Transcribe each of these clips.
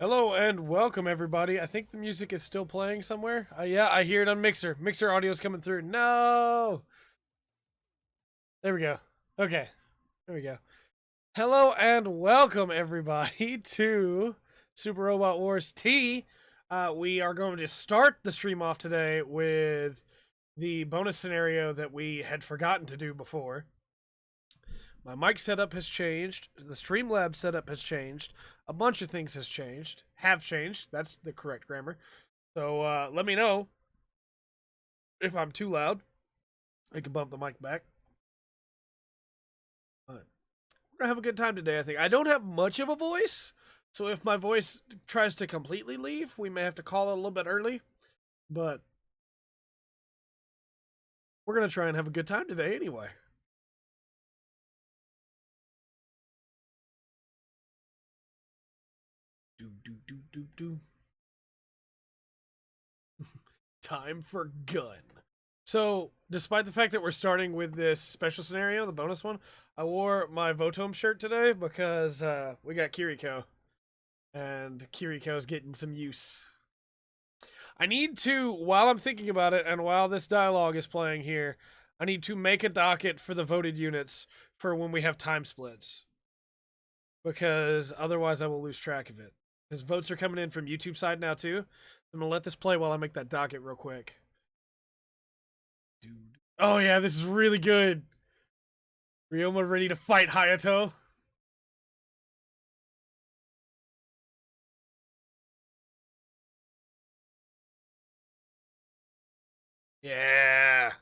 Hello and welcome, everybody. I think the music is still playing somewhere. Yeah, I hear it on Mixer. Mixer audio is coming through. No! There we go. Okay. There we go. Hello and welcome, everybody, to Super Robot Wars T. We are going to start the stream off today with the bonus scenario that we had forgotten to do before. My mic setup has changed. The Streamlabs setup has changed. A bunch of things have changed. That's the correct grammar. So let me know if I'm too loud. I can bump the mic back. But we're gonna have a good time today, I think. I don't have much of a voice, so if my voice tries to completely leave, we may have to call it a little bit early. But we're gonna try and have a good time today anyway. Do. Time for gun. So, despite the fact that we're starting with this special scenario, the bonus one, I wore my Votom shirt today because we got Kiriko. And Kiriko's getting some use. I need to, while I'm thinking about it, and while this dialogue is playing here, I need to make a docket for the voted units for when we have time splits. Because otherwise I will lose track of it. Because votes are coming in from YouTube side now too. I'm gonna let this play while I make that docket real quick. Dude. Oh yeah, this is really good. Ryoma ready to fight Hayato. Yeah.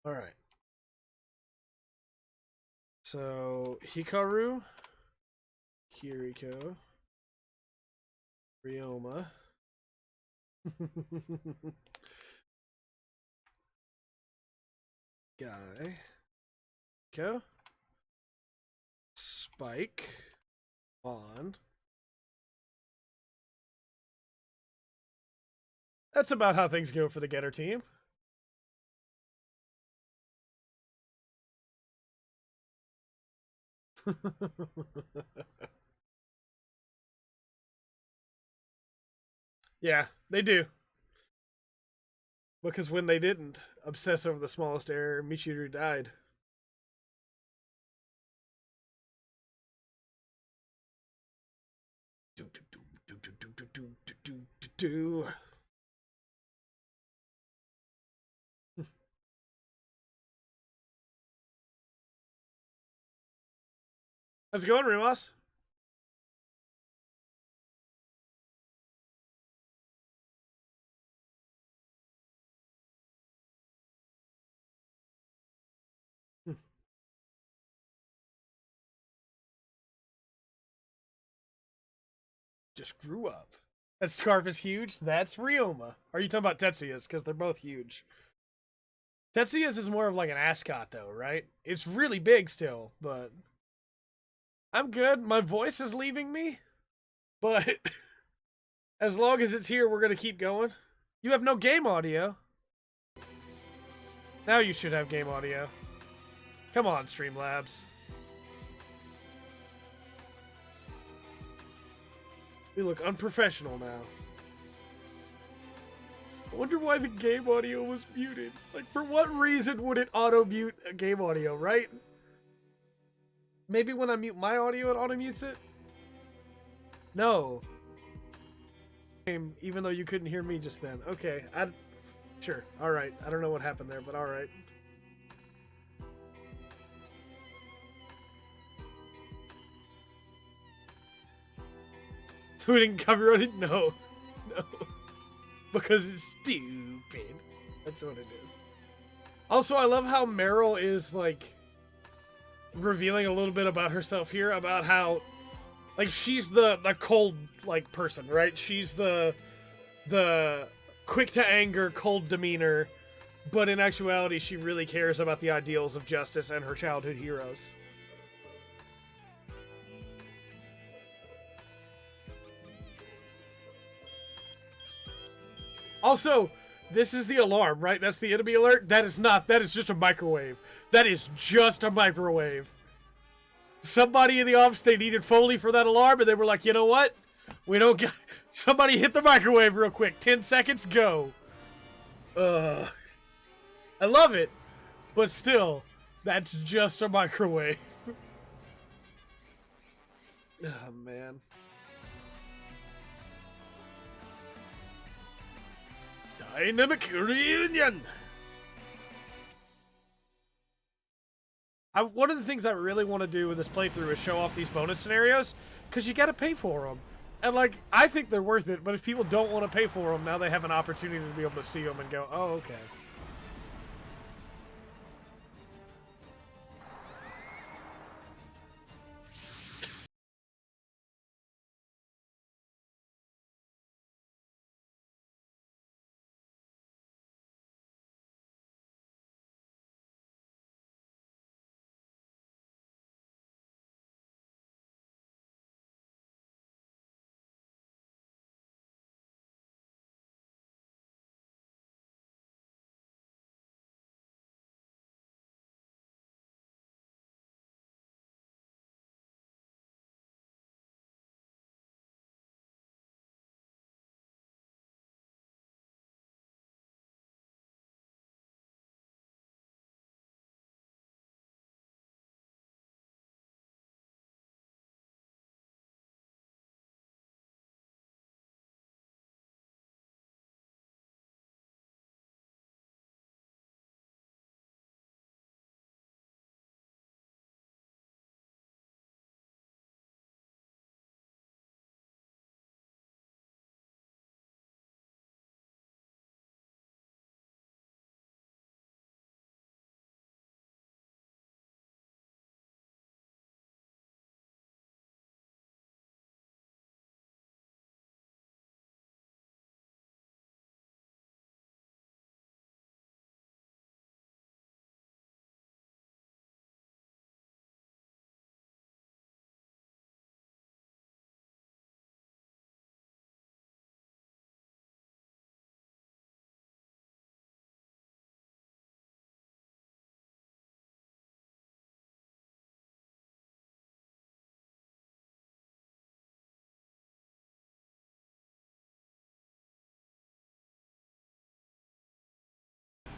All right. So Hikaru, Kiriko, Ryoma. Guy. Go. Spike. On. That's about how things go for the Getter team. Yeah, they do. Because when they didn't obsess over the smallest error, Michiru died. How's it going, Rimas? Just grew up. That scarf is huge. That's Ryoma. Are you talking about Tetsuya's? Because they're both huge. Tetsuya's is more of like an ascot, though, right? It's really big still, but I'm good. My voice is leaving me, but as long as it's here, we're gonna keep going. You have no game audio. Now you should have game audio. Come on, Streamlabs. We look unprofessional now. I wonder why the game audio was muted. Like, for what reason would it auto-mute a game audio, right? Maybe when I mute my audio, it auto-mutes it? No. Even though you couldn't hear me just then. Okay, sure, alright. I don't know what happened there, but alright. So we didn't copyright it? No. No. Because it's stupid. That's what it is. Also, I love how Meryl is, like, revealing a little bit about herself here, about how, like, she's the cold, like, person, right? She's the quick to anger, cold demeanor, but in actuality, she really cares about the ideals of justice and her childhood heroes. Also, this is the alarm, right? That's the enemy alert? That is not. That is just a microwave. That is just a microwave. somebody in the office, they needed Foley for that alarm, and they were like, you know what? We don't got... Somebody hit the microwave real quick. 10 seconds, go. I love it, but still, that's just a microwave. Oh, man. Dynamic reunion! One of the things I really want to do with this playthrough is show off these bonus scenarios, because you got to pay for them. And, like, I think they're worth it, but if people don't want to pay for them, now they have an opportunity to be able to see them and go, oh, okay.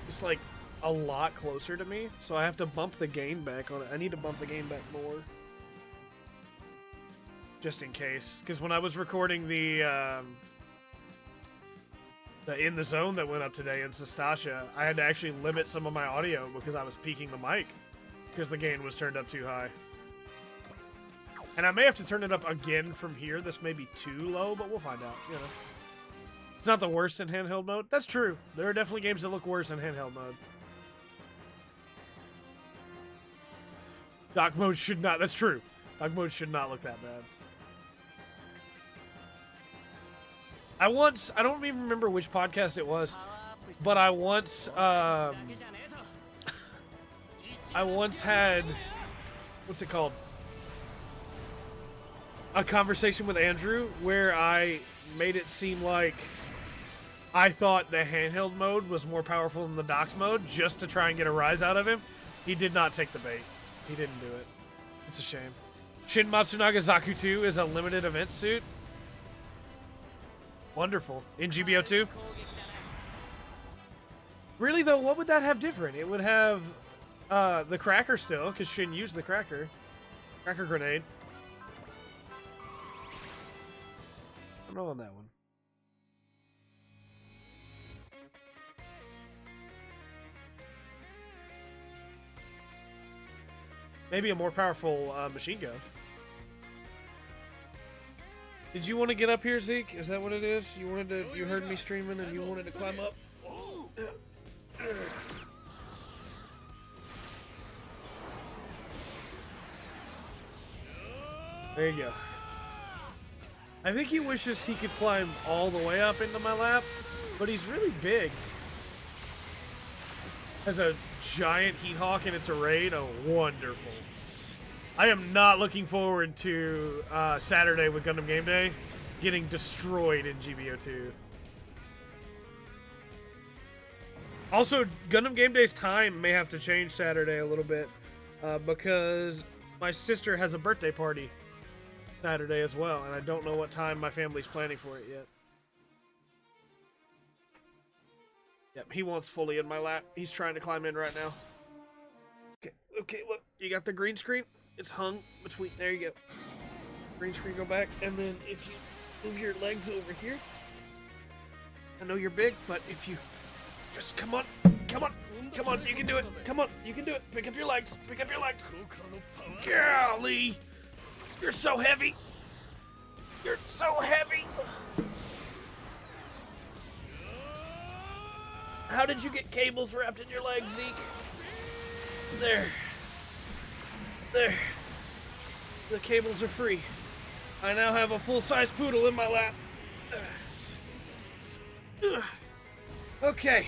It's like a lot closer to me, so I have to bump the gain back on it. I need to bump the gain back more. Just in case. Because when I was recording the In the Zone that went up today in Sestasha, I had to actually limit some of my audio because I was peaking the mic. Because the gain was turned up too high. And I may have to turn it up again from here. This may be too low, but we'll find out, you know. It's not the worst in handheld mode. That's true. There are definitely games that look worse in handheld mode. Dock mode should not... That's true. Dock mode should not look that bad. I don't even remember which podcast it was, but I once had... What's it called? A conversation with Andrew where I made it seem like I thought the handheld mode was more powerful than the docked mode just to try and get a rise out of him. He did not take the bait. He didn't do it. It's a shame. Shin Matsunaga Zaku 2 is a limited event suit. Wonderful. In GBO 2? Really, though, what would that have different? It would have the cracker still, because Shin used the cracker. Cracker grenade. I don't know on that one. Maybe a more powerful machine gun. Did you want to get up here, Zeke? Is that what it is? You wanted to? You heard me streaming and you wanted to climb up? There you go. I think he wishes he could climb all the way up into my lap, but he's really big. Has a giant heat hawk in its array. Oh, wonderful. I am not looking forward to Saturday with Gundam Game Day getting destroyed in GBO 2. Also, Gundam Game Day's time may have to change Saturday a little bit because my sister has a birthday party Saturday as well, and I don't know what time my family's planning for it yet. Yep, he wants fully in my lap. He's trying to climb in right now. Okay, look, you got the green screen? It's hung between, there you go. Green screen, go back, and then if you move your legs over here, I know you're big, but if you just come on, you can do it. Come on, you can do it. Pick up your legs, Golly, you're so heavy. You're so heavy. How did you get cables wrapped in your legs, Zeke? There. The cables are free. I now have a full-size poodle in my lap. Okay.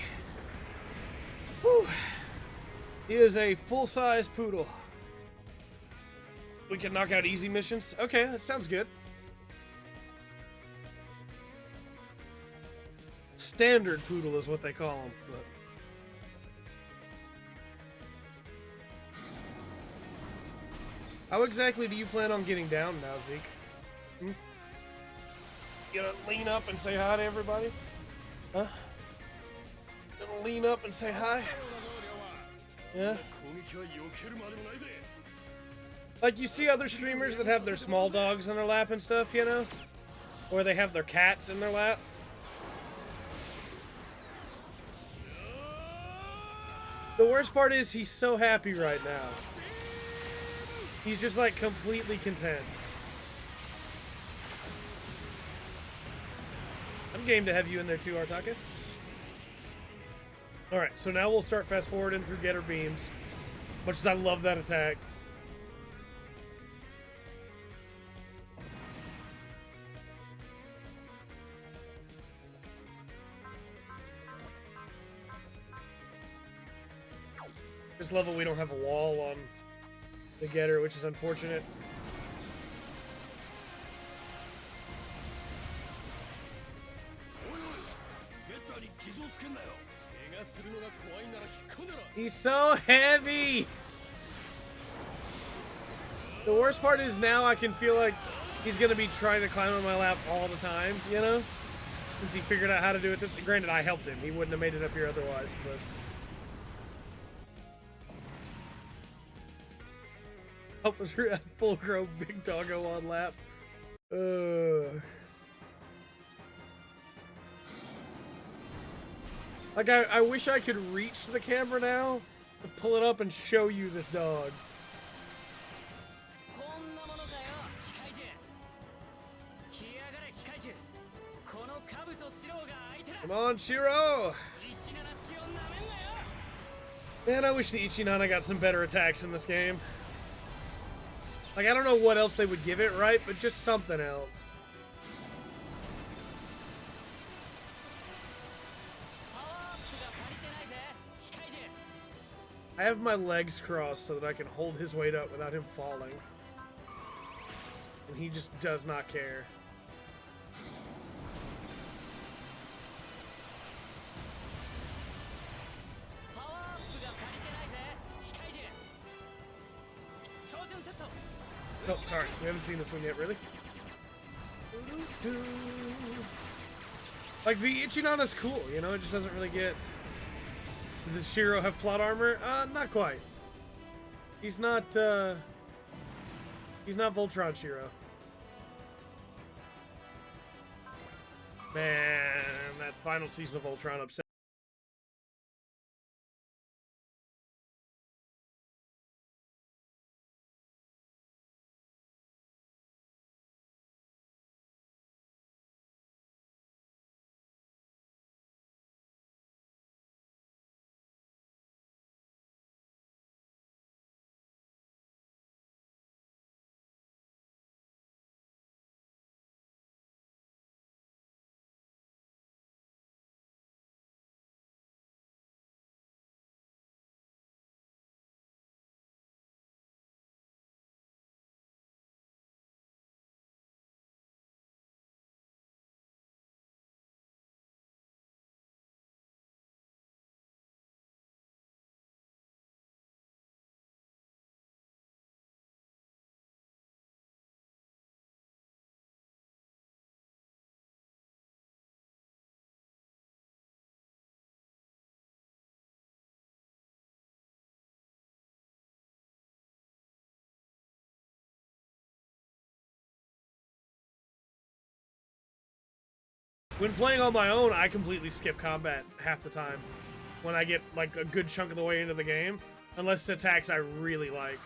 Whew. He is a full-size poodle. We can knock out easy missions. Okay, that sounds good. Standard poodle is what they call him. But... how exactly do you plan on getting down now, Zeke? Hmm? You gonna lean up and say hi to everybody? Huh? Gonna lean up and say hi? Yeah? Like, you see other streamers that have their small dogs in their lap and stuff, you know? Or they have their cats in their lap. The worst part is he's so happy right now. He's just, like, completely content. I'm game to have you in there too, Artaka. Alright, so now we'll start fast forwarding through getter beams. Much as I love that attack. This level we don't have a wall on the getter, which is unfortunate. He's so heavy! The worst part is now I can feel like he's gonna be trying to climb on my lap all the time, you know? Since he figured out how to do it this. Granted, I helped him. He wouldn't have made it up here otherwise, but... help us at full grown big doggo on lap. Like, I wish I could reach the camera now to pull it up and show you this dog. Come on, Shiro! Man, I wish the Ichinana got some better attacks in this game. Like, I don't know what else they would give it, right? But just something else. I have my legs crossed so that I can hold his weight up without him falling. And he just does not care. Oh, sorry. We haven't seen this one yet, really. Like, the Ichinana's cool, you know? It just doesn't really get... Does Shiro have plot armor? Not quite. He's not Voltron Shiro. Man, that final season of Voltron upset. When playing on my own, I completely skip combat half the time when I get like a good chunk of the way into the game, unless it's attacks I really like.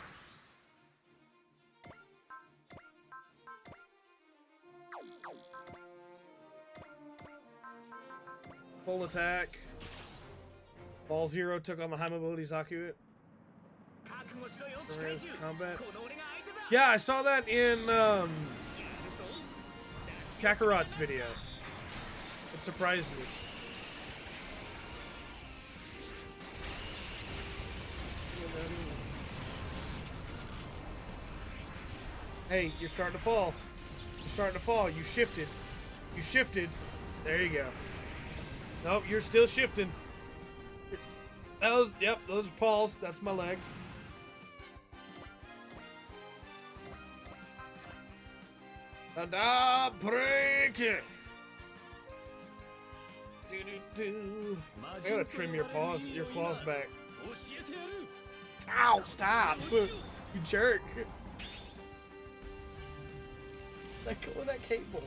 Full attack. Ball Zero took on the high mobility Zaku. Combat. Yeah, I saw that in Kakarot's video. It surprised me. Hey, you're starting to fall. You're starting to fall. You shifted. You shifted. There you go. Nope, you're still shifting. Those are paws. That's my leg. Da break it. I gotta trim your claws back. Ow! Stop! You jerk! Let go of that cable.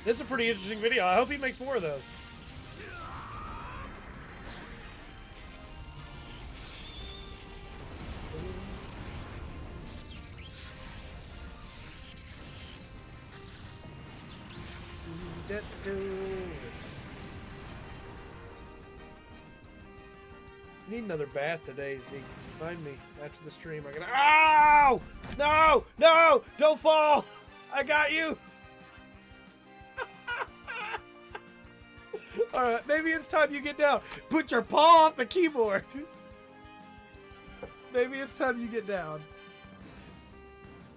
This is a pretty interesting video. I hope he makes more of those. Need another bath today, Zeke. Remind me after the stream. I gotta. Ow! No! No! Don't fall! I got you! Alright, maybe it's time you get down. Put your paw off the keyboard. Maybe it's time you get down.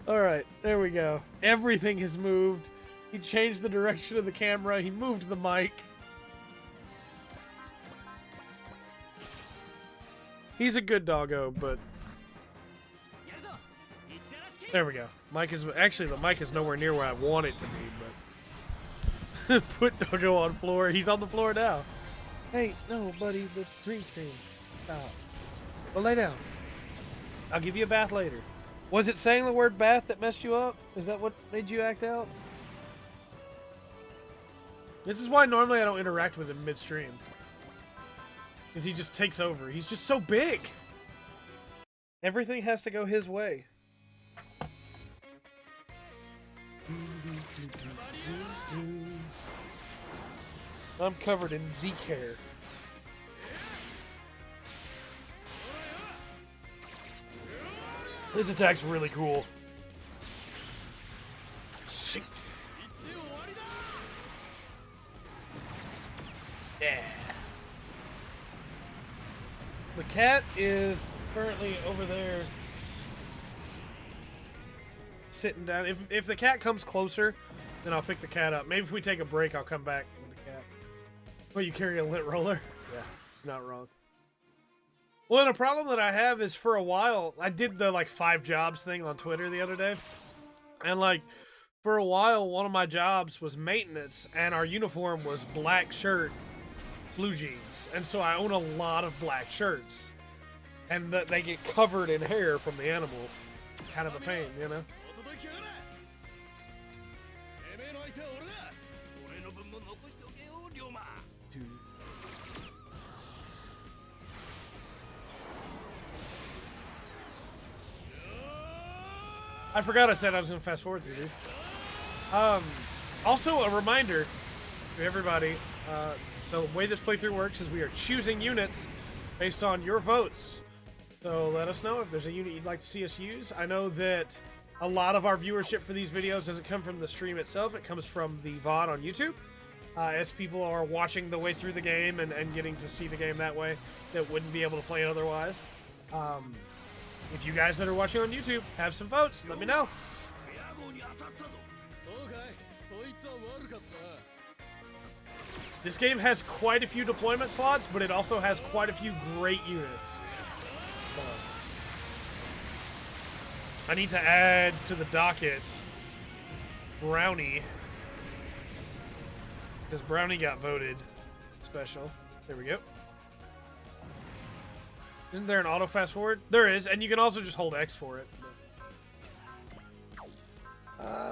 Alright, there we go. Everything has moved. He changed the direction of the camera. He moved the mic. He's a good doggo, but... There we go. Mic is... Actually, the mic is nowhere near where I want it to be, but... Put doggo on floor. He's on the floor now. Hey, no, buddy. The green screen. Stop. Well, lay down. I'll give you a bath later. Was it saying the word bath that messed you up? Is that what made you act out? This is why normally I don't interact with him midstream. Because he just takes over. He's just so big. Everything has to go his way. I'm covered in Zeke hair. This attack's really cool. Shit. Yeah. The cat is currently over there sitting down. If the cat comes closer, then I'll pick the cat up. Maybe if we take a break, I'll come back with the cat. Oh, you carry a lint roller? Yeah, not wrong. Well, and a problem that I have is for a while, I did the like 5 jobs thing on Twitter the other day. And like, for a while, one of my jobs was maintenance, and our uniform was black shirt, blue jeans. And so I own a lot of black shirts. And they get covered in hair from the animals. It's kind of a pain, you know? I forgot I said I was going to fast forward through these. Also, a reminder to everybody, the way this playthrough works is we are choosing units based on your votes. So let us know if there's a unit you'd like to see us use. I know that a lot of our viewership for these videos doesn't come from the stream itself. It comes from the VoD on YouTube. As people are watching the way through the game and getting to see the game that way that wouldn't be able to play it otherwise. If you guys that are watching on YouTube have some votes, let me know. This game has quite a few deployment slots, but it also has quite a few great units. I need to add to the docket Brownie, because Brownie got voted special. There we go. Isn't there an auto fast forward? There is, and you can also just hold X for it.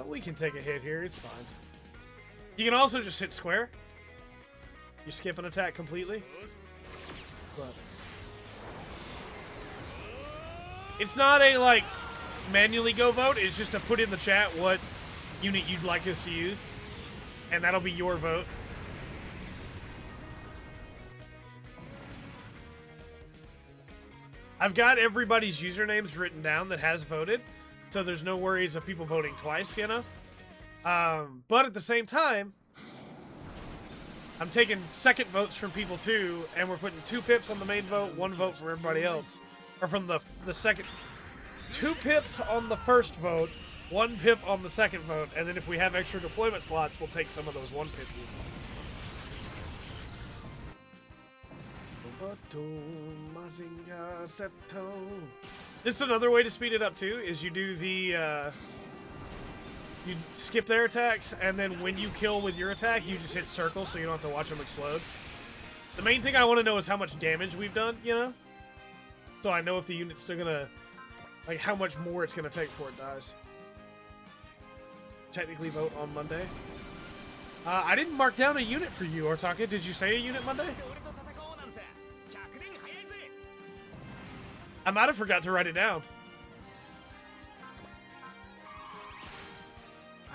We can take a hit here. It's fine. You can also just hit square. You skip an attack completely. But it's not a, like, manually go vote. It's just to put in the chat what unit you'd like us to use. And that'll be your vote. I've got everybody's usernames written down that has voted. So there's no worries of people voting twice, you know? But at the same time, I'm taking second votes from people too, and we're putting 2 pips on the main vote, 1 vote from everybody else. Or from the second. 2 pips on the first vote, 1 pip on the second vote, and then if we have extra deployment slots, we'll take some of those 1 pip units. This is another way to speed it up too, is you do the, you skip their attacks, and then when you kill with your attack, you just hit circle so you don't have to watch them explode. The main thing I want to know is how much damage we've done, you know? So I know if the unit's still gonna, like, how much more it's gonna take before it dies. Technically vote on Monday. I didn't mark down a unit for you, Ortaka. Did you say a unit Monday? I might have forgot to write it down.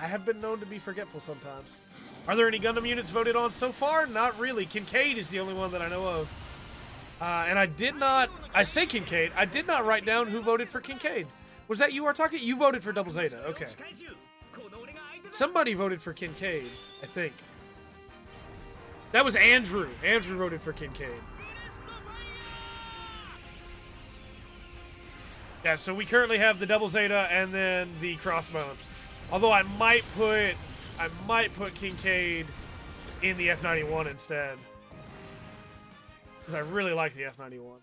I have been known to be forgetful sometimes. Are there any Gundam units voted on so far? Not really. Kincaid is the only one that I know of. And I did not... I say Kincaid. I did not write down who voted for Kincaid. Was that you, Artaka? You voted for Double Zeta. Okay. Somebody voted for Kincaid, I think. That was Andrew. Andrew voted for Kincaid. Yeah, so we currently have the Double Zeta and then the Crossbones. Although I might put Kincaid in the F91 instead. Because I really like the F91.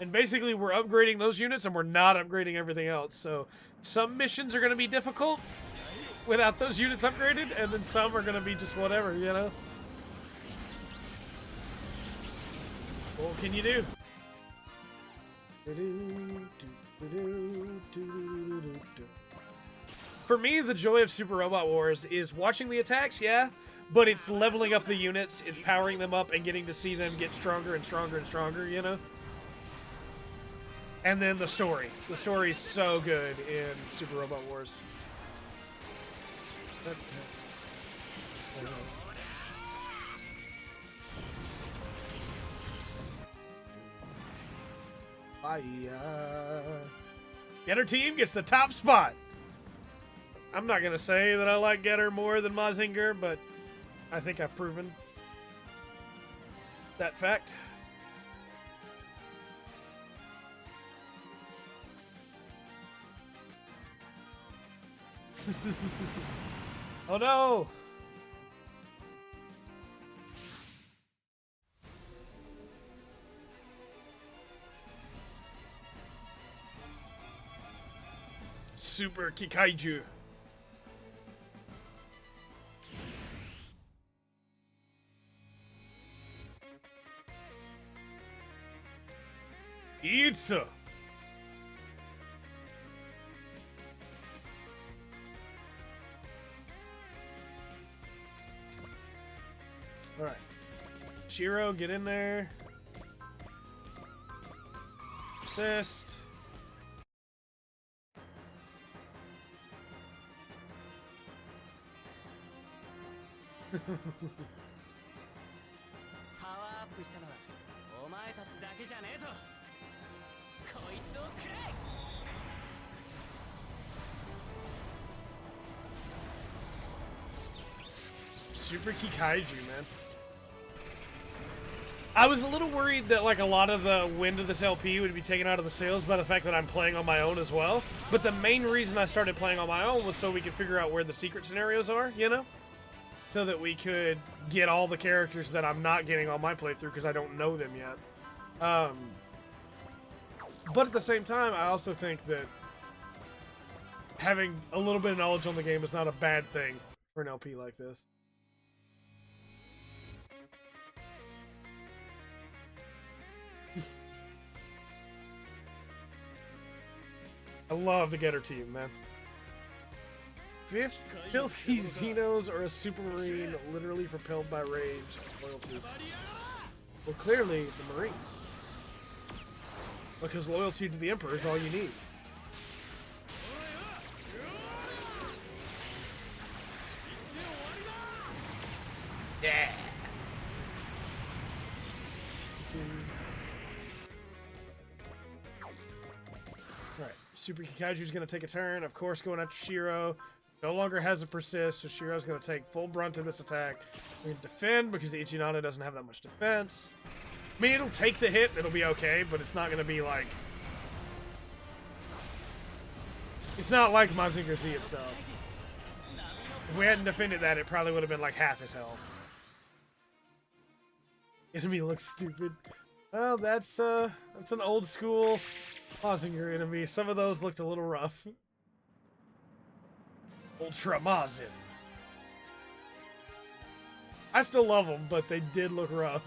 And basically we're upgrading those units and we're not upgrading everything else. So some missions are going to be difficult without those units upgraded, and then some are going to be just whatever, you know? What can you do? For me, the joy of Super Robot Wars is watching the attacks, yeah, but it's leveling up the units, it's powering them up, and getting to see them get stronger and stronger and stronger, you know? And then the story. The story's so good in Super Robot Wars. Getter team gets the top spot. I'm not gonna say that I like Getter more than Mazinger, but I think I've proven that fact. Oh no! Super Kikaiju. Pizza. All right, Shiro, get in there. Assist. Super Kikaiju, man. I was a little worried that, like, a lot of the wind of this LP would be taken out of the sails by the fact that I'm playing on my own as well. But the main reason I started playing on my own was so we could figure out where the secret scenarios are, you know? So that we could get all the characters that I'm not getting on my playthrough because I don't know them yet. But at the same time, I also think that having a little bit of knowledge on the game is not a bad thing for an LP like this. I love the Getter team, man. Filthy Xenos or a Supermarine literally propelled by rage and loyalty. Well, clearly, the Marine. Because loyalty to the Emperor is all you need. Yeah! Alright, Super Kikaiju's gonna take a turn, of course going after Shiro. No longer has a persist, so Shiro's gonna take full brunt of this attack. We can defend because the Ichinana doesn't have that much defense. I mean, it'll take the hit, it'll be okay, but it's not gonna be like... It's not like Mazinger Z itself. If we hadn't defended that, it probably would have been like half his health. Enemy looks stupid. Well, that's an old school Mazinger enemy. Some of those looked a little rough. Ultra Mazin. I still love them, but they did look rough.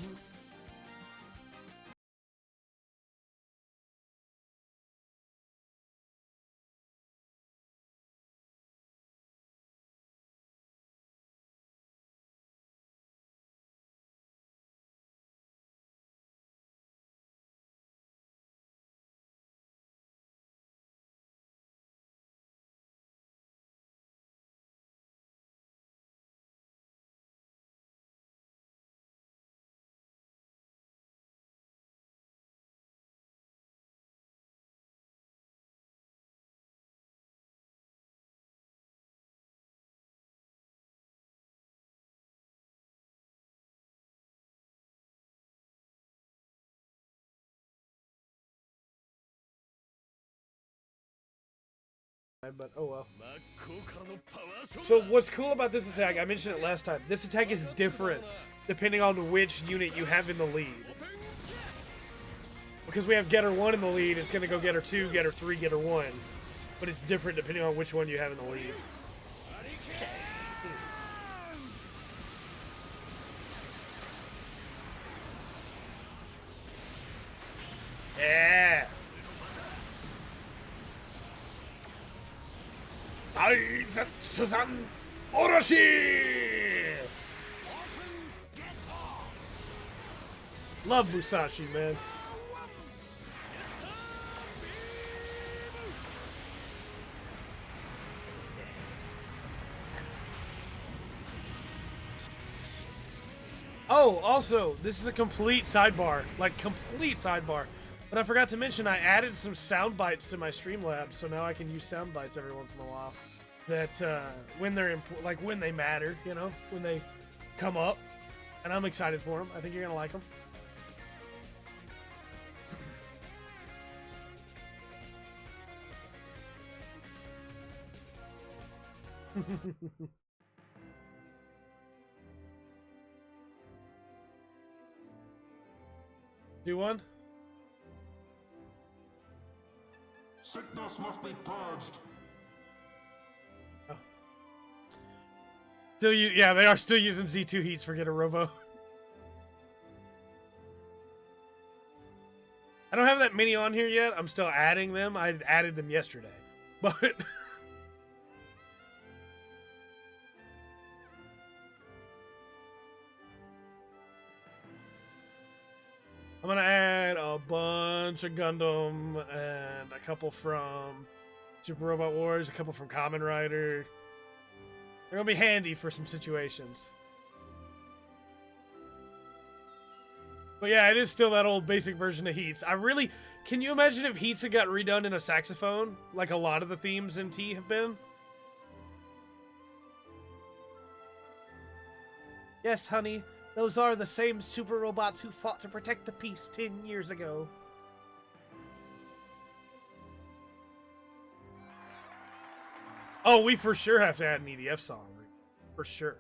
But oh well. So what's cool about this attack, I mentioned it last time, this attack is different depending on which unit you have in the lead. Because we have Getter 1 in the lead, it's going to go Getter 2, Getter 3, Getter 1. But it's different depending on which one you have in the lead. Yeah! Suzan Orochi! Love Musashi, man. Oh, also, this is a complete sidebar. Like, complete sidebar. But I forgot to mention, I added some sound bites to my Streamlabs, so now I can use sound bites every once in a while. That, when they're, like, when they matter, you know? When they come up. And I'm excited for them. I think you're gonna like them. Do one? Sickness must be purged. Oh. Still, yeah, they are still using Z2 heats for Getter Robo. I don't have that many on here yet. I'm still adding them. I added them yesterday. But... I'm gonna add a bunch of Gundam and a couple from Super Robot Wars, a couple from Kamen Rider. They're gonna be handy for some situations. But yeah, it is still that old basic version of Heats. Can you imagine if Heats had got redone in a saxophone? Like a lot of the themes in T have been? Yes, honey. Those are the same super robots who fought to protect the peace 10 years ago. Oh, we for sure have to add an EDF song. For sure.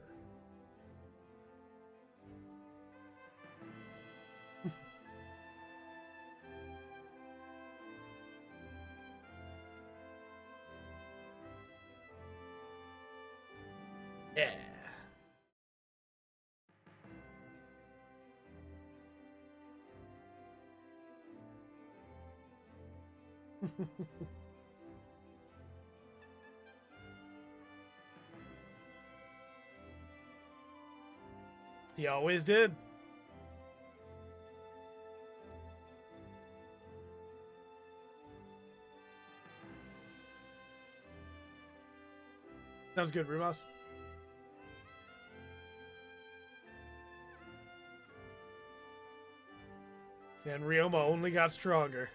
Yeah. He always did. Sounds good, Rumas. And Ryoma only got stronger.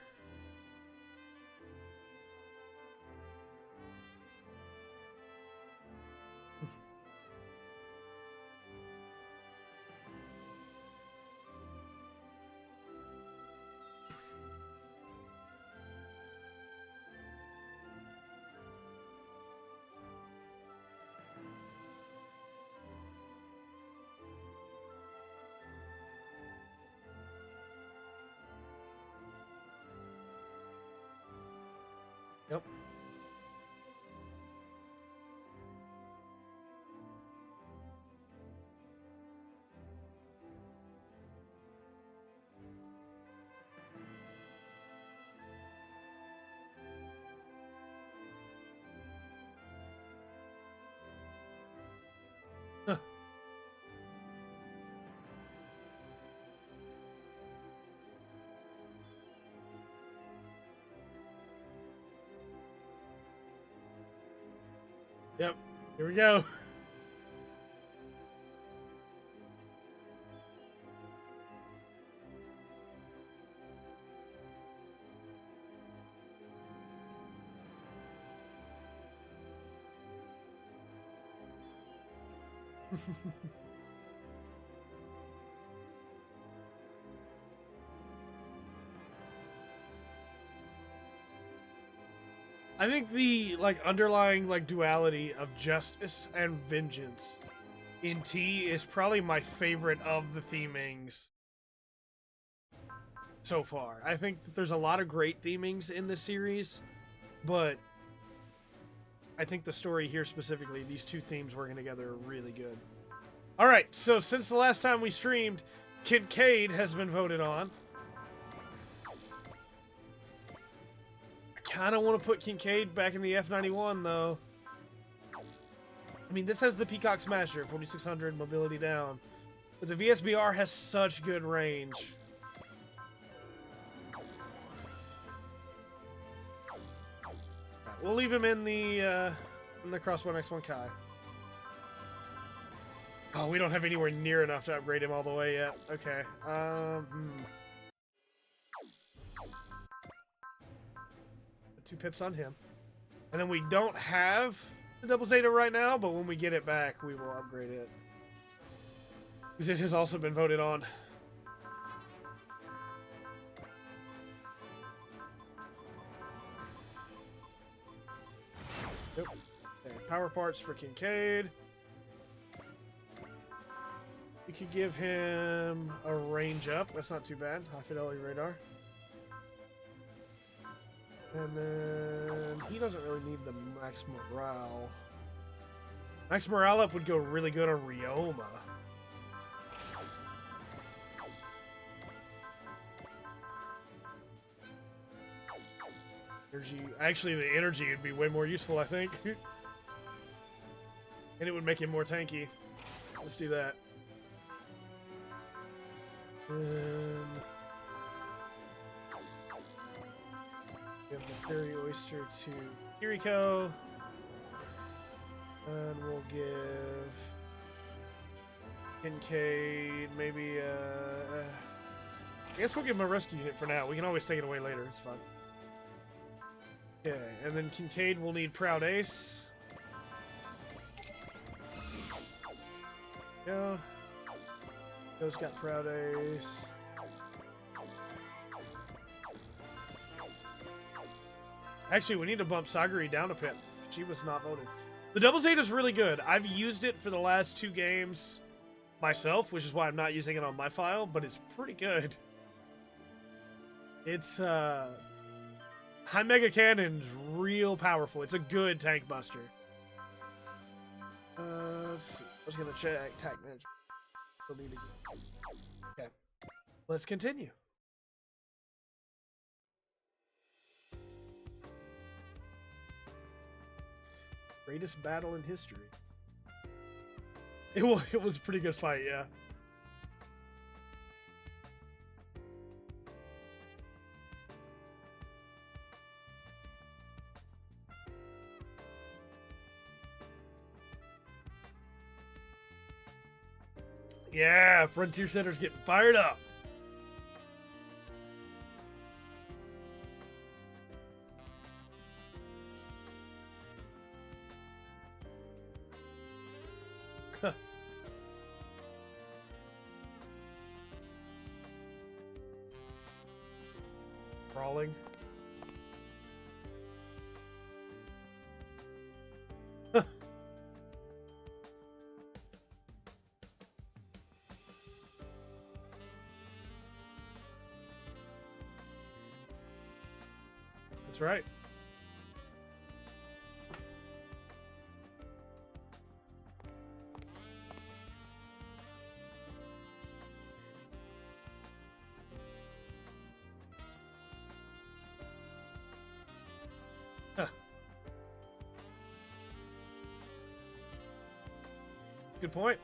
Yep. Yep. Here we go. I think the underlying duality of justice and vengeance in T is probably my favorite of the themings so far. I think that there's a lot of great themings in this series, but I think the story here specifically, these two themes working together are really good. Alright, so since the last time we streamed, Kincaid has been voted on. I kind of want to put Kincaid back in the F91, though. I mean, this has the Peacock Smasher, 4600 mobility down. But the VSBR has such good range. We'll leave him in the Cross 1x1 Kai. Oh, we don't have anywhere near enough to upgrade him all the way yet. Okay. Two pips on him. And then we don't have the double Zeta right now, but when we get it back, we will upgrade it. Because it has also been voted on. Yep. Okay, power parts for Kincaid. We could give him a range up. That's not too bad. High fidelity radar. And then he doesn't really need the max morale. Max morale up would go really good on Ryoma. Energy. Actually, the energy would be way more useful, I think. And it would make him more tanky. Let's do that. And give the Fairy Oyster to Kiriko. And we'll give Kincaid maybe I guess we'll give him a rescue unit for now. We can always take it away later. It's fine. Okay, and then Kincaid will need Proud Ace. Go. Go's got Proud Ace. Actually, we need to bump Sagari down a pip. She was not voted. The Double Zeta is really good. I've used it for the last 2 games myself, which is why I'm not using it on my file, but it's pretty good. It's, High Mega Cannon's real powerful. It's a good tank buster. Let's see. I was gonna check attack management. Still need to go. Okay. Let's continue. Greatest battle in history. It was a pretty good fight, yeah. Yeah, Frontier Center's getting fired up. Crawling. That's right. Huh. Good point.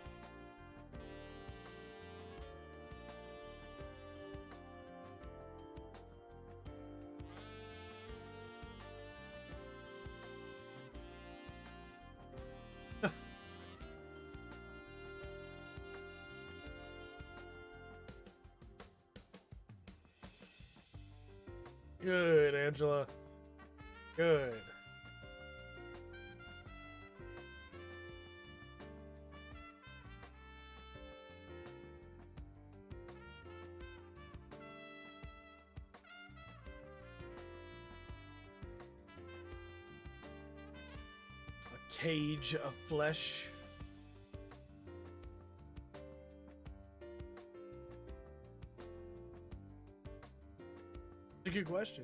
Good, Angela. Good. A cage of flesh. A good question.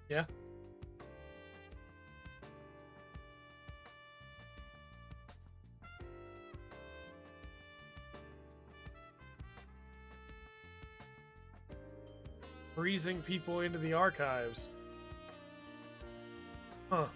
Yeah. Freezing people into the archives. Huh.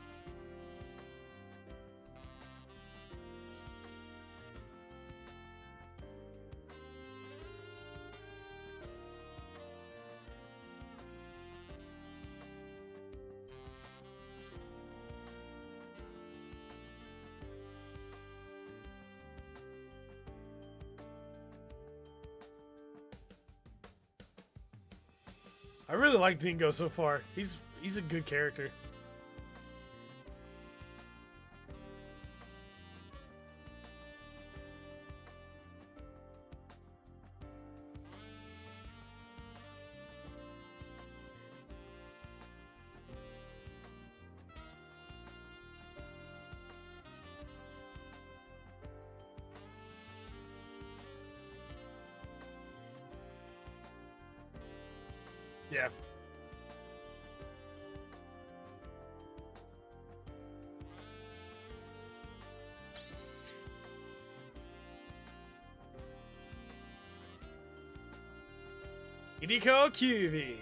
I really like Dingo so far. He's a good character. Yeah. Hideko QV.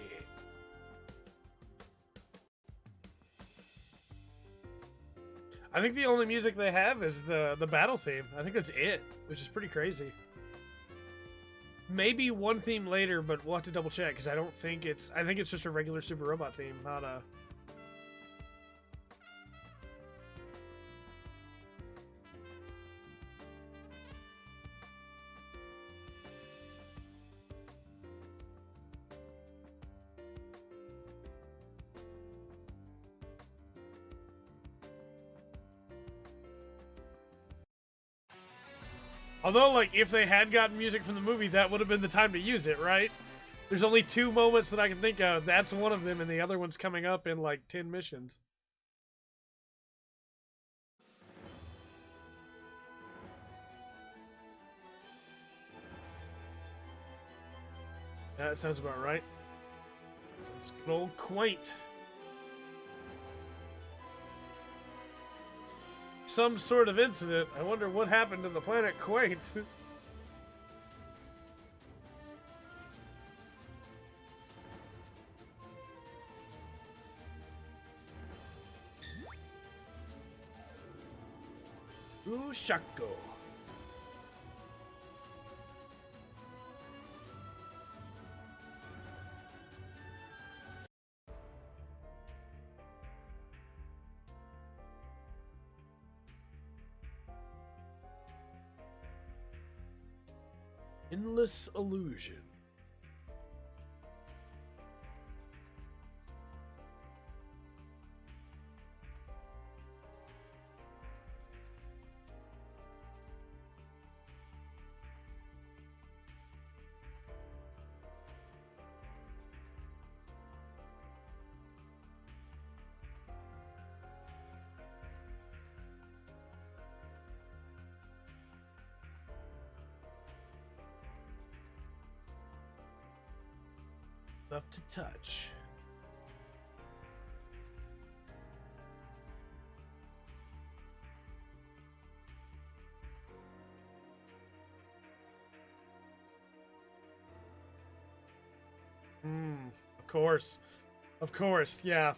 I think the only music they have is the battle theme. I think that's it, which is pretty crazy. Maybe one theme later, but we'll have to double check because I don't think it's. I think it's just a regular Super Robot theme, not a. Although, like, if they had gotten music from the movie, that would have been the time to use it, right? There's only 2 moments that I can think of. That's one of them, and the other one's coming up in, like, 10 missions. That sounds about right. It's good old quaint. Some sort of incident. I wonder what happened to the planet Quaint. Ushako. Endless illusion. Enough to touch. Of course. Of course, yeah.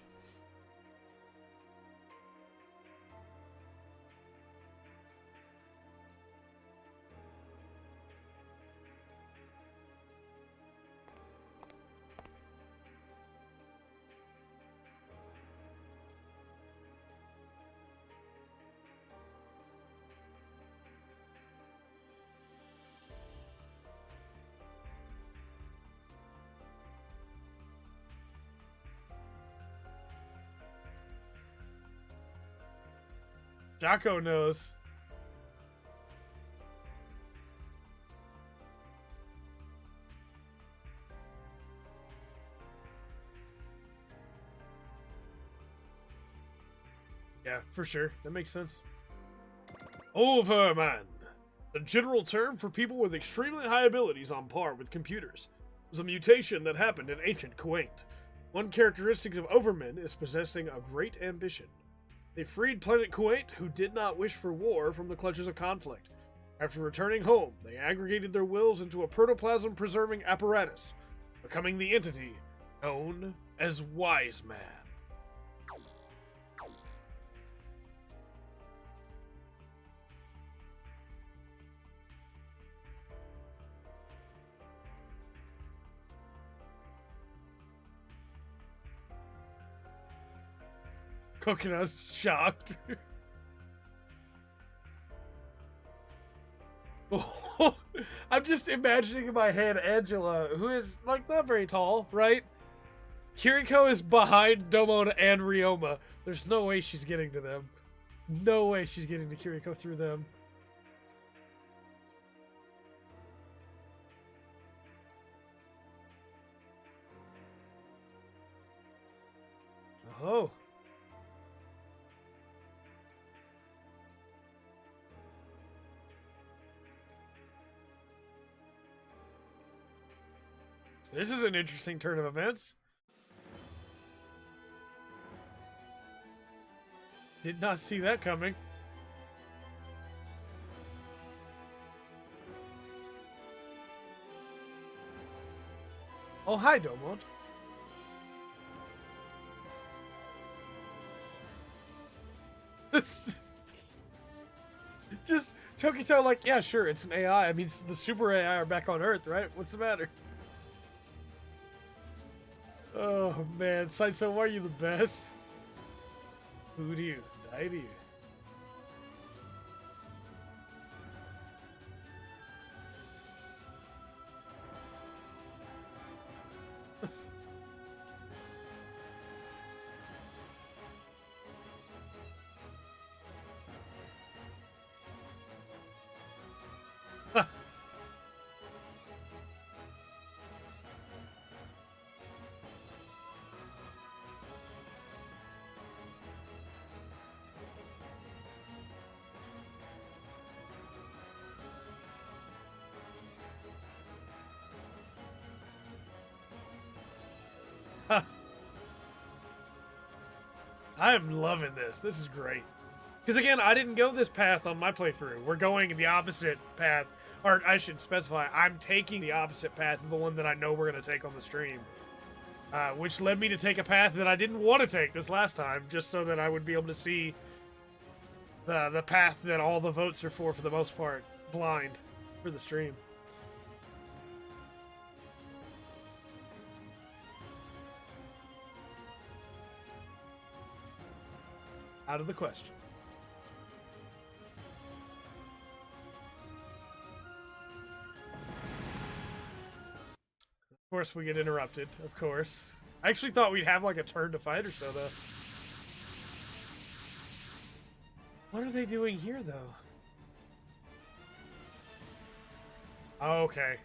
Jocko knows. Yeah, for sure. That makes sense. Overman. The general term for people with extremely high abilities on par with computers. It was a mutation that happened in ancient Kuwait. One characteristic of Overmen is possessing a great ambition. They freed planet Kuwait, who did not wish for war, from the clutches of conflict. After returning home, they aggregated their wills into a protoplasm-preserving apparatus, becoming the entity known as Wise Man. Coconut's shocked. I'm just imagining in my head Angela, who is, like, not very tall, right? Kiriko is behind Domon and Ryoma. There's no way she's getting to them. No way she's getting to Kiriko through them. Oh. This is an interesting turn of events. Did not see that coming. Oh, hi, Domon. Just Tokito like, yeah, sure, it's an AI. I mean, the super AI are back on Earth, right? What's the matter? Oh, man. Saito, why are you the best? Who do you? Die to you. I am loving this. This is great. Because again, I didn't go this path on my playthrough. We're going the opposite path. Or I should specify, I'm taking the opposite path of the one that I know we're going to take on the stream. Which led me to take a path that I didn't want to take this last time, just so that I would be able to see the path that all the votes are for the most part, blind for the stream. Out of the question. Of course, we get interrupted, of course. I actually thought we'd have like a turn to fight or so, though. What are they doing here, though? Oh, okay.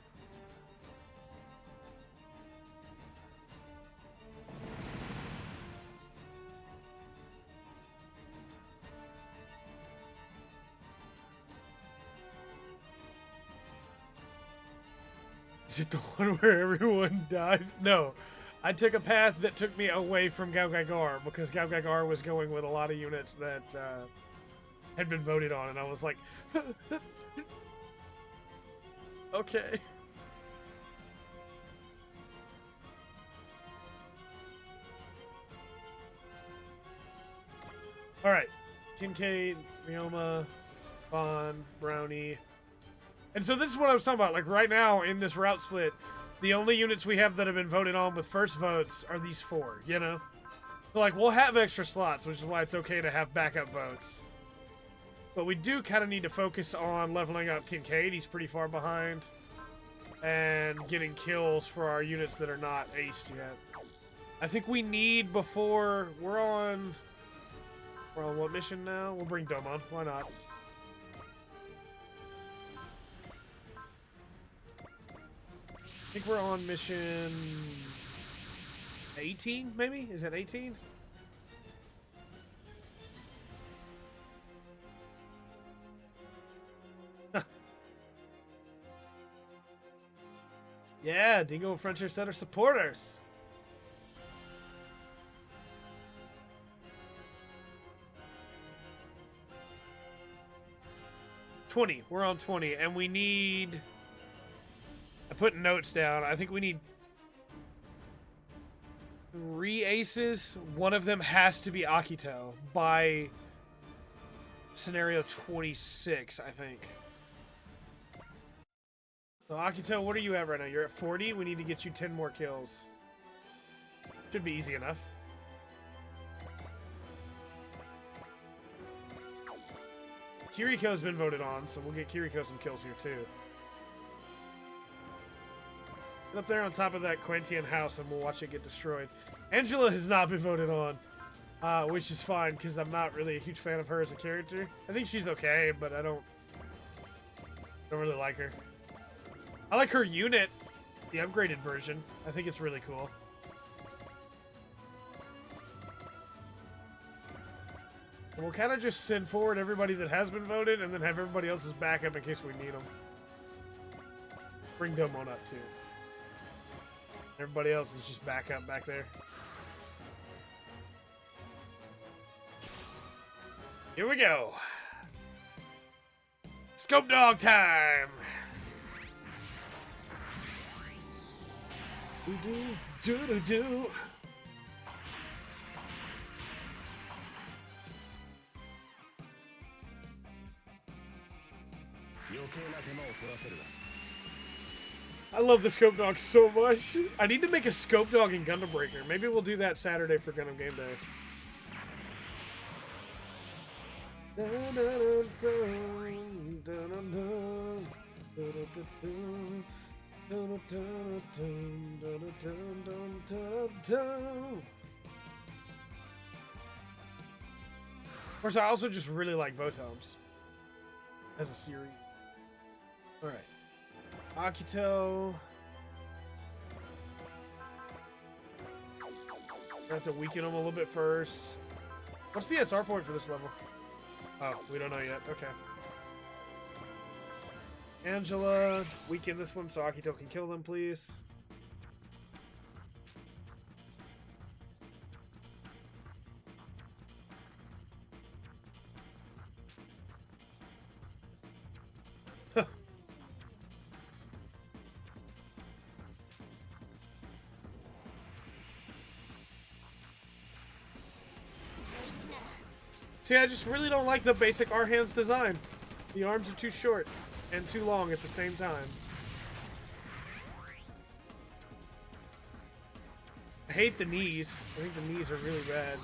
Is it the one where everyone dies? No. I took a path that took me away from Gao-Gagar because Gao-Gagar was going with a lot of units that had been voted on, and I was like, okay. Alright. Kincaid, Ryoma, Bond, Brownie. And so this is what I was talking about. Like, right now, in this route split, the only units we have that have been voted on with first votes are these 4, you know? So, like, we'll have extra slots, which is why it's okay to have backup votes. But we do kind of need to focus on leveling up Kincaid. He's pretty far behind. And getting kills for our units that are not aced yet. I think we need before... We're on what mission now? We'll bring Dome on. Why not? I think we're on mission 18, maybe? Is it 18? Yeah, Dingo and Frontier Center supporters. We're on 20, and we need... I put notes down. I think we need 3 aces. One of them has to be Akito by scenario 26, I think. So Akito, what are you at right now? You're at 40. We need to get you 10 more kills. Should be easy enough. Kiriko's been voted on, so we'll get Kiriko some kills here too. Get up there on top of that Quentian house and we'll watch it get destroyed. Angela has not been voted on, which is fine because I'm not really a huge fan of her as a character. I think she's okay, but I don't really like her. I like her unit, the upgraded version. I think it's really cool. And we'll kind of just send forward everybody that has been voted and then have everybody else's backup in case we need them. Bring Domon up too. Everybody else is just backup back there. Here we go. Scope dog time. Do. I love the Scope Dog so much. I need to make a Scope Dog in Gundam Breaker. Maybe we'll do that Saturday for Gundam Game Day. Of course, I also just really like Votoms as a series. Alright. Akito. I have to weaken him a little bit first. What's the SR point for this level? Oh, we don't know yet. Okay. Angela, weaken this one so Akito can kill them, please. See, I just really don't like the basic R-Hands design. The arms are too short and too long at the same time. I hate the knees. I think the knees are really bad.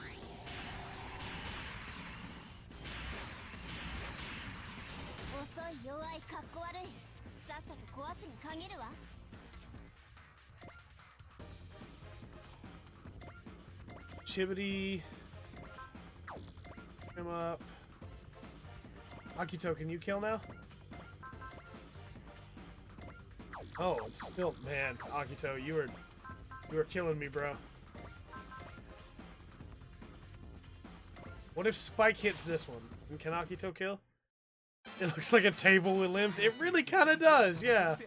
Chibity. Come up. Akito, can you kill now? Oh, it's still, man, Akito, you were killing me, bro. What if Spike hits this one? And can Akito kill? It looks like a table with limbs. It really kind of does, yeah.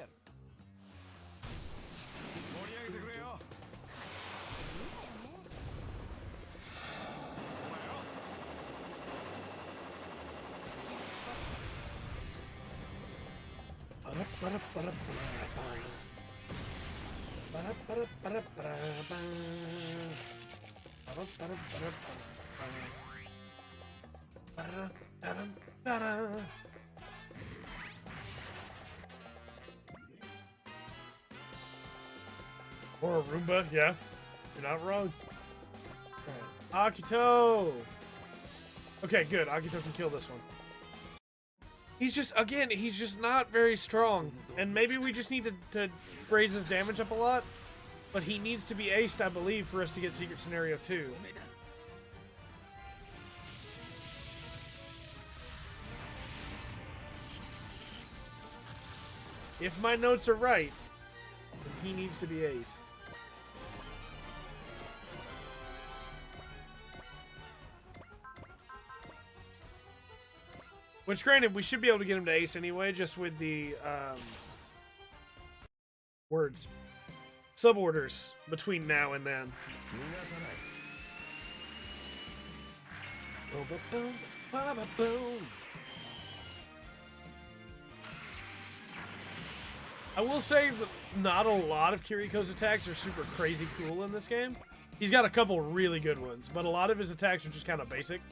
Or a Roomba, yeah. You're not wrong. Right. Akito! Okay, good. Akito can kill this one. He's just, again, he's just not very strong. And maybe we just need to raise his damage up a lot. But he needs to be aced, I believe, for us to get Secret Scenario 2. If my notes are right, then he needs to be aced. Which, granted, we should be able to get him to ace anyway, just with the words. Suborders between now and then. I will say that not a lot of Kiriko's attacks are super crazy cool in this game. He's got a couple really good ones, but a lot of his attacks are just kind of basic.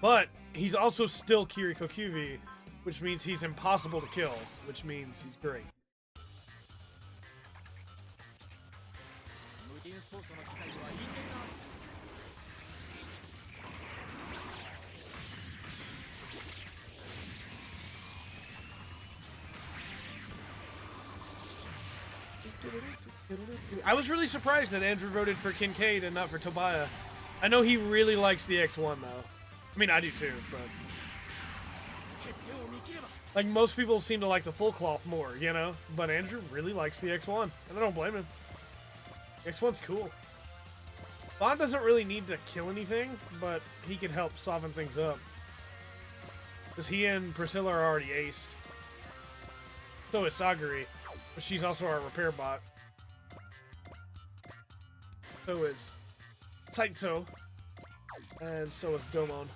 But he's also still Kiriko QV, which means he's impossible to kill, which means he's great. I was really surprised that Andrew voted for Kincaid and not for Tobiah. I know he really likes the X1 though. I mean, I do too, but like most people seem to like the full cloth more, you know? But Andrew really likes the X1, and I don't blame him. X1's cool. Bond doesn't really need to kill anything, but he can help soften things up. Because he and Priscilla are already aced. So is Sagari, but she's also our repair bot. So is Taito, and so is Domon.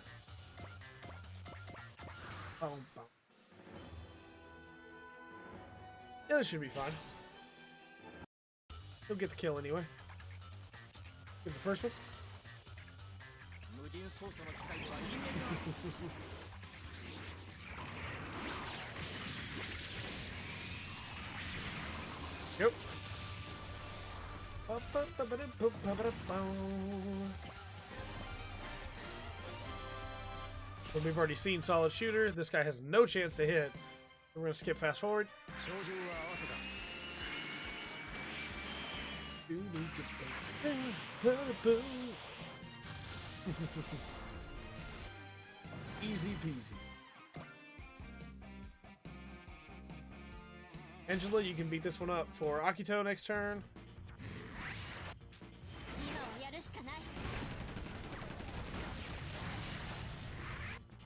Yeah, this should be fine. He'll get the kill anyway. Get the first one. Yep. So we've already seen solid shooter. This guy has no chance to hit. We're gonna skip fast forward. Easy peasy. Angela, you can beat this one up for Akito next turn.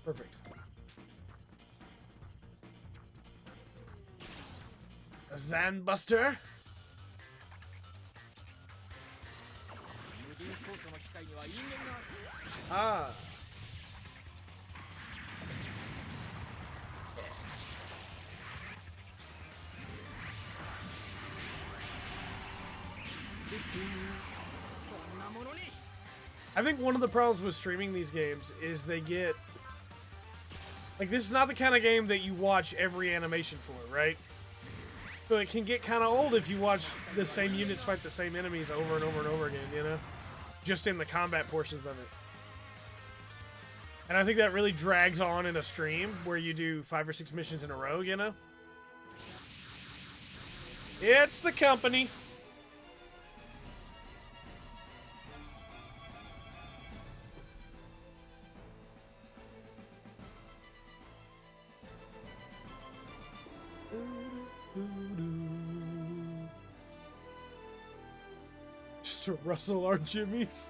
Perfect. A Zanbuster. Ah. I think one of the problems with streaming these games is they get... Like, this is not the kind of game that you watch every animation for, right? So it can get kind of old if you watch the same units fight the same enemies over and over and over again, you know? Just in the combat portions of it. And I think that really drags on in a stream where you do 5 or 6 missions in a row, you know? It's the company. Just to rustle our jimmies.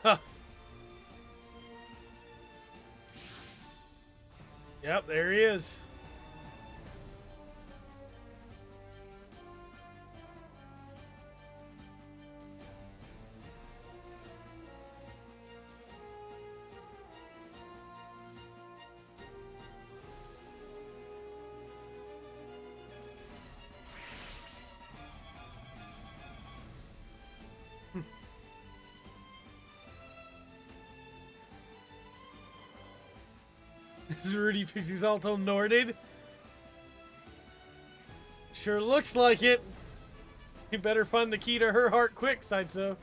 Huh. Yep, there he is. Is Rudy Pixie's Alto Norded? Sure looks like it. You better find the key to her heart quick, Saitso.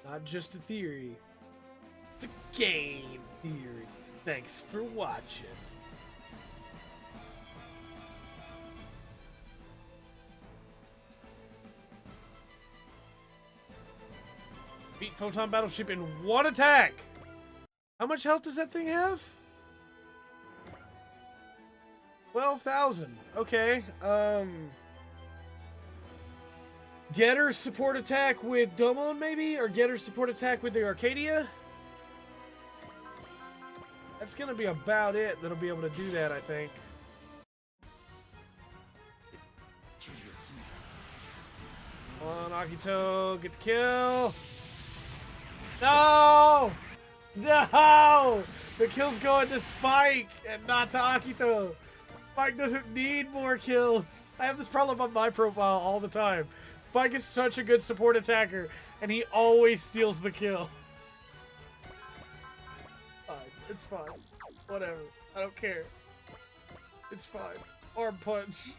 Not just a theory. It's a game theory. Thanks for watching. Beat Photon Battleship in one attack! How much health does that thing have? 12,000. Okay, get her support attack with Domon, maybe? Or get her support attack with the Arcadia? That's gonna be about it that'll be able to do that, I think. Come on, Akito, get the kill! No! No! The kill's going to Spike and not to Akito. Spike doesn't need more kills. I have this problem on my profile all the time. Spike is such a good support attacker, and he always steals the kill. Fine. It's fine. Whatever. I don't care. It's fine. Arm punch.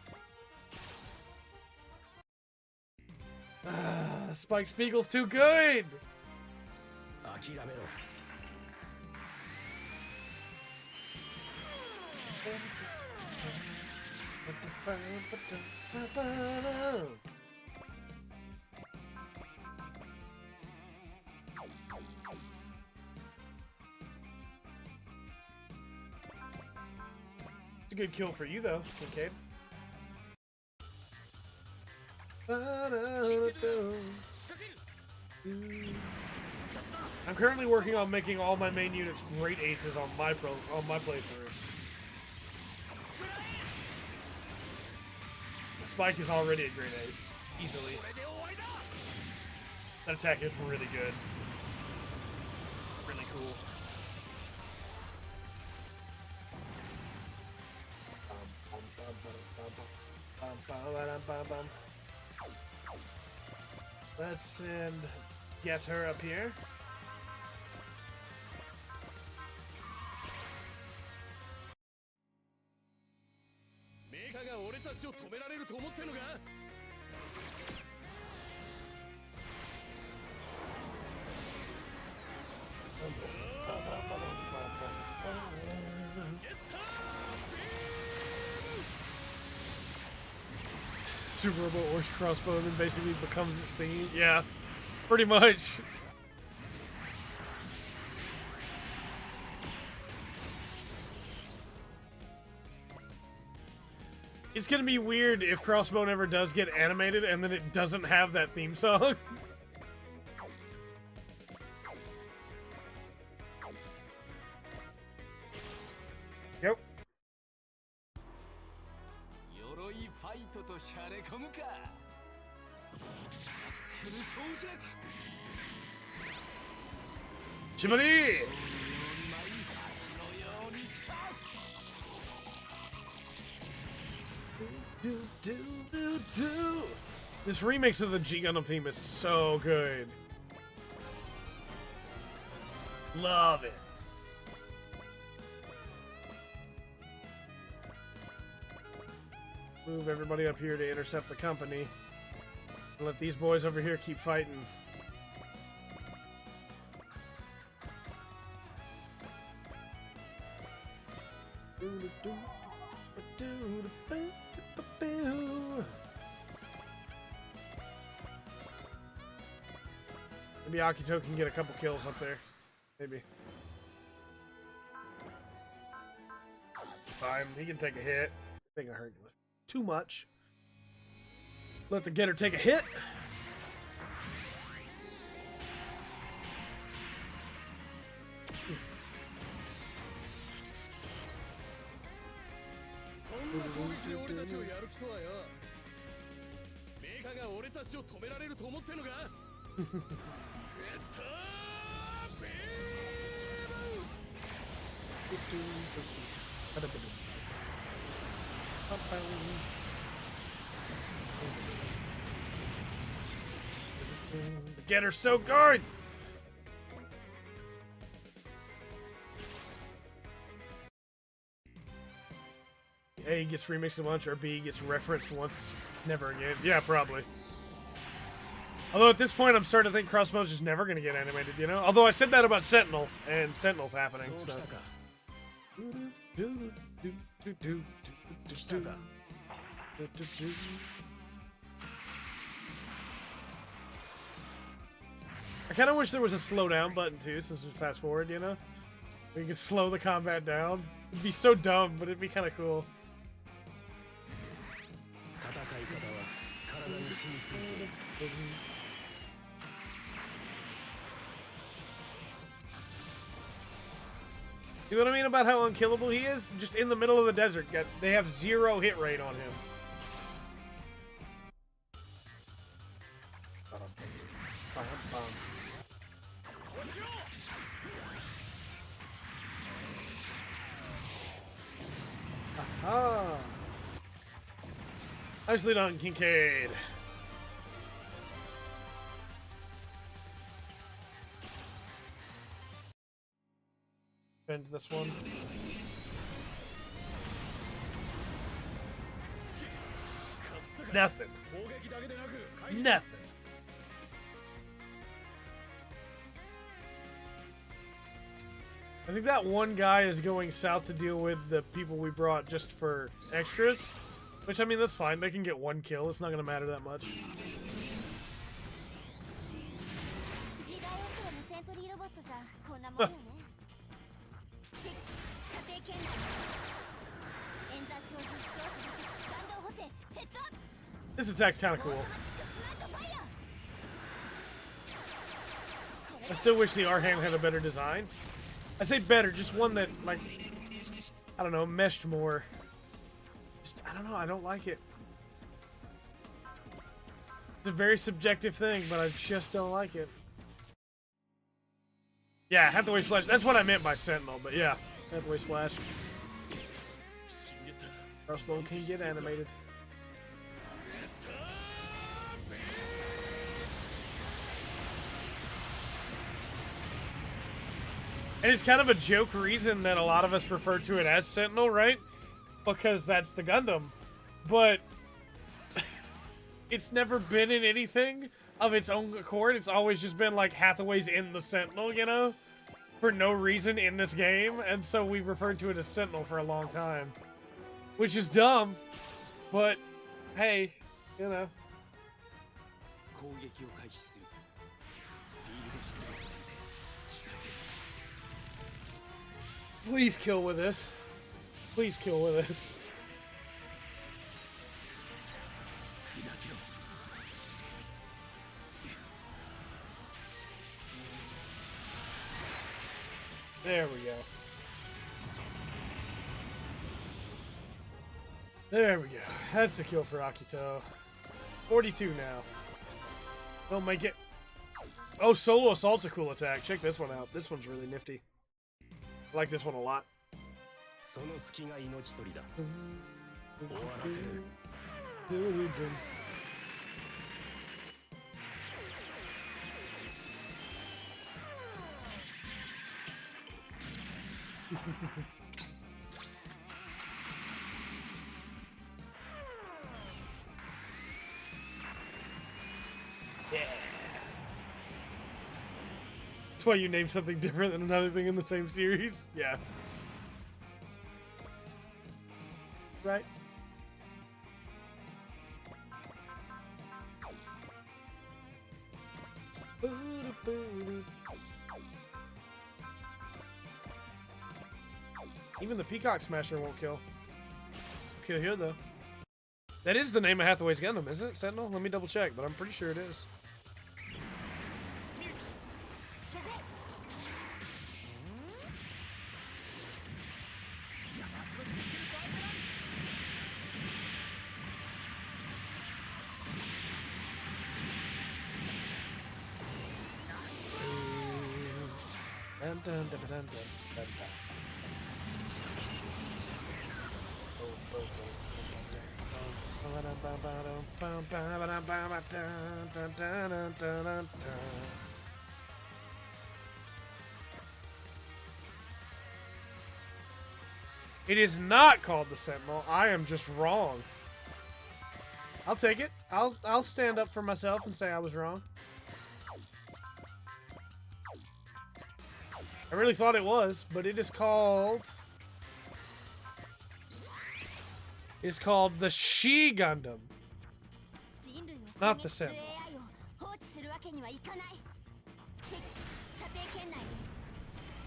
Spike Spiegel's too good! It's a good kill for you, though, Kincaid. I'm currently working on making all my main units great aces on my playthrough. Spike is already a great ace, easily. That attack is really good. Really cool. Let's send get her up here. Super Robot Horse Crossbow then basically becomes its thing. Yeah. Pretty much. It's gonna be weird if Crossbone ever does get animated and then it doesn't have that theme song. Yep. Shimari! This remix of the G Gundam theme is so good. Love it. Move everybody up here to intercept the company. And let these boys over here keep fighting. Maybe Akito can get a couple kills up there. Maybe. Fine, he can take a hit. I think I heard too much. Let the getter take a hit. The getter's so good. A gets remixed a bunch, or B gets referenced once, never again. Yeah, probably. Although at this point, I'm starting to think Crossbone's just never going to get animated, you know? Although I said that about Sentinel, and Sentinel's happening, so. I kind of wish there was a slow down button, too, since it's fast forward, you know? You could slow the combat down. It'd be so dumb, but it'd be kind of cool. You know what I mean about how unkillable he is? Just in the middle of the desert, they have 0 hit rate on him. Aha! Nicely done, Kincaid. Bend this one. Nothing. Nothing. I think that one guy is going south to deal with the people we brought just for extras. Which, I mean, that's fine. They can get 1 kill. It's not going to matter that much. Huh. This attack's kind of cool. I still wish the R-Hand had a better design. I say better, just one that, like, I don't know, meshed more. Just, I don't know, I don't like it. It's a very subjective thing, but I just don't like it. Yeah, Hathaway's Flash. That's what I meant by Sentinel, but yeah, Hathaway's Flash. Crossbone can get animated. And it's kind of a joke reason that a lot of us refer to it as Sentinel, right? Because that's the Gundam. But it's never been in anything of its own accord. It's always just been like Hathaway's in the Sentinel, you know? For no reason in this game. And so we referred to it as Sentinel for a long time. Which is dumb. But, hey, you know. Please kill with this. Please kill with this. There we go. There we go. That's the kill for Akito. 42 now. Don't make it. Oh, Solo Assault's a cool attack. Check this one out. This one's really nifty. I like this one a lot. Yeah. That's why you name something different than another thing in the same series? Yeah. Right? Even the Peacock Smasher won't kill. Kill here, though. That is the name of Hathaway's Gundam, isn't it, Sentinel? Let me double check, but I'm pretty sure it is. It is not called the Sentinel. I am just wrong. I'll take it. I'll stand up for myself and say I was wrong. I really thought it was, but it is called... It's called the She Gundam. Not the Sentinel.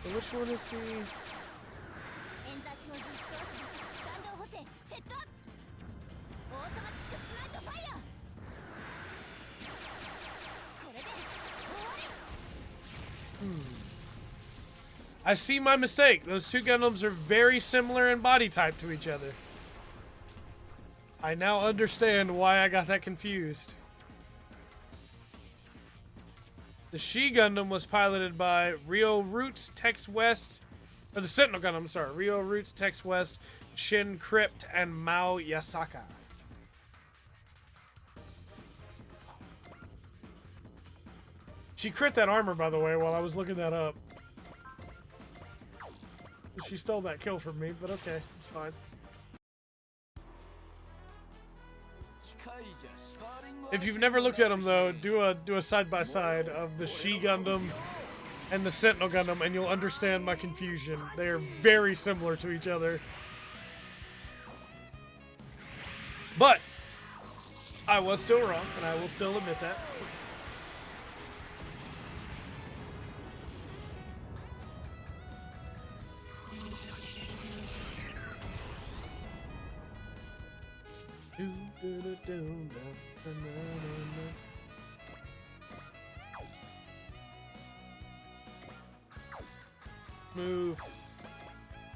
So which one is the... I see my mistake. Those two Gundams are very similar in body type to each other. I now understand why I got that confused. The She Gundam was piloted by Rio Roots, Tex West, or the Sentinel Gundam, sorry, Rio Roots, Tex West, Shin Crypt, and Mao Yasaka. She crit that armor, by the way, while I was looking that up. She stole that kill from me, but okay, it's fine. If you've never looked at them, though, do a side-by-side of the She Gundam and the Sentinel Gundam, and you'll understand my confusion. They are very similar to each other. But I was still wrong, and I will still admit that. Move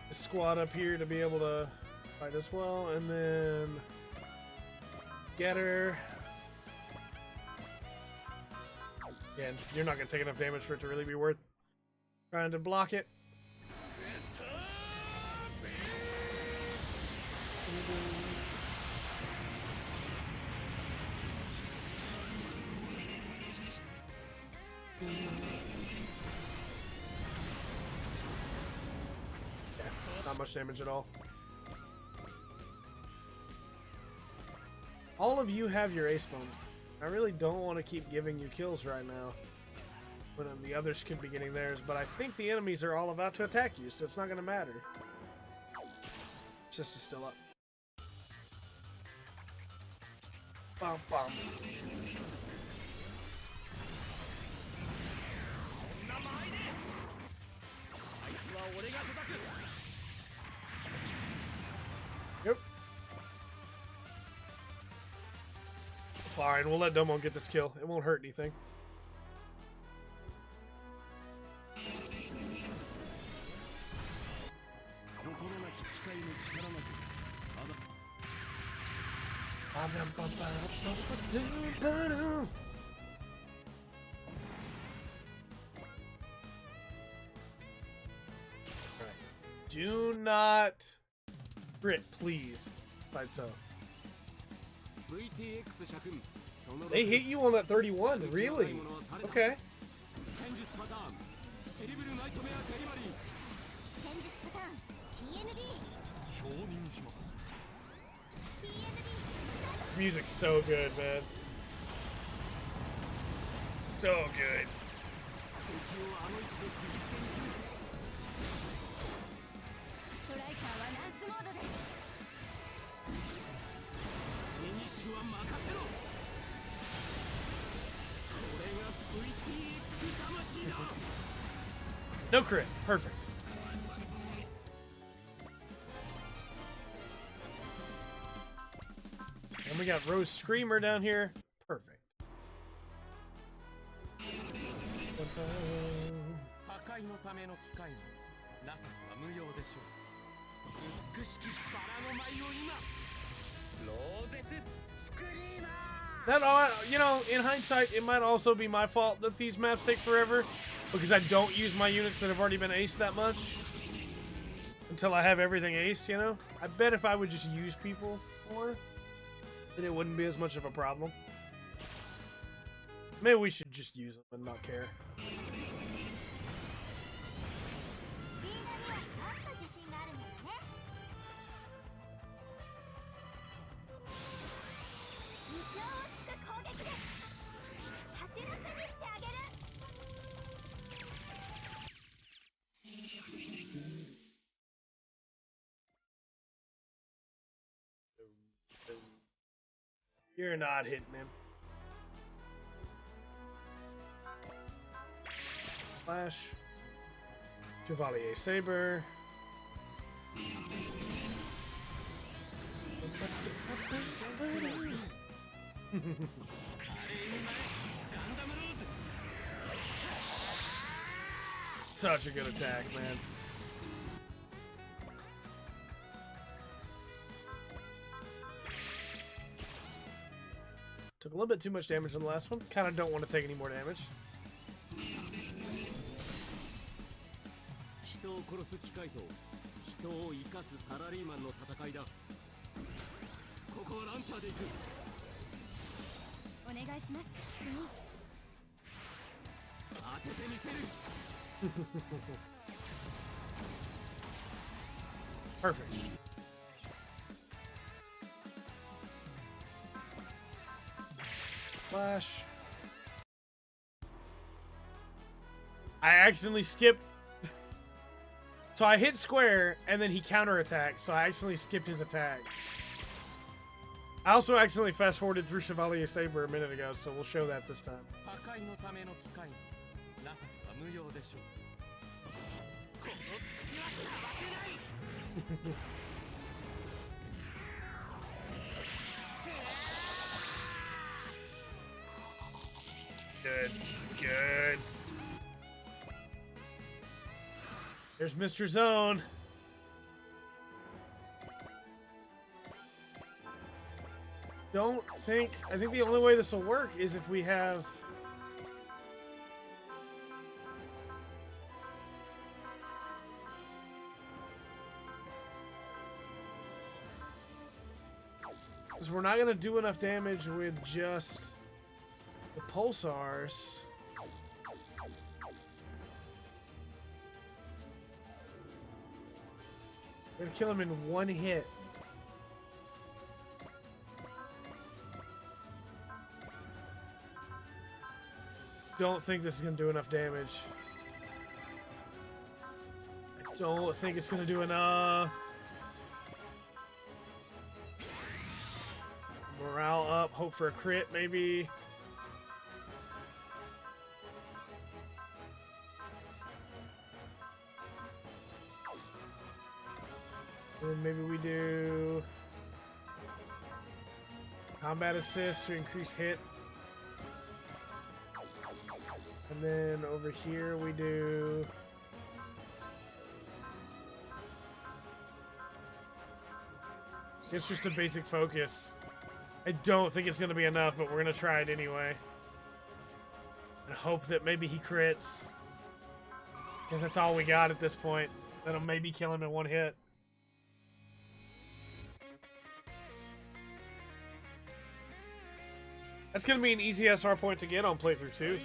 the squad up here to be able to fight as well, and then get her. Again, you're not going to take enough damage for it to really be worth trying to block it. Not much damage at all. All of you have your ace moment. I really don't want to keep giving you kills right now when the others could be getting theirs, but I think the enemies are all about to attack you, so it's not going to matter. Just is still up. Bum, bum. fine. We'll let Domo get this kill. It won't hurt anything. Do not crit, please. Right, so. They hit you on that 31, really? Okay. This music's so good, man. So good. No crit. Perfect. And we got Rose Screamer down here. Perfect. That, you know, in hindsight, it might also be my fault that these maps take forever, because I don't use my units that have already been aced that much until I have everything aced, you know? I bet if I would just use people more, then it wouldn't be as much of a problem. Maybe we should just use them and not care. You're not hitting him. Flash. Chevalier Saber. Such a good attack, man. Took a little bit too much damage on the last one. Kind of don't want to take any more damage. Perfect. Flash. I accidentally skipped. So I hit square, and then he counterattacked, so I accidentally skipped his attack. I also accidentally fast-forwarded through Chevalier Saber a minute ago, so we'll show that this time. Good. It's good. There's Mr. Zone. I think the only way this will work is if we have... Because we're not going to do enough damage with just the pulsars. We're gonna kill him in one hit. Don't think this is gonna do enough damage. I don't think it's gonna do enough. Morale up, hope for a crit maybe. And maybe we do... Combat assist to increase hit. And then over here we do... It's just a basic focus. I don't think it's going to be enough, but we're going to try it anyway. And hope that maybe he crits. Because that's all we got at this point. That'll maybe kill him in one hit. That's going to be an easy SR point to get on playthrough 2.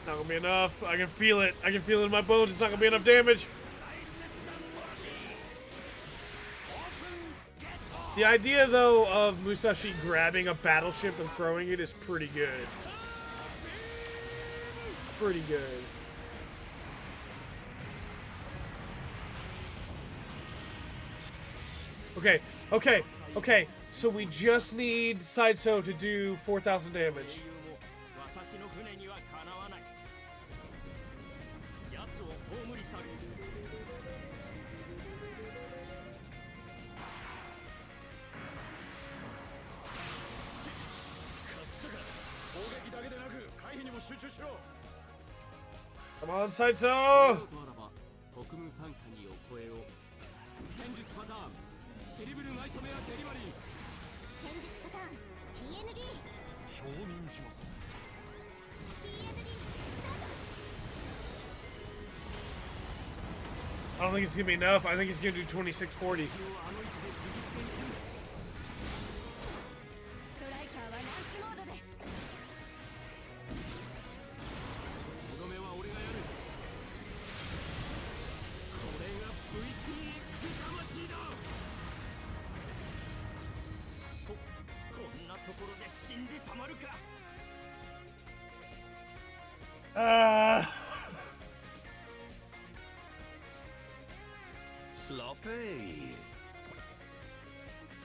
Not gonna be enough. I can feel it. I can feel it in my bones. It's not gonna be enough damage. The idea, though, of Musashi grabbing a battleship and throwing it is pretty good. Pretty good. Okay. So we just need Sideshow to do 4,000 damage. Come on, Sideshow! I don't think it's gonna be enough. I think it's gonna do 2640. Sloppy.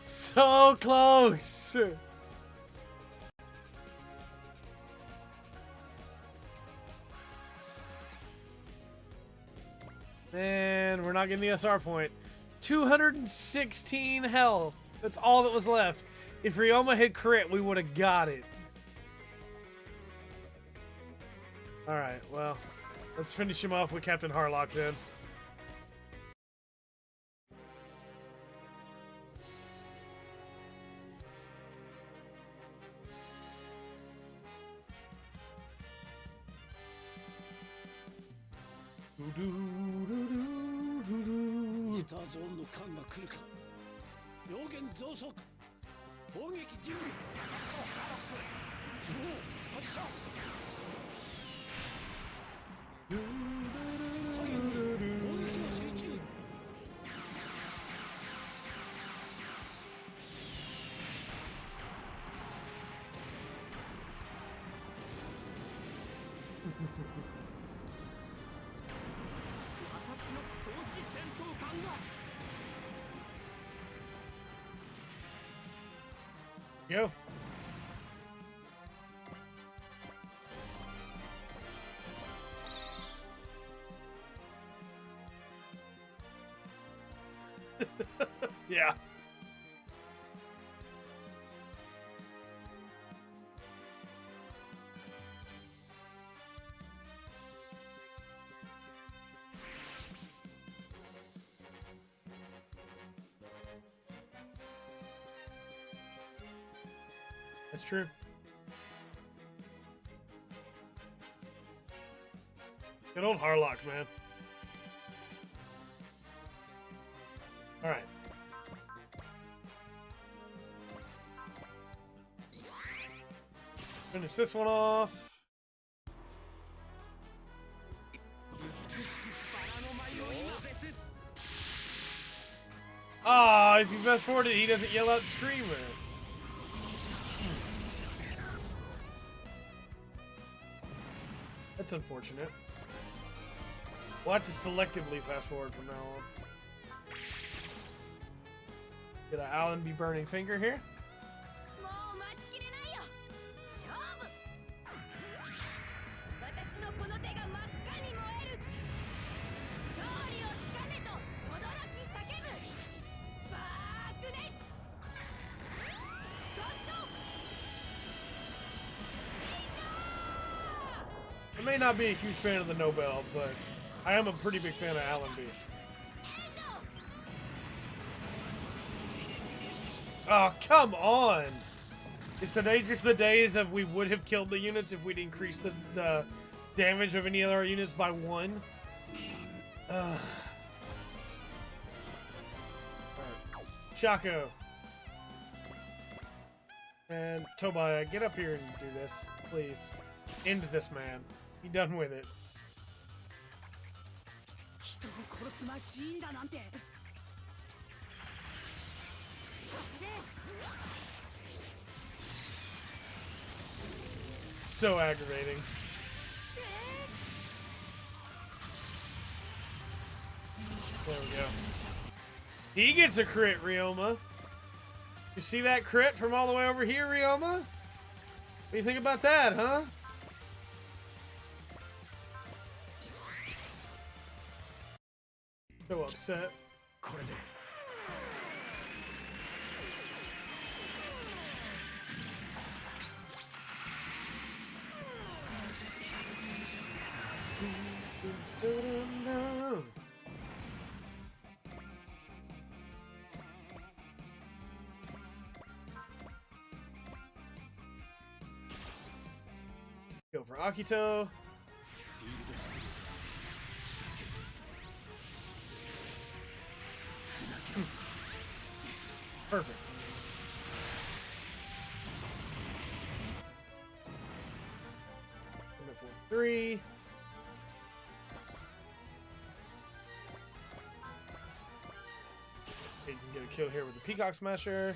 So close. And we're not getting the SR point. 216 health. That's all that was left. If Ryoma had crit, we would have got it. Alright, well, let's finish him off with Captain Harlock then. Go. Yeah. That's true. Good old Harlock, man. All right. Finish this one off. Ah, if you fast forward it, he doesn't yell out screamer. That's unfortunate. We'll have to selectively fast forward from now on. Get an Allenby burning finger here. I may not be a huge fan of the Nobel, but I am a pretty big fan of Allenby. Oh, come on! Is today just the days of we would have killed the units if we'd increased the damage of any other units by 1? Right. Shaco. And Tobiah, get up here and do this, please. End this man. Be done with it. So aggravating. There we go. He gets a crit, Ryoma. You see that crit from all the way over here, Ryoma? What do you think about that, huh? So upset. Go for Akito. Perfect. Number 3. Okay, you can get a kill here with the Peacock Smasher.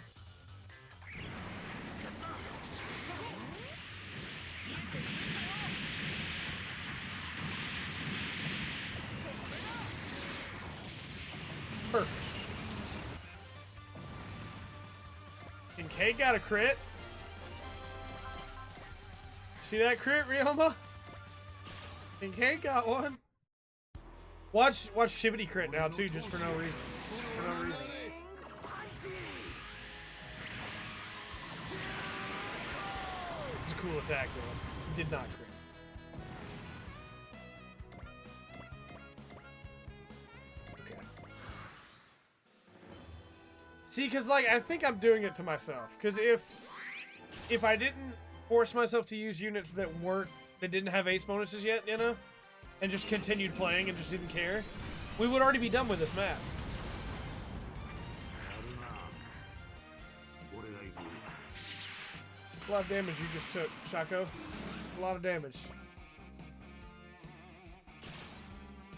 Perfect. Kincaid got a crit. See that crit, Ryoma? Kincaid got one. Watch Shibbity crit now too, just for no reason. For no reason. It's a cool attack though. Did not crit. See, because, like, I think I'm doing it to myself. Because if I didn't force myself to use units that didn't have ace bonuses yet, you know, and just continued playing and just didn't care, we would already be done with this map. A lot of damage you just took, Shaco. A lot of damage.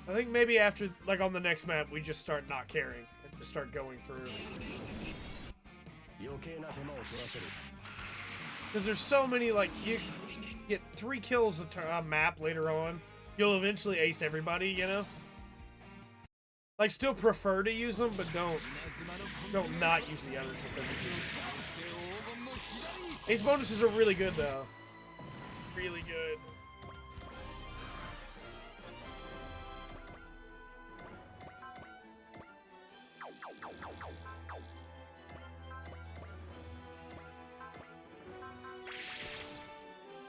I think maybe after, like, on the next map, we just start not caring. To start going for, because there's so many, like, you get 3 kills a map later on, you'll eventually ace everybody, you know. Like, still prefer to use them, but don't not use the others. Ace bonuses are really good though, really good.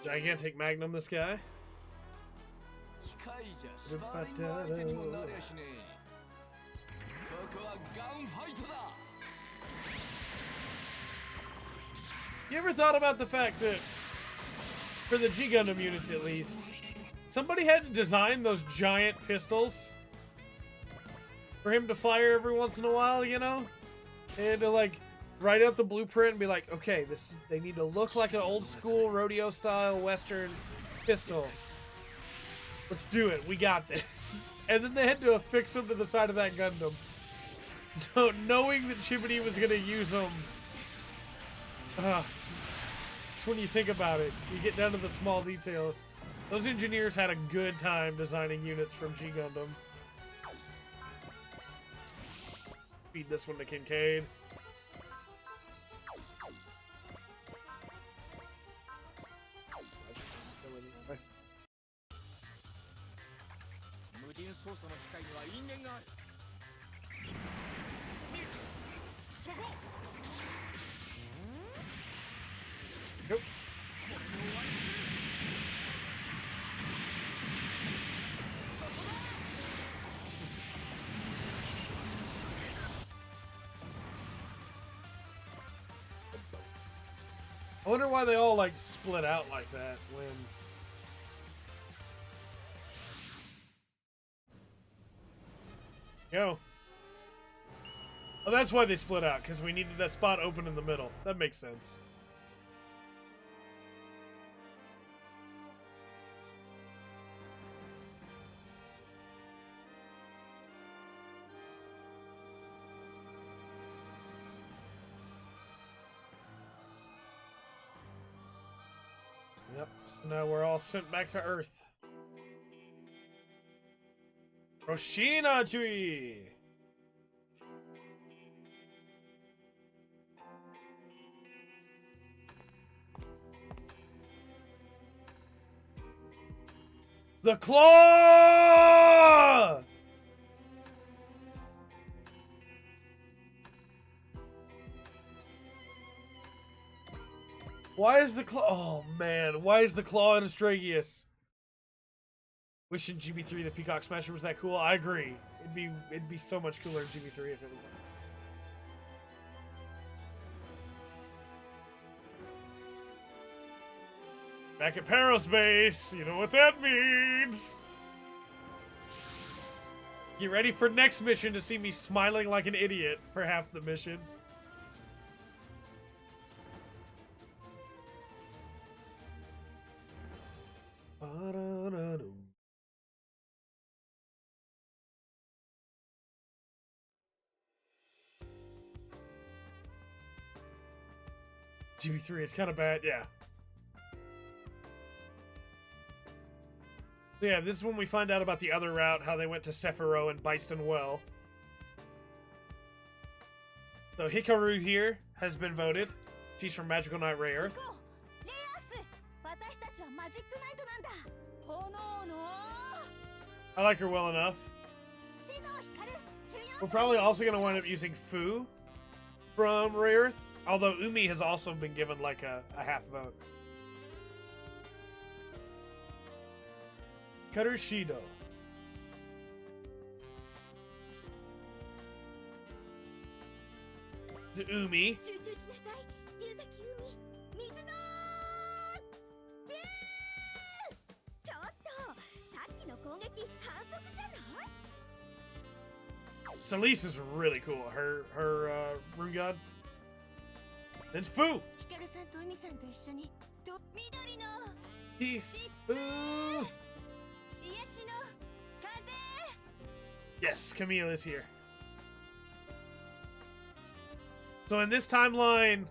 Gigantic Magnum, this guy. You ever thought about the fact that, for the G Gundam units at least, somebody had to design those giant pistols for him to fire every once in a while, you know? And to, like, write out the blueprint and be like, okay, they need to look like an old school rodeo style western pistol. Let's do it. We got this. And then they had to affix them to the side of that Gundam. So knowing that Chimney was gonna use them, it's when you think about it, you get down to the small details. Those engineers had a good time designing units from G Gundam. Feed this one to Kincaid. Nope. I wonder why they all like split out like that when go. Oh, that's why they split out, because we needed that spot open in the middle. That makes sense. Yep, so now we're all sent back to Earth. Roshina Chui! The claw! Why is the claw? Oh man, why is the claw in Astragius? Wishing GB3 the Peacock Smasher was that cool. I agree. It'd be so much cooler in GB3 if it was like. Back at Paros Base, you know what that means. Get ready for next mission to see me smiling like an idiot for half the mission. GB3, it's kind of bad, yeah. Yeah, this is when we find out about the other route, how they went to Sephiroth and Byston Well. So Hikaru here has been voted. She's from Magical Knight Ray Earth. I like her well enough. We're probably also going to wind up using Fu from Ray Earth, although Umi has also been given like a half vote. Karushido. To Umi. Celise is really cool. Her Rune God. Then Fu. Fu. Yes, Camille is here. So in this timeline,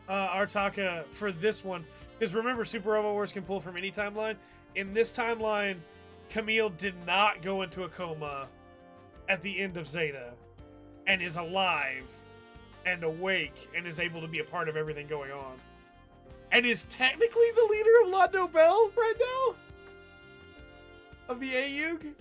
Artaka, for this one, because remember, Super Robot Wars can pull from any timeline. In this timeline, Camille did not go into a coma at the end of Zeta, and is alive and awake and is able to be a part of everything going on. And is technically the leader of La Nobel right now? Of the AUG?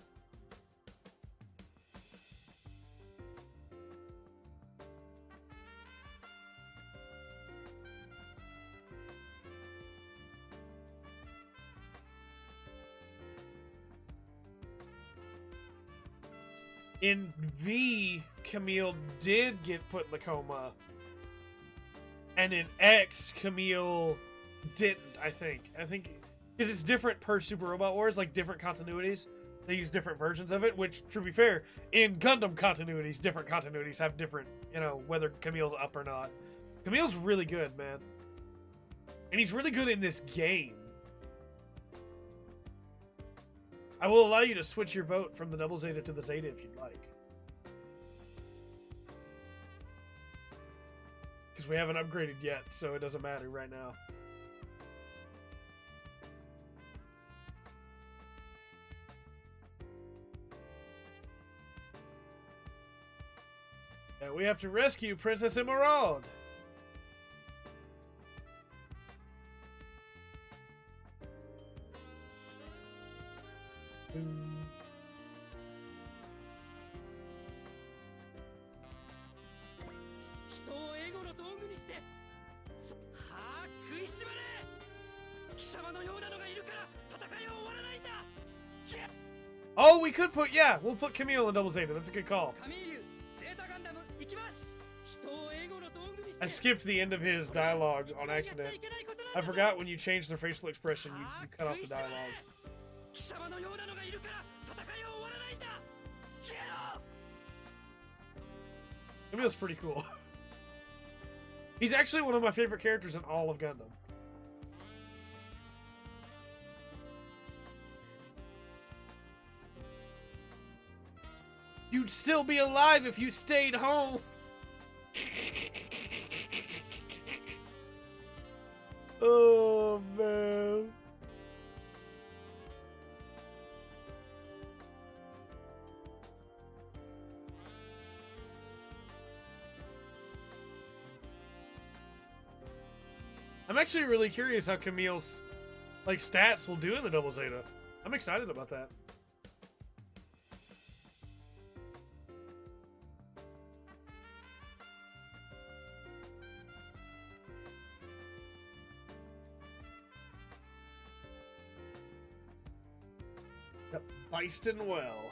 In V, Camille did get put in the coma. And in X, Camille didn't, I think. I think, because it's different per Super Robot Wars, like different continuities. They use different versions of it, which, to be fair, in Gundam continuities, different continuities have different, you know, whether Camille's up or not. Camille's really good, man. And he's really good in this game. I will allow you to switch your vote from the double Zeta to the Zeta if you'd like. Because we haven't upgraded yet, so it doesn't matter right now. We have to rescue Princess Emerald. Oh, we could put, yeah, we'll put Camille in Double Zeta. That's a good call. I skipped the end of his dialogue on accident. I forgot when you change their facial expression, you cut off the dialogue. Camille's pretty cool. He's actually one of my favorite characters in all of Gundam. You'd still be alive if you stayed home. Oh, man. I'm actually really curious how Camille's stats will do in the Double Zeta. I'm excited about that. Byston well.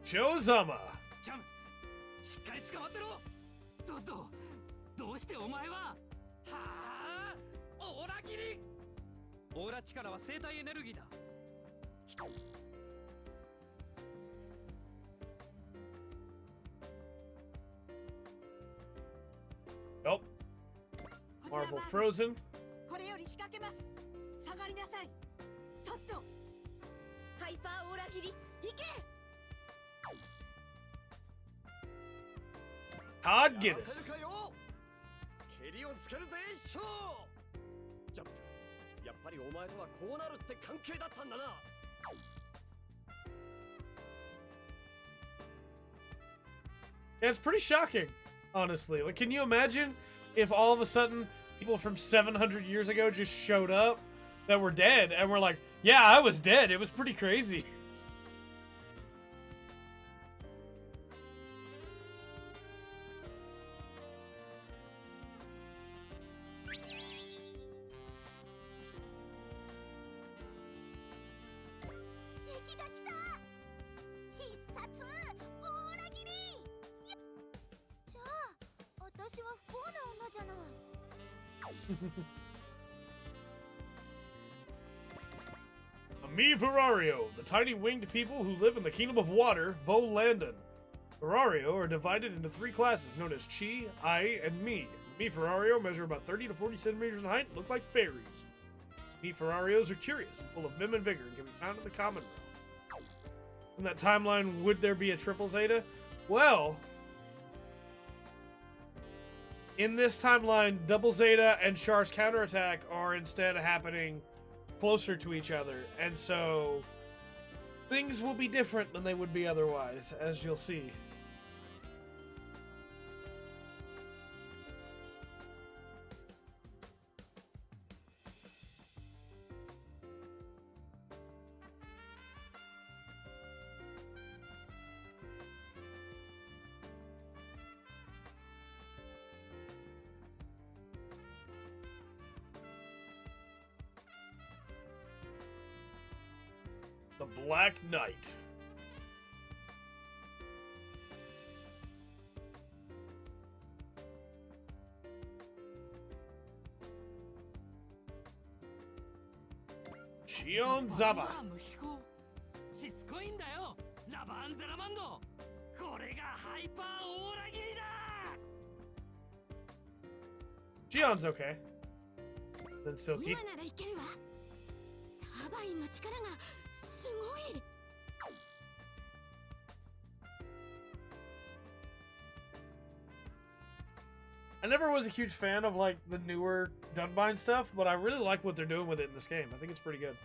Chozama. しっかり捕まってろ。どうしてお前は？はあ、オーラ切り。オーラ力は生体エネルギーだ。Nope. Marvel Frozen. これより仕掛けます。下がりなさい。とっと。ハイパーオーラ切り、行け。Todd Gittes. 蹴りをつけるぜ、ショー。ジャンプ。やっぱりお前とはこうなるって関係だったんだな。Yeah, it's pretty shocking, honestly. Like, can you imagine if all of a sudden people from 700 years ago just showed up that were dead and were like, yeah, I was dead. It was pretty crazy. Me Virario, the tiny winged people who live in the Kingdom of Water, VoD. Virario are divided into 3 classes known as Chi, Ai, and Mi. Mi Virario measure about 30 to 40 centimeters in height and look like fairies. Mi Virarios are curious and full of vim and vigor and can be found in the common realm. In that timeline, would there be a triple Zeta? Well, in this timeline, Double Zeta and Char's counterattack are instead happening closer to each other, and so things will be different than they would be otherwise, as you'll see. The Black Knight. Shion Zaba. しつこいんだよ、ラバンゼラマンド。これがハイパーオーラ切りだ。 Shion's okay. Then Silky. 今ならいけるわ。サーバインの力がすごい。I never was a huge fan of the newer Dunbine stuff, but I really like what they're doing with it in this game. I think it's pretty good.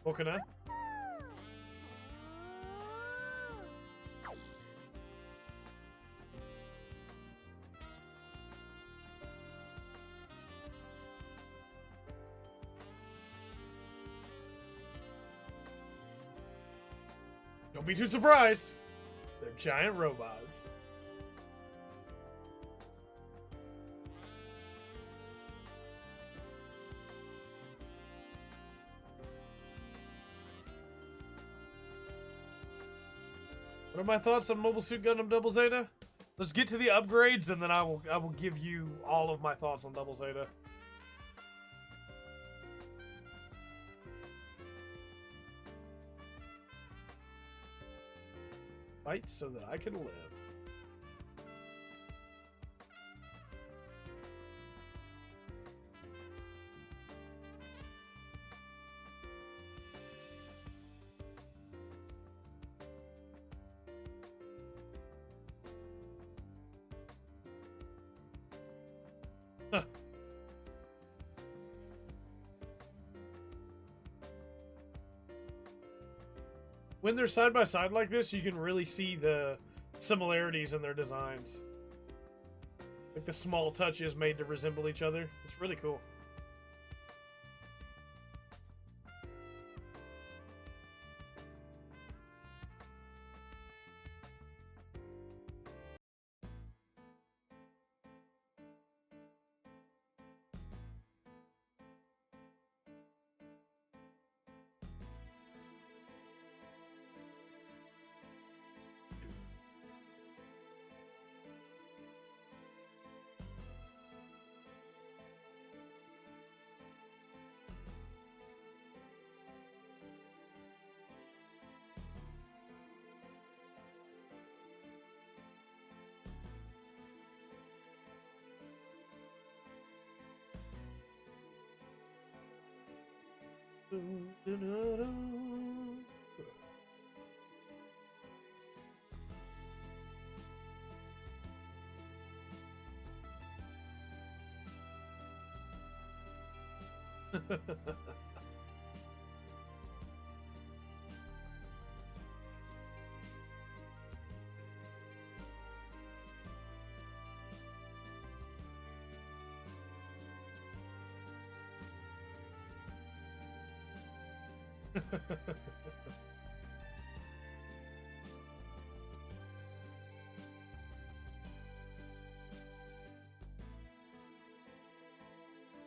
What can I? Don't be too surprised. They're giant robots. What are my thoughts on Mobile Suit Gundam Double Zeta? Let's get to the upgrades, and then I will give you all of my thoughts on Double Zeta. Fight so that I can live. Huh. When they're side by side like this, you can really see the similarities in their designs. Like the small touches made to resemble each other. It's really cool.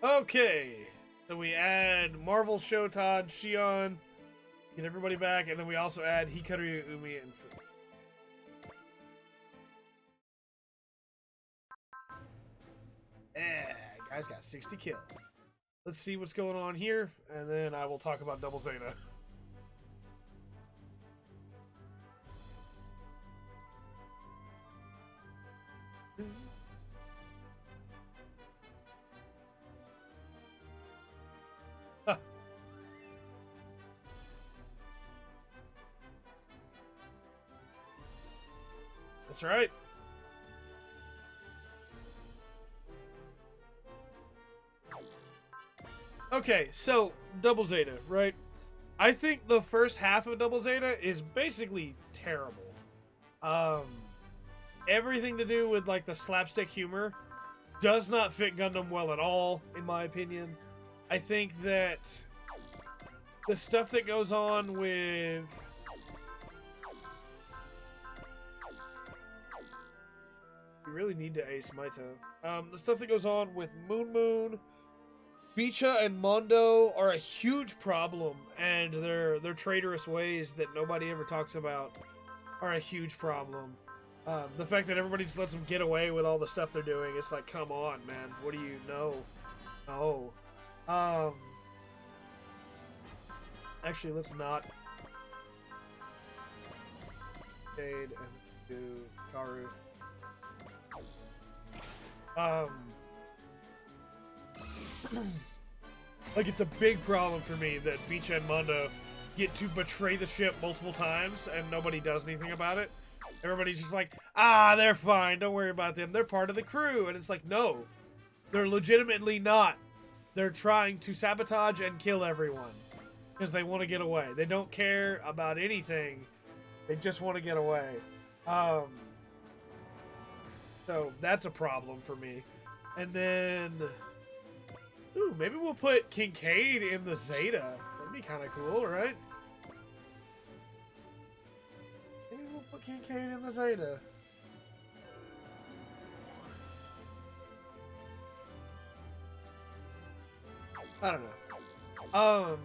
Okay, so we add Marvel, Shotad, Shion, get everybody back, and then we also add Hikaru, Umi, and Fu. Guy's got 60 kills. Let's see what's going on here, and then I will talk about Double Zeta. Huh. That's right. Okay, so Double Zeta, right? I think the first half of Double Zeta is basically terrible. Everything to do with like the slapstick humor does not fit Gundam well at all, in my opinion. I think that the stuff that goes on with you really need to ace Maito. The stuff that goes on with Moon Moon, Bicha, and Mondo are a huge problem, and their traitorous ways that nobody ever talks about are a huge problem. The fact that everybody just lets them get away with all the stuff they're doing, it's like, come on, man. What do you know? No. Actually, let's not. Jade and do Karu. Like, it's a big problem for me that Bicha and Mondo get to betray the ship multiple times and nobody does anything about it. Everybody's just like, they're fine, don't worry about them, they're part of the crew. And it's like, no, they're legitimately not. They're trying to sabotage and kill everyone. because they want to get away. They don't care about anything. They just want to get away. So that's a problem for me. And then, ooh, maybe we'll put Kincaid in the Zeta. That'd be kind of cool, right? Maybe we'll put Kincaid in the Zeta. I don't know.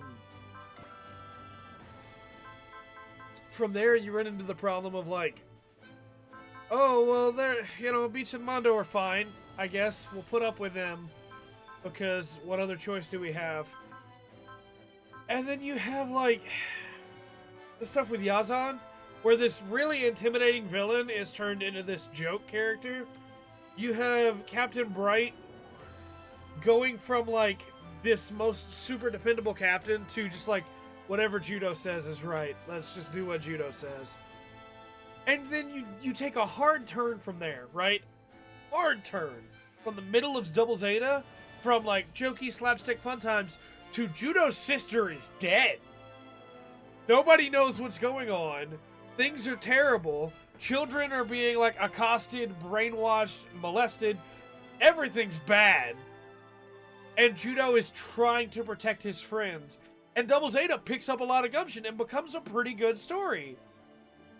From there, you run into the problem of like, oh, well, they're, you know, Beach and Mondo are fine, I guess. We'll put up with them because what other choice do we have? And then you have like the stuff with Yazan, where this really intimidating villain is turned into this joke character. You have Captain Bright going from like this most super dependable captain to just like whatever Judo says is right. Let's just do what Judo says. And then you take a hard turn from there, right? Hard turn. From the middle of Double Zeta, from like jokey slapstick fun times, to Judo's sister is dead. Nobody knows what's going on. Things are terrible. Children are being like accosted, brainwashed, molested. Everything's bad. And Judo is trying to protect his friends. And Double Zeta picks up a lot of gumption and becomes a pretty good story.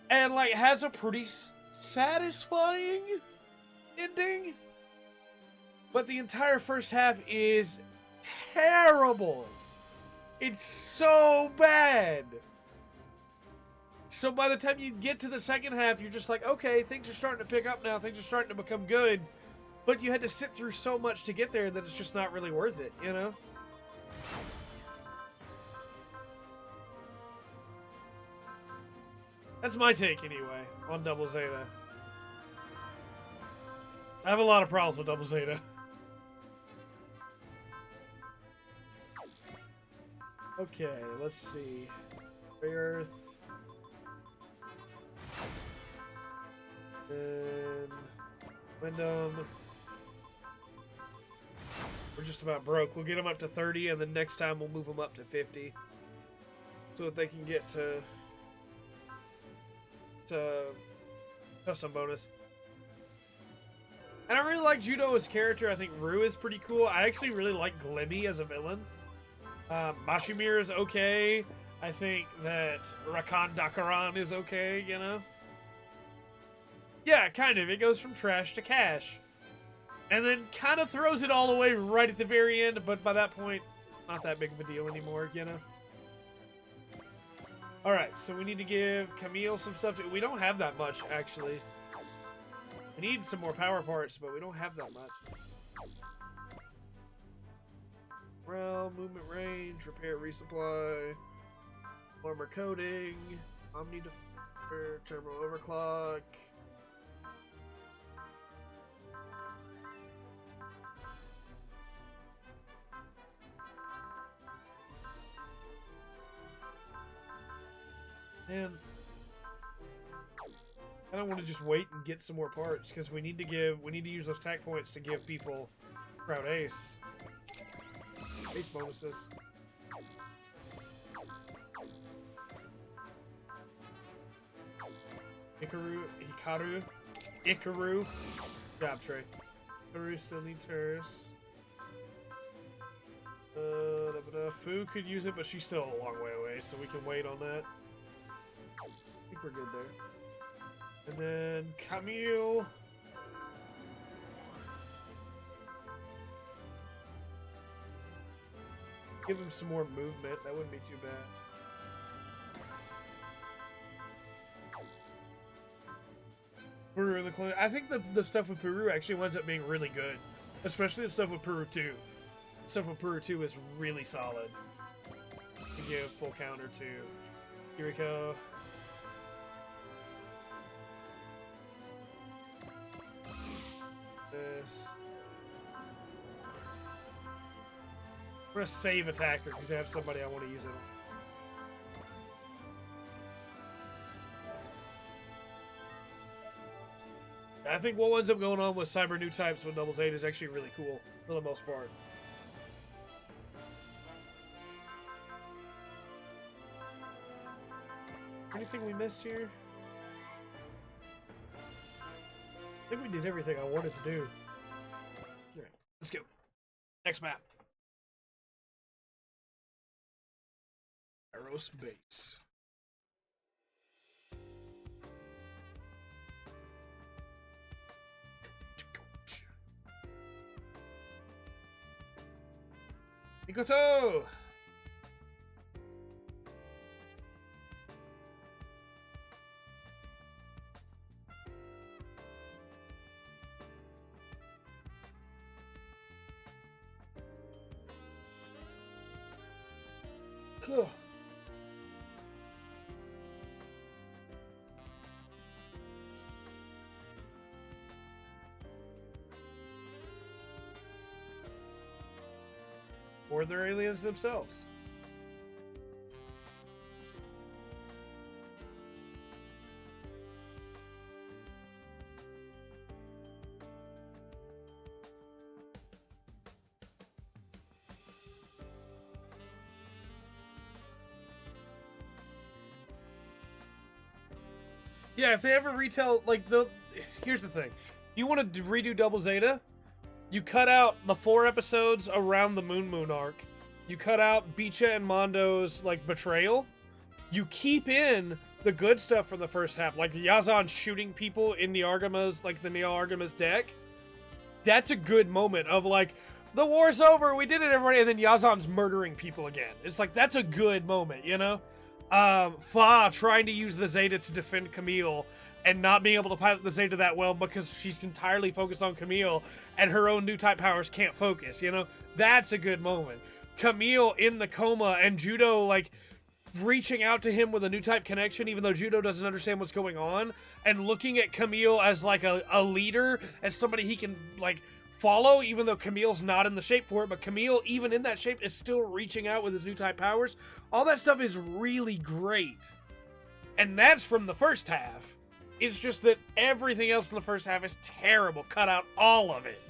And, like, has a pretty satisfying ending. But the entire first half is terrible. It's so bad. So by the time you get to the second half, you're just like, okay, things are starting to pick up now. Things are starting to become good. But you had to sit through so much to get there that it's just not really worth it, you know? That's my take, anyway, on Double Zeta. I have a lot of problems with Double Zeta. Okay, let's see. Earth. And Wyndham. We're just about broke. We'll get them up to 30, and then next time we'll move them up to 50. So that they can get to custom bonus. And I really like Judo as character. I think Rue is pretty cool. I actually really like Glimmy as a villain. Mashimir is okay. I think that Rakan Dakaran is okay, you know? Yeah, kind of. It goes from trash to cash. And then kind of throws it all away right at the very end, but by that point, not that big of a deal anymore, you know? Alright, so we need to give Camille some stuff. We don't have that much, actually. We need some more power parts, but we don't have that much. Well, movement range, repair, resupply, armor coating, omni defender, terminal overclock. Man, I don't want to just wait and get some more parts because we need to use those tack points to give people Proud Ace bonuses. Ikaru. Job tray. Ikaru still needs hers. Fu could use it, but she's still a long way away, so we can wait on that. I think we're good there. And then Camille. Give him some more movement. That wouldn't be too bad. Peru in the clone. I think the stuff with Peru actually winds up being really good. Especially the stuff with Peru 2. The stuff with Peru 2 is really solid. To give full counter to Kiriko. This. I'm gonna save attacker because I have somebody I want to use it on. I think what ends up going on with Cyber New Types with Double Zeta is actually really cool for the most part. Anything we missed here? I think we did everything I wanted to do. Alright, let's go. Next map. Aerospace. Ikoto! Cool. Or they're aliens themselves. Yeah, if they ever retell, like, here's the thing. You want to redo Double Zeta? You cut out the 4 episodes around the Moon arc. You cut out Bicha and Mondo's, like, betrayal. You keep in the good stuff from the first half, like Yazan shooting people in the Argama's, like, the Neo Argama's deck. That's a good moment of, like, the war's over, we did it, everybody, and then Yazan's murdering people again. It's like, that's a good moment, you know? Fa trying to use the Zeta to defend Camille and not being able to pilot the Zeta that well because she's entirely focused on Camille and her own new type powers can't focus, you know? That's a good moment. Camille in the coma and Judo, like, reaching out to him with a new type connection even though Judo doesn't understand what's going on, and looking at Camille as, like, a leader, as somebody he can, like, follow, even though Camille's not in the shape for it, but Camille, even in that shape, is still reaching out with his new type powers. All that stuff is really great. And that's from the first half. It's just that everything else in the first half is terrible. Cut out all of it.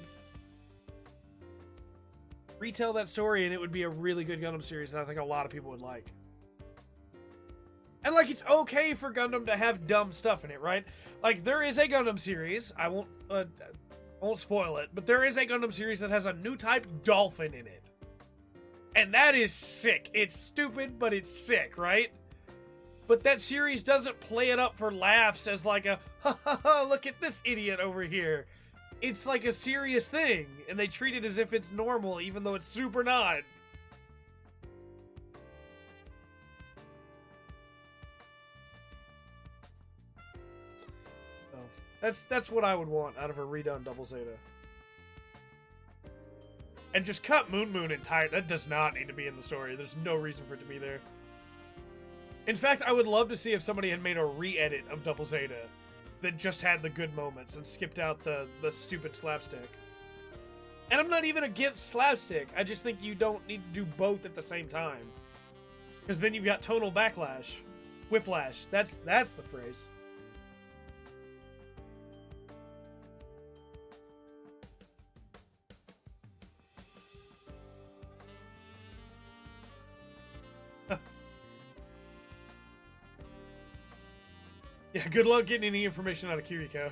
Retell that story and it would be a really good Gundam series that I think a lot of people would like. And, like, it's okay for Gundam to have dumb stuff in it, right? Like, there is a Gundam series, I won't spoil it, but there is a Gundam series that has a new type dolphin in it. And that is sick. It's stupid, but it's sick, right? But that series doesn't play it up for laughs as like a, ha ha ha, look at this idiot over here. It's like a serious thing, and they treat it as if it's normal, even though it's super not. That's what I would want out of a redone Double Zeta. And just cut Moon entire. That does not need to be in the story. There's no reason for it to be there. In fact, I would love to see if somebody had made a re-edit of Double Zeta that just had the good moments and skipped out the stupid slapstick. And I'm not even against slapstick. I just think you don't need to do both at the same time. Because then you've got tonal backlash. Whiplash. That's the phrase. Yeah, good luck getting any information out of Kiriko.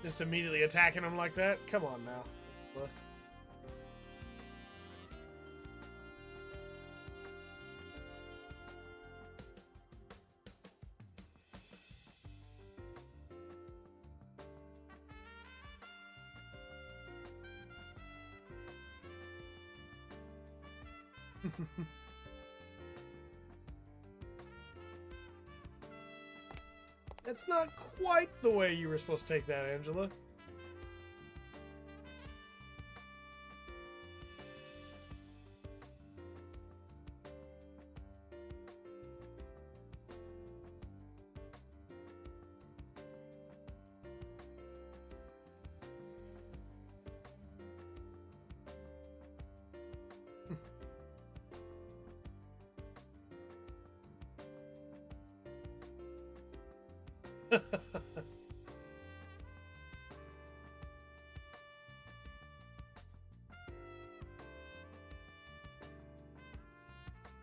Just immediately attacking him like that? Come on now. What? That's not quite the way you were supposed to take that, Angela.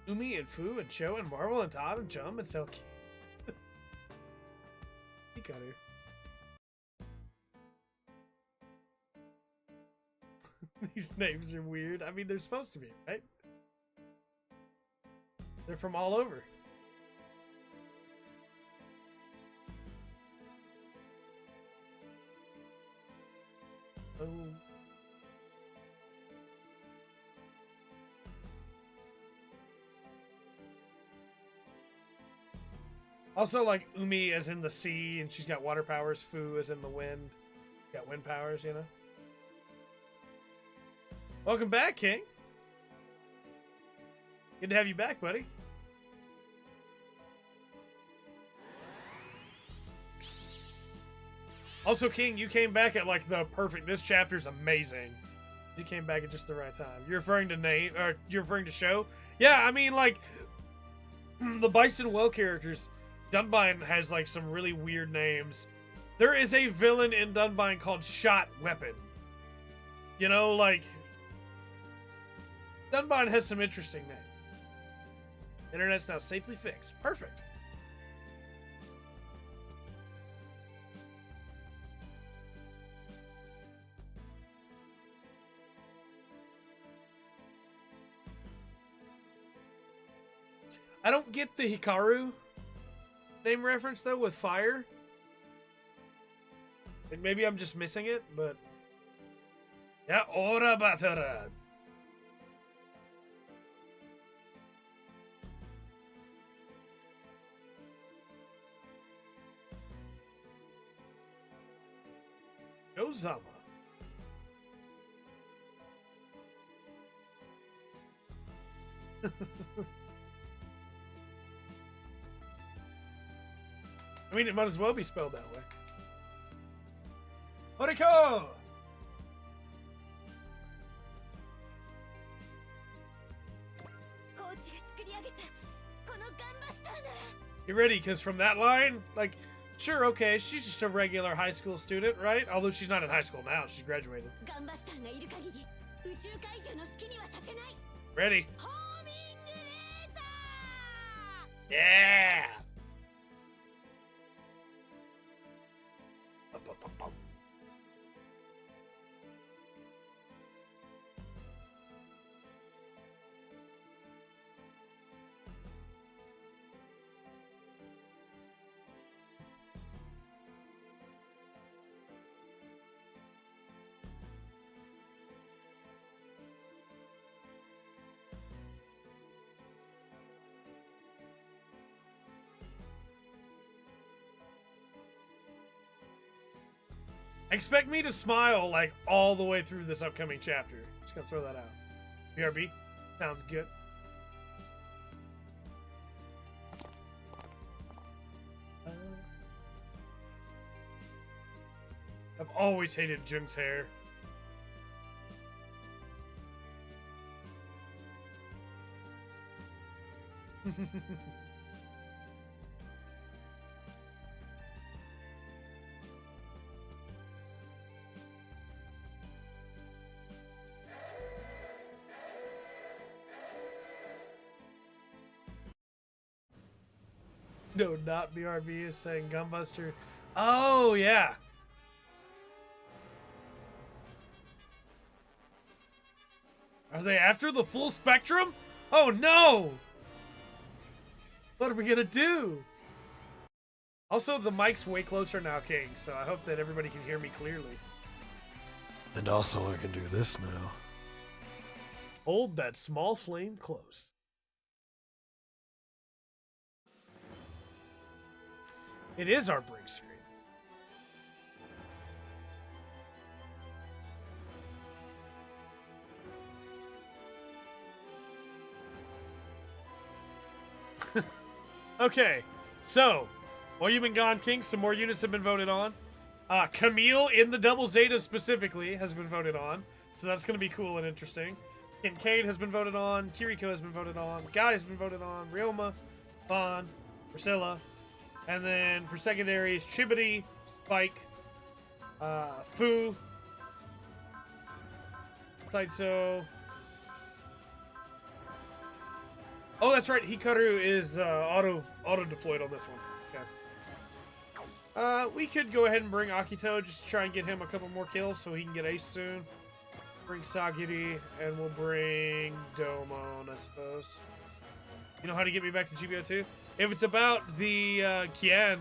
Umi and Fu and Cho and Marvel and Todd and Jum and Selkie. He got here. These names are weird. I mean, they're supposed to be, right? They're from all over. Oh. Also, like, Umi as in the sea, and she's got water powers. Fu as in the wind. Got wind powers, you know? Welcome back, King. Good to have you back, buddy. Also, King, you came back at, like, the perfect... This chapter's amazing. You came back at just the right time. You're referring to name... Or, you're referring to show? Yeah, I mean, like... The Bison Well characters... Dunbine has, like, some really weird names. There is a villain in Dunbine called Shot Weapon. You know, like... Dunbine has some interesting names. Internet's now safely fixed. Perfect. I don't get the Hikaru name reference, though, with fire. And maybe I'm just missing it, but... Yeah, Ora Batara. Ozama. I mean, it might as well be spelled that way. Horiko! Get ready, because from that line, like, sure, okay, she's just a regular high school student, right? Although she's not in high school now, she's graduated. Ready? Yeah! Expect me to smile, like, all the way through this upcoming chapter. Just gonna throw that out. BRB? Sounds good. I've always hated Jung's hair. No, not BRB is saying Gunbuster. Oh, yeah. Are they after the full spectrum? Oh, no! What are we gonna do? Also, the mic's way closer now, King, so I hope that everybody can hear me clearly. And also, I can do this now. Hold that small flame close. It is our break screen. Okay, so while you've been gone, King, some more units have been voted on. Camille in the Double Zeta specifically has been voted on, so that's going to be cool and interesting. Kincaid has been voted on. Kiriko has been voted on. Guy has been voted on. Ryoma, Vaughn, Priscilla, And then for secondaries, Chibity, Spike, Fu, Saitso. Oh, that's right. Hikaru is auto deployed on this one. Okay. We could go ahead and bring Akito just to try and get him a couple more kills so he can get ace soon. Bring Sagiri, and we'll bring Domon, I suppose. You know how to get me back to GBO2? If it's about the Kian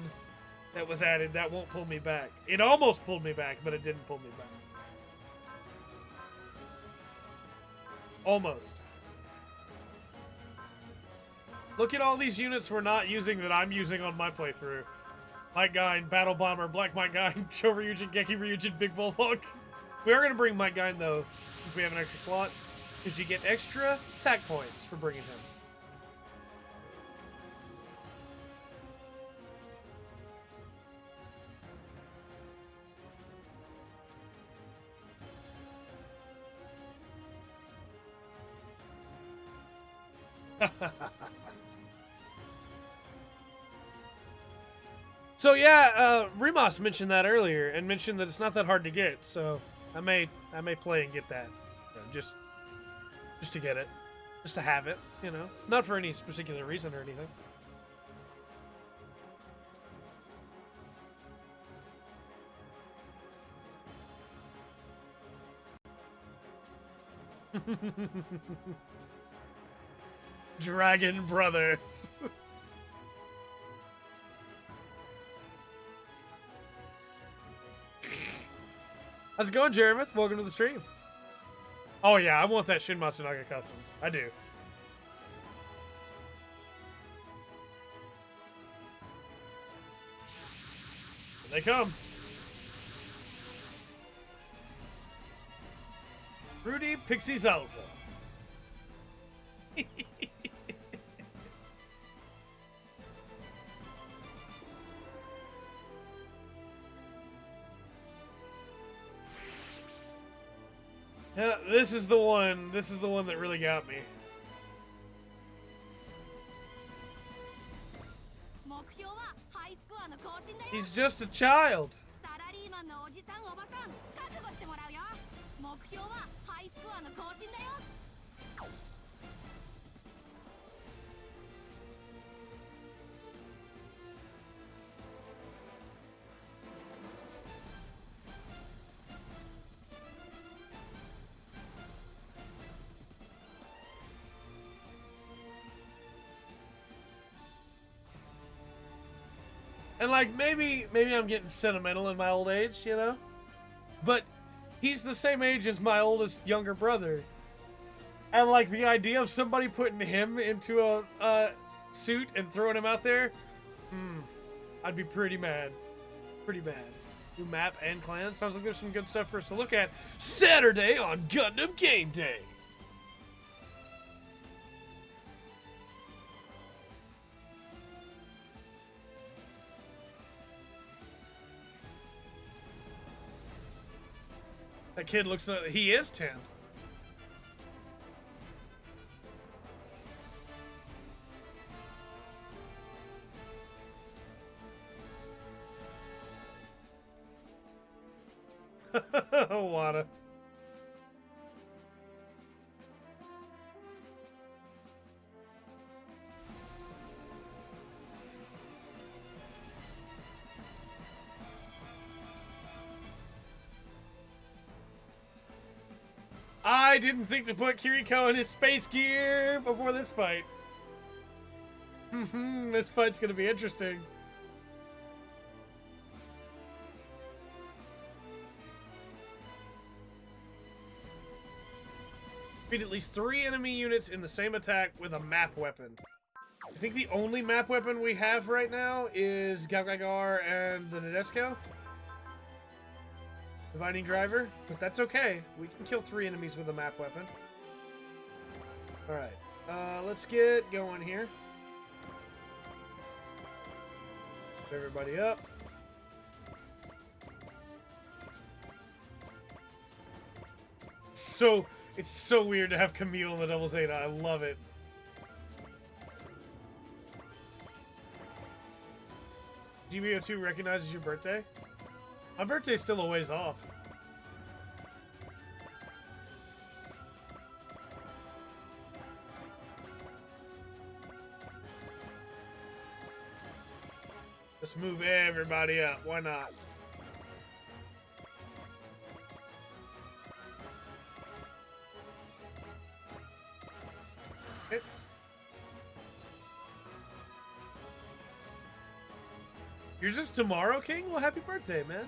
that was added, that won't pull me back. It almost pulled me back, but it didn't pull me back. Almost. Look at all these units we're not using that I'm using on my playthrough. Might Gain, Battle Bomber, Black Might Gain, Cho Ryujin, Geki Ryujin, Big Bulldog. We are going to bring Might Gain, though, since we have an extra slot, because you get extra attack points for bringing him. So yeah, Remas mentioned that earlier and mentioned that it's not that hard to get. So I may play and get that, just to get it, just to have it, you know, not for any particular reason or anything. Dragon Brothers. How's it going, Jeremy? Welcome to the stream. Oh yeah, I want that Shin Matsunaga custom. I do. Here they come. Rudy Pixie Zalta. Yeah, this is the one. This is the one that really got me. He's just a child. And like maybe I'm getting sentimental in my old age, you know? But he's the same age as my oldest younger brother. And like the idea of somebody putting him into a suit and throwing him out there, I'd be pretty mad. Pretty mad. New map and clan. Sounds like there's some good stuff for us to look at Saturday on Gundam Game Day. That kid looks like he is 10. Wada. I didn't think to put Kiriko in his space gear before this fight. This fight's gonna be interesting. Beat at least 3 enemy units in the same attack with a map weapon. I think the only map weapon we have right now is Gagagar and the Nadesco. Divining Driver, but that's okay. We can kill 3 enemies with a map weapon. Alright, let's get going here. Get everybody up. It's so weird to have Camille in the Double Zeta. I love it. GBO2 recognizes your birthday? My birthday's still a ways off. Let's move everybody up. Why not? Okay. Yours is tomorrow, King? Well, happy birthday, man.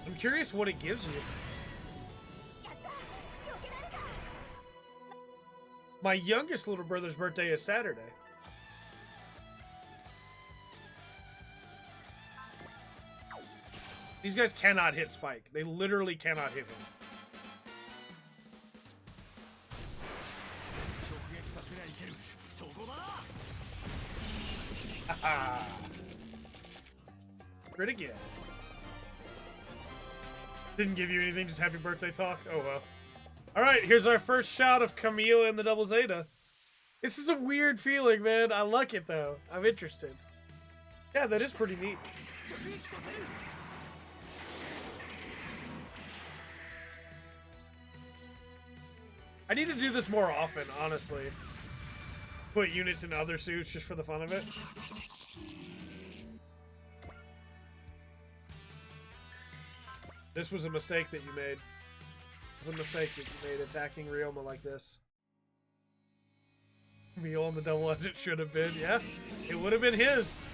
I'm curious what it gives you. My youngest little brother's birthday is Saturday. These guys cannot hit Spike. They literally cannot hit him. Haha. Crit again. Didn't give you anything, just happy birthday talk? Oh well. Alright, here's our first shot of Camille and the Double Zeta. This is a weird feeling, man. I like it though. I'm interested. Yeah, that is pretty neat. I need to do this more often, honestly. Put units in other suits just for the fun of it. This was a mistake that you made. It was a mistake that you made attacking Ryoma like this. Me on the double as it should have been, yeah. It would have been his.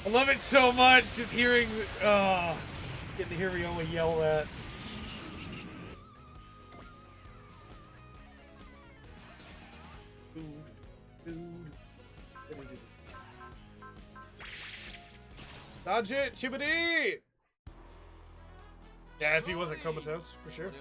I love it so much, just hearing, getting to hear Ryoma yell that. Dodge it, Chibbity! Yeah, if he wasn't comatose, for sure.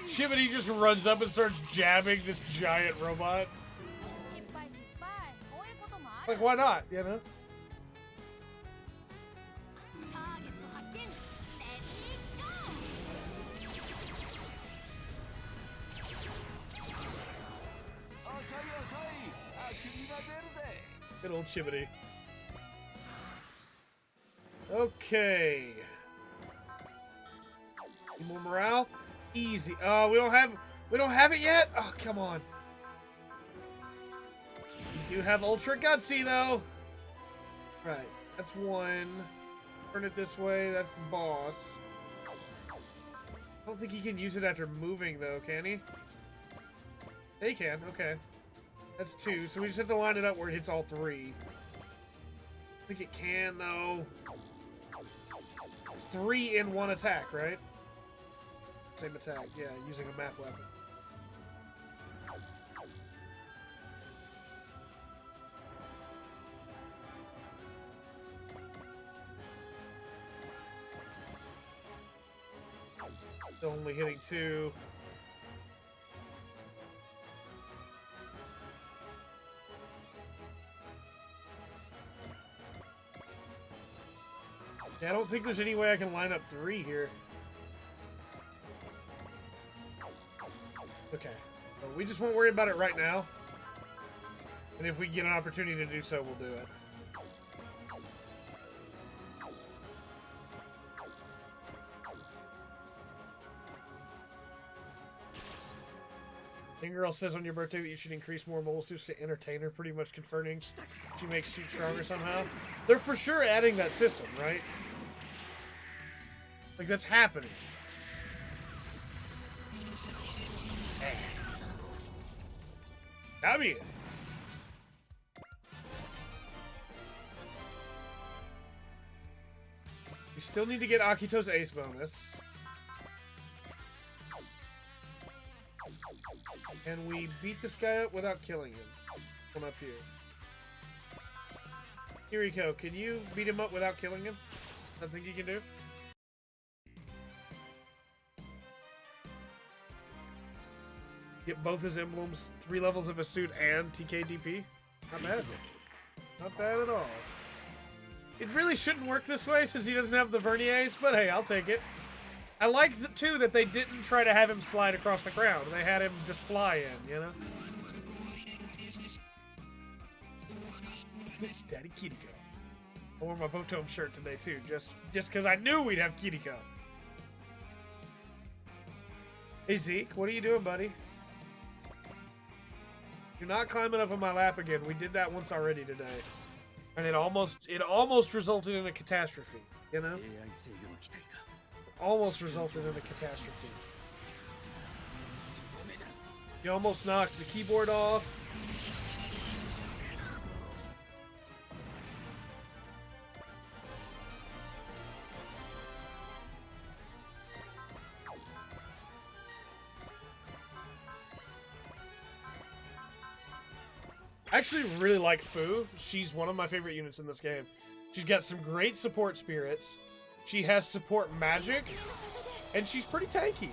Chibbity just runs up and starts jabbing this giant robot. Like, why not, you know? Good old Chibbity. Okay. Any more morale? Easy. We don't have it yet? Oh, come on. We do have Ultra Gutsy though. Right. That's one. Turn it this way, that's the boss. I don't think he can use it after moving though, can he? He can, okay. That's two, so we just have to line it up where it hits all three. I think it can, though. It's 3 in 1 attack, right? Same attack, yeah, using a map weapon. Still only hitting 2. Yeah, I don't think there's any way I can line up 3 here. Okay. Well, we just won't worry about it right now. And if we get an opportunity to do so, we'll do it. Girl says on your birthday that you should increase more mobile suits to entertain her, pretty much confirming she makes suits stronger somehow. They're for sure adding that system, right? Like, that's happening. Come here. We still need to get Akito's ace bonus. Can we beat this guy up without killing him? Come up here. Kiriko, can you beat him up without killing him? Something you can do? Get both his emblems, 3 levels of a suit, and TKDP? Not bad. Not bad at all. It really shouldn't work this way since he doesn't have the verniers, but hey, I'll take it. I like, too, that they didn't try to have him slide across the ground. They had him just fly in, you know? Daddy Kiriko. I wore my Votom shirt today, too, just because I knew we'd have Kiriko. Hey, Zeke, what are you doing, buddy? You're not climbing up on my lap again. We did that once already today. And it almost resulted in a catastrophe, you know? Almost resulted in a catastrophe. You almost knocked the keyboard off. I actually really like Fu. She's one of my favorite units in this game. She's got some great support spirits. She has support magic. And she's pretty tanky.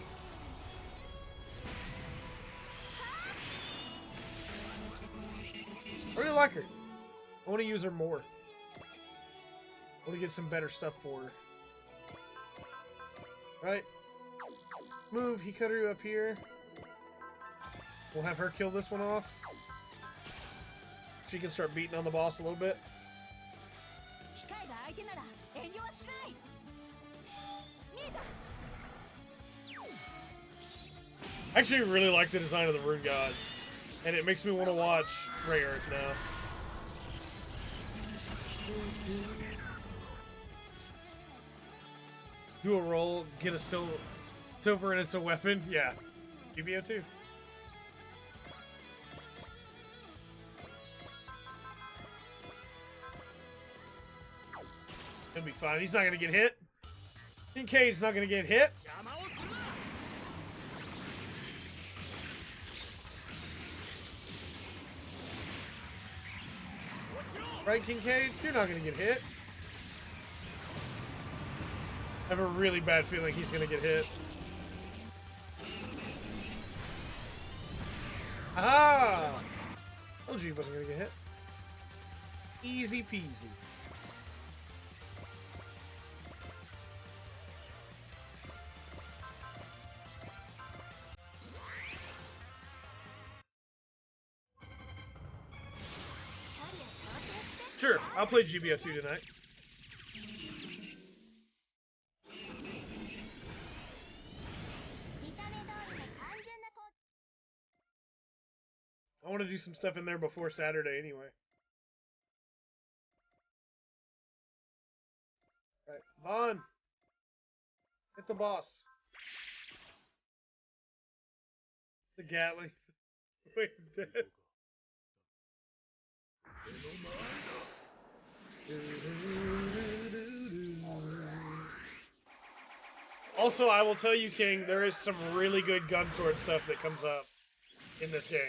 I really like her. I want to use her more. I want to get some better stuff for her. Right. Move Hikaru up here. We'll have her kill this one off. She can start beating on the boss a little bit. I actually really like the design of the Rune Gods, and it makes me want to watch Ray Earth now. Do a roll, get a silver, and it's a weapon. Yeah, GBO 2. He'll be fine. He's not gonna get hit. Kincaid's not gonna get hit. Right, Kincaid? You're not gonna get hit. I have a really bad feeling he's gonna get hit. Ah! Told you he wasn't gonna get hit. Easy peasy. Sure, I'll play GBO 2 tonight. I want to do some stuff in there before Saturday anyway. Alright, Vaughn! Hit the boss. The Gatling. Wait, dead. Also, I will tell you, King, there is some really good gun sword stuff that comes up in this game.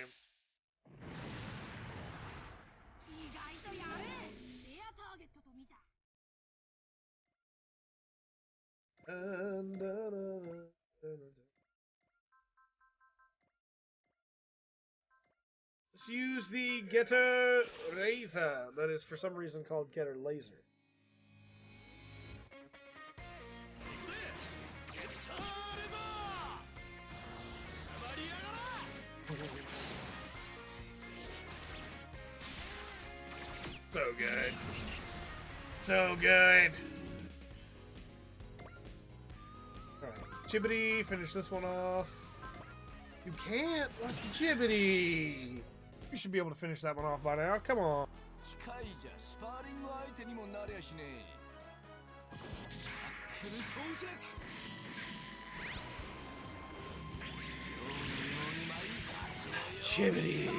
Let's use the Getter Razor, that is for some reason called Getter Laser. So good. So good. Alright, Chibbity, finish this one off. You can't! What's the Chibbity? You should be able to finish that one off by now. Come on. Chibbity.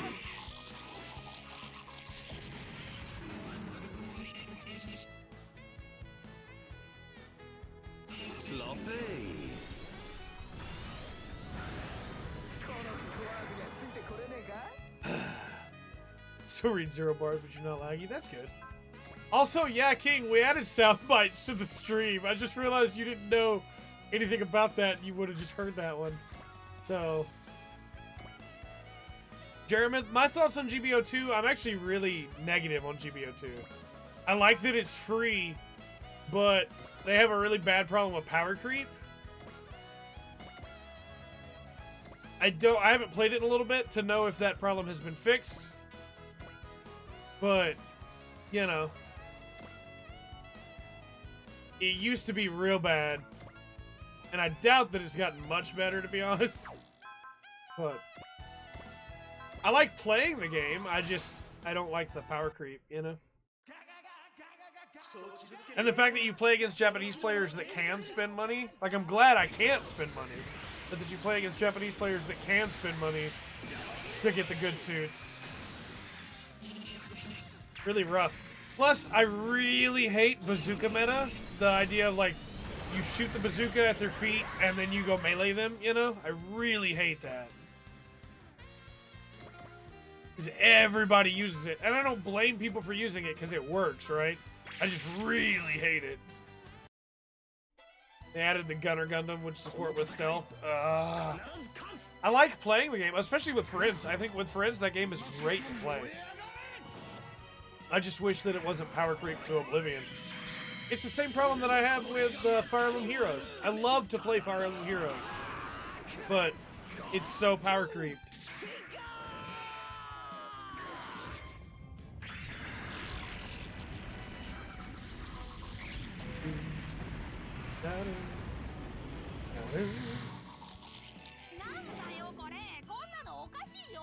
So read 0 bars, but you're not laggy. That's good. Also, yeah, King, we added sound bites to the stream. I just realized you didn't know anything about that. You would have just heard that one. So, Jeremy, my thoughts on GBO2, I'm actually really negative on GBO2. I like that it's free, but they have a really bad problem with power creep. I haven't played it in a little bit to know if that problem has been fixed. But, you know, it used to be real bad. And I doubt that it's gotten much better, to be honest. But I like playing the game. I don't like the power creep, you know? And the fact that you play against Japanese players that can spend money. Like, I'm glad I can't spend money. But that you play against Japanese players that can spend money to get the good suits. Really rough. Plus, I really hate bazooka meta. The idea of, like, you shoot the bazooka at their feet and then you go melee them, you know? I really hate that. Because everybody uses it. And I don't blame people for using it because it works, right? I just really hate it. They added the Gunner Gundam, which support with stealth. I like playing the game, especially with friends. I think with friends, that game is great to play. I just wish that it wasn't power creep to oblivion. It's the same problem that I have with Fire Emblem Heroes. I love to play Fire Emblem Heroes, but it's so power creeped.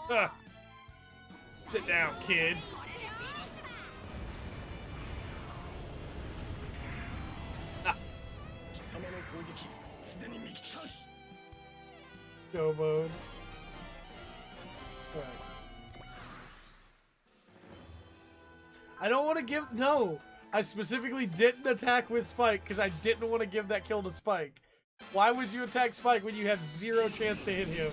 Ah. Sit down, kid. Ah. Go mode. Right. I don't want to give... No! I specifically didn't attack with Spike because I didn't want to give that kill to Spike. Why would you attack Spike when you have 0 chance to hit him?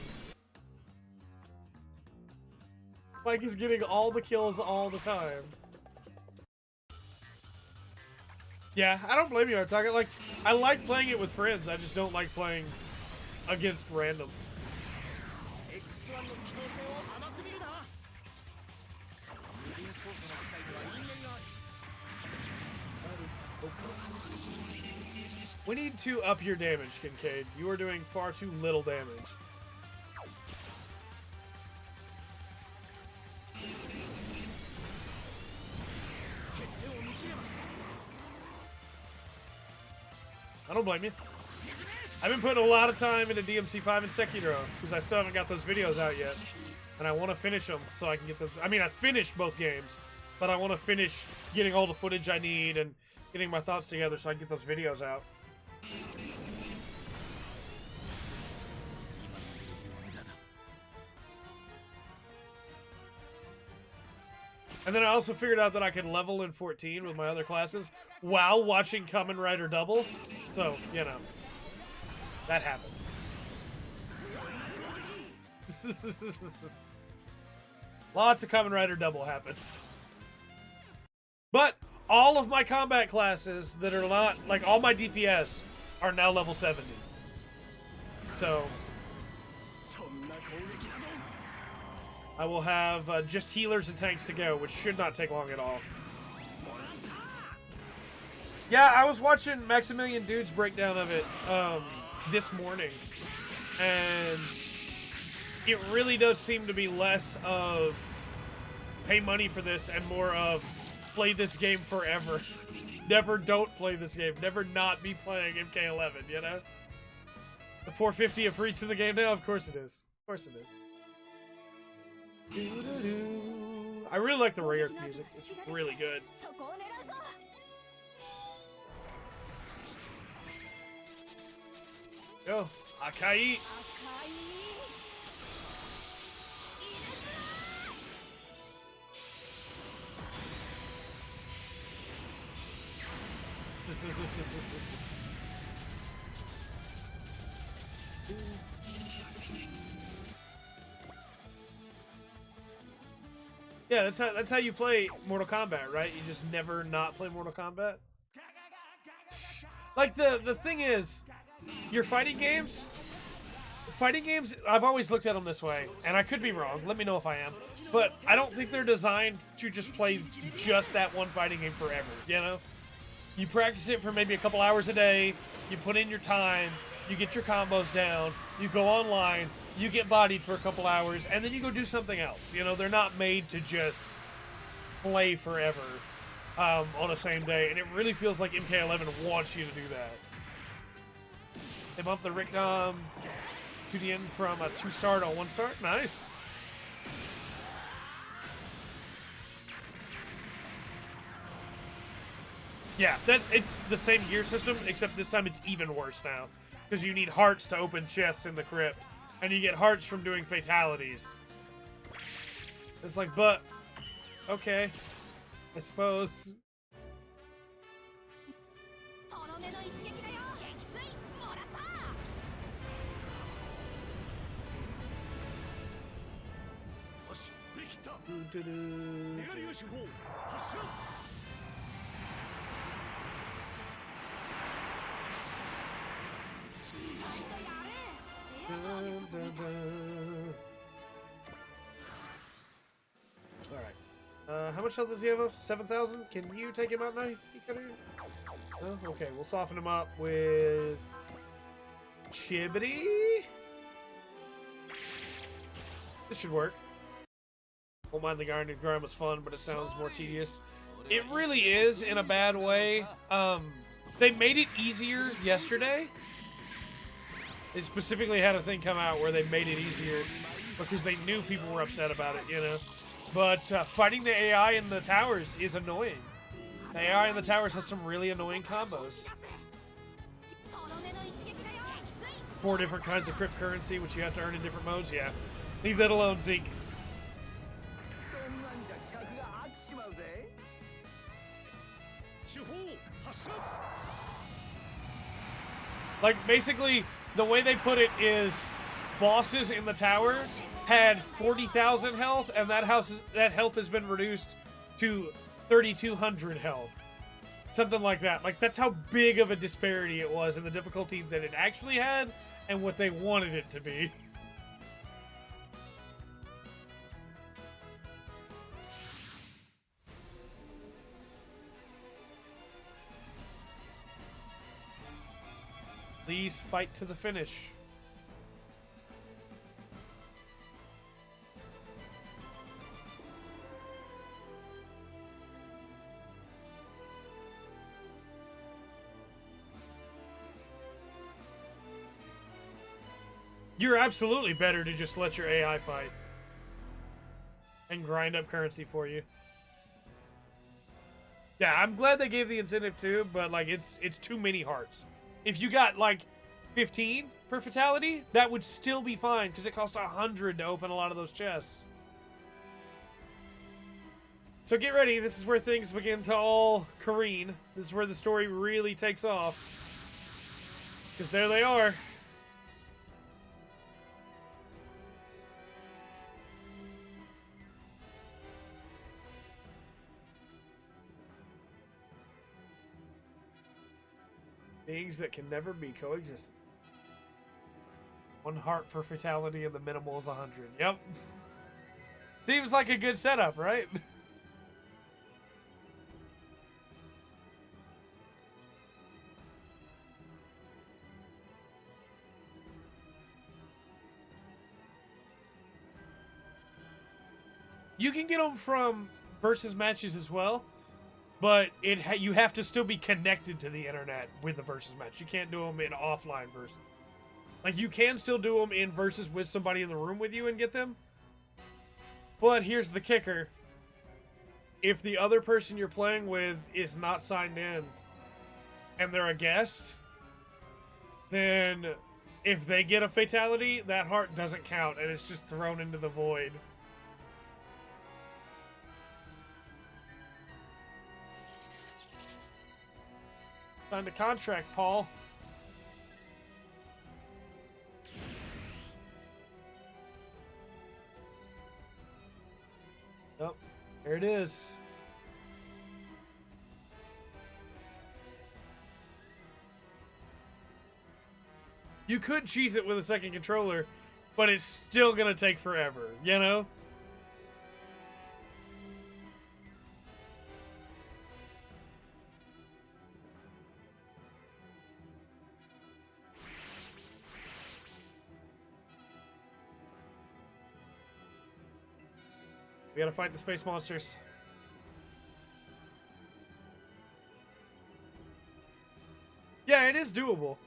Spike is getting all the kills all the time. Yeah, I don't blame you, Artaka. Like, I like playing it with friends. I just don't like playing against randoms. We need to up your damage, Kincaid. You are doing far too little damage. I don't blame you. I've been putting a lot of time into DMC5 and Sekiro because I still haven't got those videos out yet. And I want to finish them so I can get those. I mean, I finished both games, but I want to finish getting all the footage I need and getting my thoughts together so I can get those videos out. And then I also figured out that I could level in 14 with my other classes while watching Kamen Rider Double. So, you know, that happened. Lots of Kamen Rider Double happened. But all of my combat classes that are not, like all my DPS, are now level 70. So I will have just healers and tanks to go, which should not take long at all. Yeah, I was watching Maximilian Dude's breakdown of it this morning, and it really does seem to be less of pay money for this and more of play this game forever. Never don't play this game. Never not be playing MK11, you know? The 450 of free to the game now? Of course it is. Of course it is. I really like the Ray Earth music. It's really good. Yo, Akai. Yeah, that's how you play Mortal Kombat, right? You just never not play Mortal Kombat. Like the thing is, your fighting games, I've always looked at them this way, and I could be wrong. Let me know if I am. But I don't think they're designed to just play just that one fighting game forever, you know? You practice it for maybe a couple hours a day, you put in your time, you get your combos down, you go online, you get bodied for a couple hours, and then you go do something else. You know, they're not made to just play forever on the same day, and it really feels like MK11 wants you to do that. They bumped the Rickdom to the end from a 2-star to a 1-star. Nice. Yeah, it's the same gear system, except this time it's even worse now. Because you need hearts to open chests in the crypt. And you get hearts from doing fatalities. It's like, but, okay, I suppose. Alright. How much health does he have? 7,000? Can you take him out now? No? Okay, we'll soften him up with Chibbity. This should work. Won't mind the Guardian Grind was fun, but it sounds more tedious. It really is in a bad way. They made it easier yesterday. They specifically had a thing come out where they made it easier because they knew people were upset about it, you know. But fighting the AI in the towers is annoying. The AI in the towers has some really annoying combos. 4 different kinds of crypt currency, which you have to earn in different modes. Yeah, leave that alone, Zeke. Like, basically, the way they put it is bosses in the tower had 40,000 health, and that health has been reduced to 3,200 health. Something like that. Like, that's how big of a disparity it was in the difficulty that it actually had and what they wanted it to be. Please fight to the finish. You're absolutely better to just let your AI fight and grind up currency for you. Yeah, I'm glad they gave the incentive too, but like it's too many hearts. If you got like 15 per fatality, that would still be fine because it costs 100 to open a lot of those chests. So get ready. This is where things begin to all careen. This is where the story really takes off. Because there they are. Beings that can never be coexistent. 1 heart for fatality and the minimal is 100. Yep. Seems like a good setup, right? You can get them from versus matches as well. But you have to still be connected to the internet with the versus match. You can't do them in offline versus. Like, you can still do them in versus with somebody in the room with you and get them. But here's the kicker. If the other person you're playing with is not signed in and they're a guest, then if they get a fatality, that heart doesn't count and it's just thrown into the void. Signed a contract, Paul. Oh, There it is. You could cheese it with a second controller, but it's still gonna take forever, you know? We gotta fight the space monsters. Yeah, it is doable.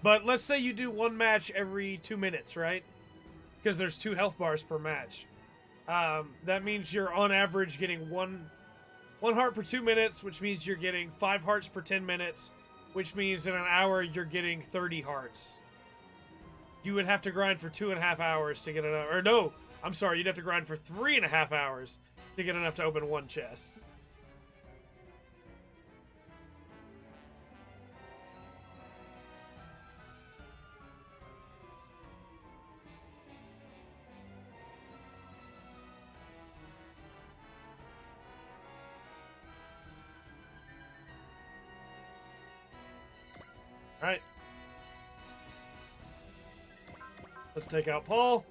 But let's say you do one match every 2 minutes, right? Because there's 2 health bars per match. That means you're on average getting one heart per 2 minutes, which means you're getting 5 hearts per 10 minutes, which means in an hour you're getting 30 hearts. You would have to grind for 2.5 hours to get enough. Or no, I'm sorry, you'd have to grind for 3.5 hours to get enough to open one chest. Alright. Let's take out Paul.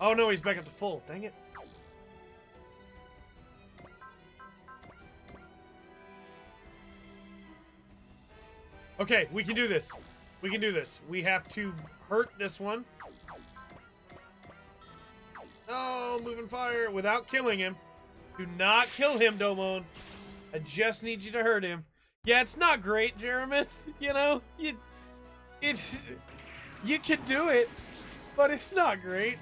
Oh no, he's back up to full. Dang it. Okay, we can do this. We can do this. We have to hurt this one. Oh, moving fire without killing him. Do not kill him, Domon. I just need you to hurt him. Yeah, it's not great, Jeremith. You know, you can do it, but it's not great.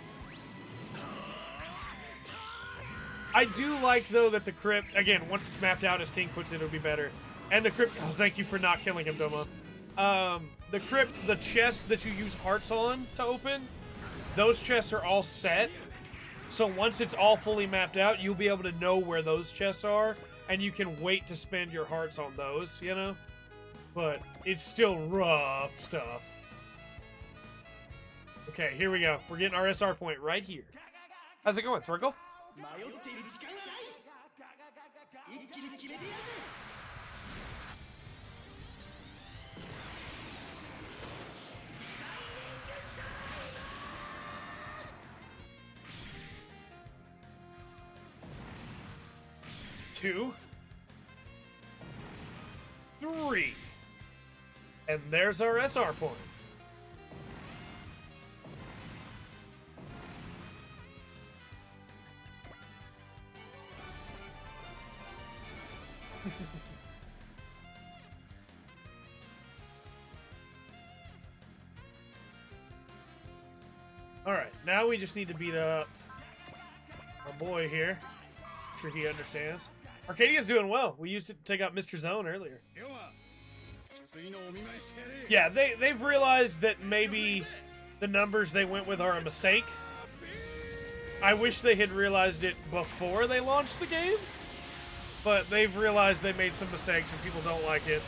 I do like, though, that the crypt, again, once it's mapped out as King puts it, it'll be better. And the crypt, oh, thank you for not killing him, Domo. The crypt, the chests that you use hearts on to open, those chests are all set. So once it's all fully mapped out, you'll be able to know where those chests are, and you can wait to spend your hearts on those, you know? But it's still rough stuff. Okay, here we go. We're getting our SR point right here. How's it going, Thrinkle? 迷っている時間がない一気に決めてやるぜ 2, 3, and there's our SR point. Alright, now we just need to beat up our boy here. I'm sure he understands. Arcadia's doing well. We used it to take out Mr. Zone earlier. Yeah, they've realized that maybe the numbers they went with are a mistake. I wish they had realized it before they launched the game. But they've realized they made some mistakes and people don't like it.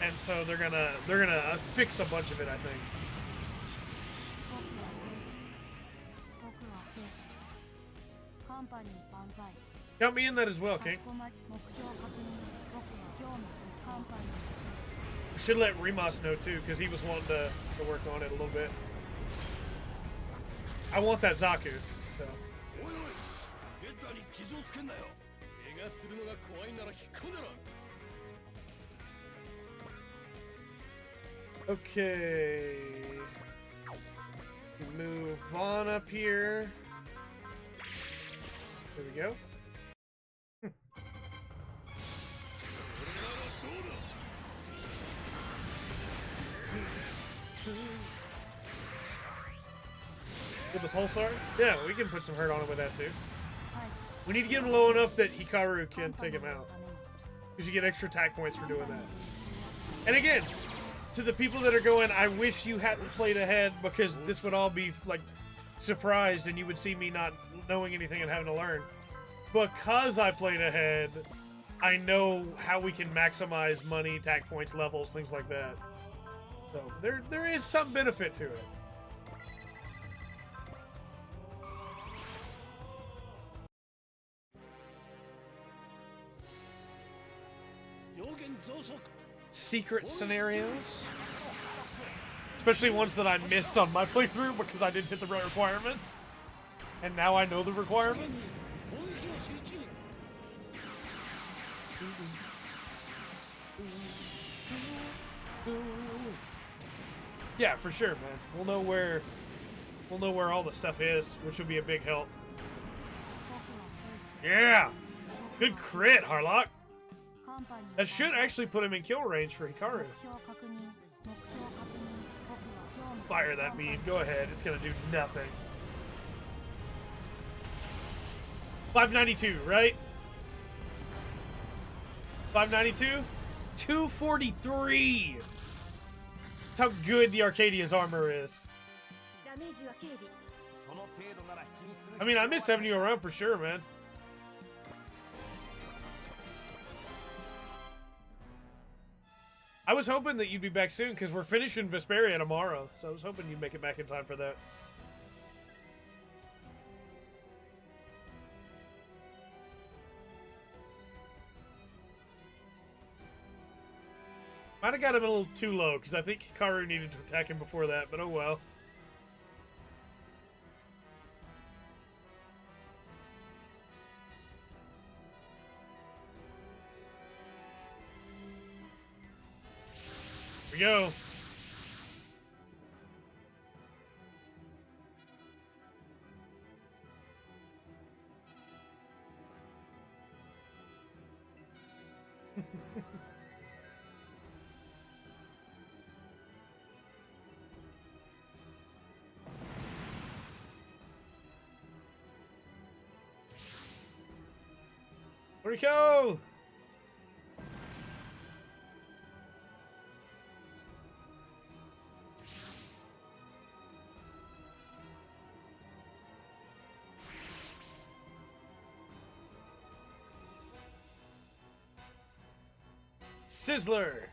And so they're gonna fix a bunch of it, I think. Count me in that as well, King. We should let Remas know too, because he was wanting to work on it a little bit. I want that Zaku. So. Okay. Move Vaughn up here. There we go. With the pulsar? Yeah, we can put some hurt on him with that too. We need to get him low enough that Hikaru can take him out. Because you get extra attack points for doing that. And again, to the people that are going, I wish you hadn't played ahead because this would all be like surprised and you would see me not knowing anything and having to learn. Because I played ahead, I know how we can maximize money, attack points, levels, things like that. So there is some benefit to it. secret scenarios. Especially ones that I missed on my playthrough because I didn't hit the right requirements. And now I know the requirements. Yeah, for sure, man. We'll know where all the stuff is, which will be a big help. Yeah! Good crit, Harlock! That should actually put him in kill range for Hikaru. Fire that beam. Go ahead. It's gonna do nothing. 592, right? 592? 243! That's how good the Arcadia's armor is. I mean, I missed having you around for sure, man. I was hoping that you'd be back soon because we're finishing Vesperia tomorrow, so I was hoping you'd make it back in time for that. Might have got him a little too low because I think Hikaru needed to attack him before that, but oh well. Here we go. Where'd he go? Sizzler.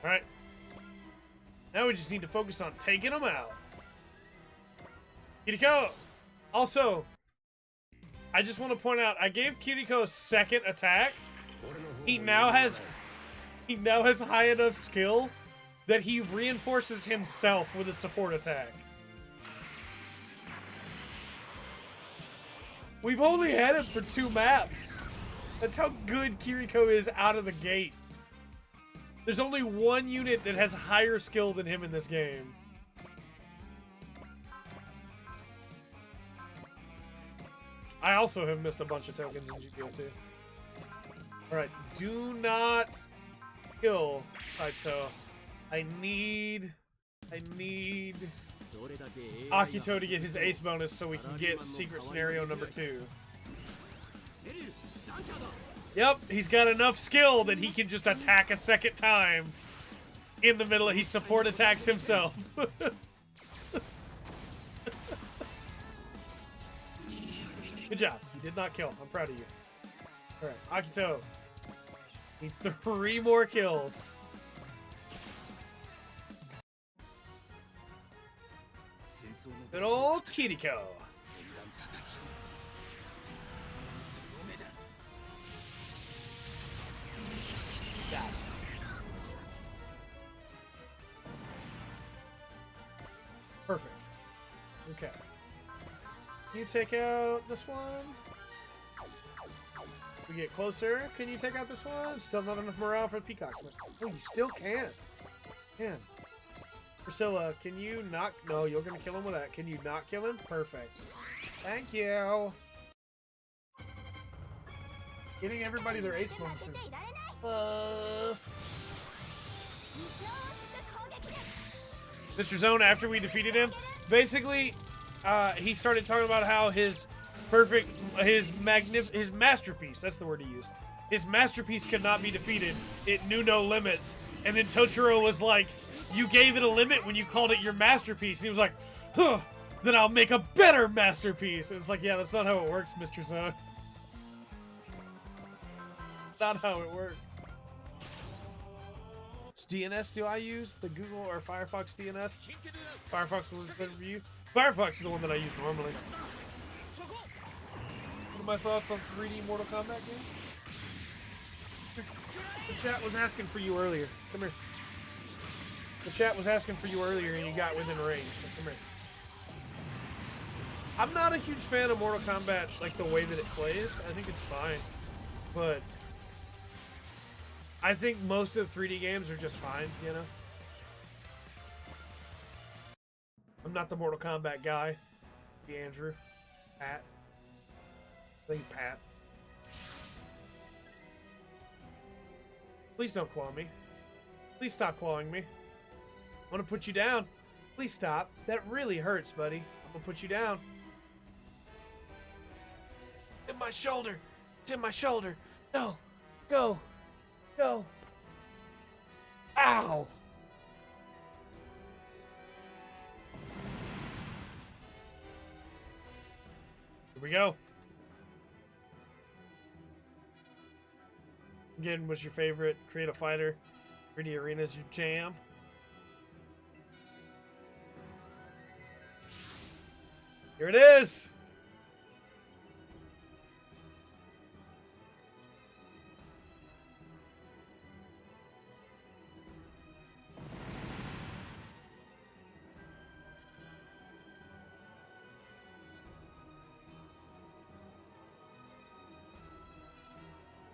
Alright. Now we just need to focus on taking them out. Kiriko! Also, I just want to point out, I gave Kiriko a second attack. He now has high enough skill that he reinforces himself with a support attack. We've only had him for 2 maps. That's how good Kiriko is out of the gate. There's only one unit that has higher skill than him in this game. I also have missed a bunch of tokens in GPO too. Alright, do not kill Kaito. I need Akito to get his ace bonus so we can get secret scenario number 2. Yep, he's got enough skill that he can just attack a second time in the middle. He support attacks himself. Good job. You did not kill. I'm proud of you. Alright, Akito. Need 3 more kills. Good old Kiriko. Perfect. Okay. Can you take out this one? We get closer. Can you take out this one? Still not enough morale for the peacocks. Oh, you still can. Can. Priscilla, can you not? No, you're gonna kill him with that. Can you not kill him? Perfect. Thank you. Getting everybody their ace bonuses. Mr. Zone, after we defeated him, basically, he started talking about how his masterpiece, that's the word he used, his masterpiece could not be defeated. It knew no limits. And then Totoro was like, you gave it a limit when you called it your masterpiece. And he was like, huh, then I'll make a better masterpiece. And it's like, yeah, that's not how it works, Mr. Son. Not how it works. Which DNS do I use? The Google or Firefox DNS? Firefox was better for you. Firefox is the one that I use normally. What are my thoughts on 3D Mortal Kombat games? The chat was asking for you earlier. Come here. The chat was asking for you earlier and you got within range, so come here. I'm not a huge fan of Mortal Kombat, like the way that it plays. I think it's fine. But I think most of the 3D games are just fine, you know? I'm not the Mortal Kombat guy. The Andrew. Pat. I think Pat. Please don't claw me. Please stop clawing me. I want to put you down. Please stop. That really hurts, buddy. I'm gonna put you down. In my shoulder. It's in my shoulder. No. Go. Go. Ow. Here we go. Again, what's your favorite? Create a fighter. 3D Arena's your jam. Here it is.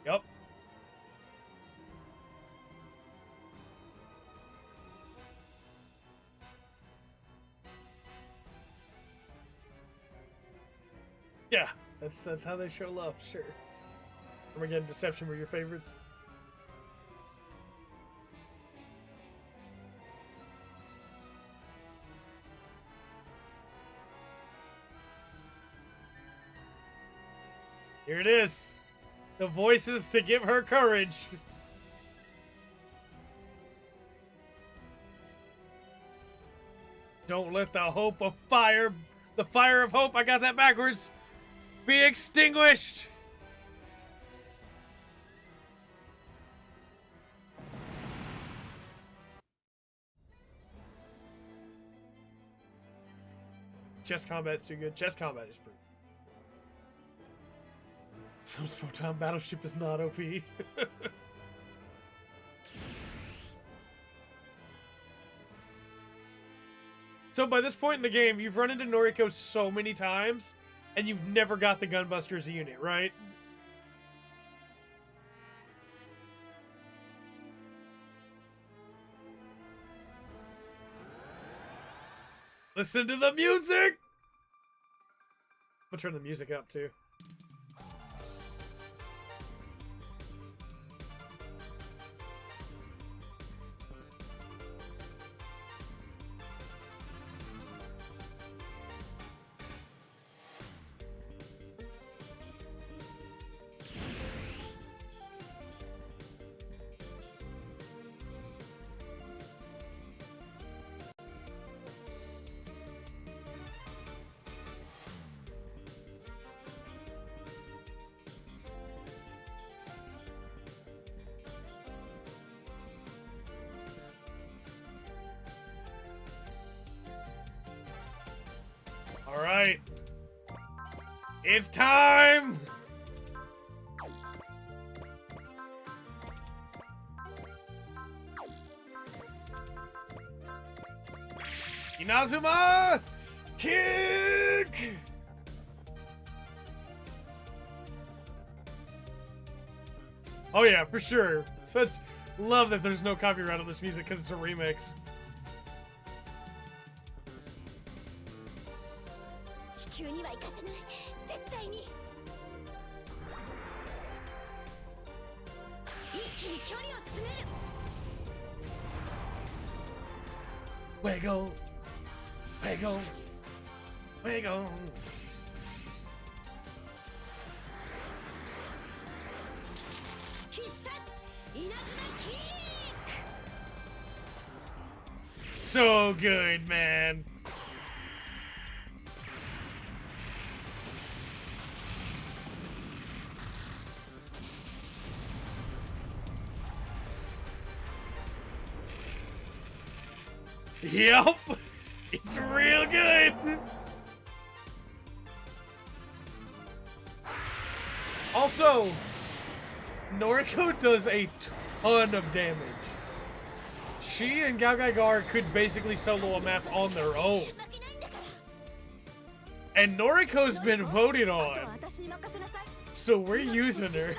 Yep. Yeah, that's how they show love, sure. And again, Deception were your favorites. Here it is. The voices to give her courage. Don't let the hope of fire, the fire of hope, I got that backwards, be extinguished. Chess combat's too good. Chess combat is pretty. Some Photon Battleship is not OP. So by this point in the game, you've run into Noriko so many times, and you've never got the Gunbusters unit, right? Listen to the music! I'll turn the music up, too. All right. It's time! Inazuma! Kick! Oh yeah, for sure. Such love that there's no copyright on this music because it's a remix. 地球には行かせない絶対に一気に距離を詰める Wiggle! Wiggle! Wiggle! so good, man. Yep, it's real good. Also, Noriko does a ton of damage. She and Gaogai could basically solo a map on their own. And Noriko's been voted on, so we're using her.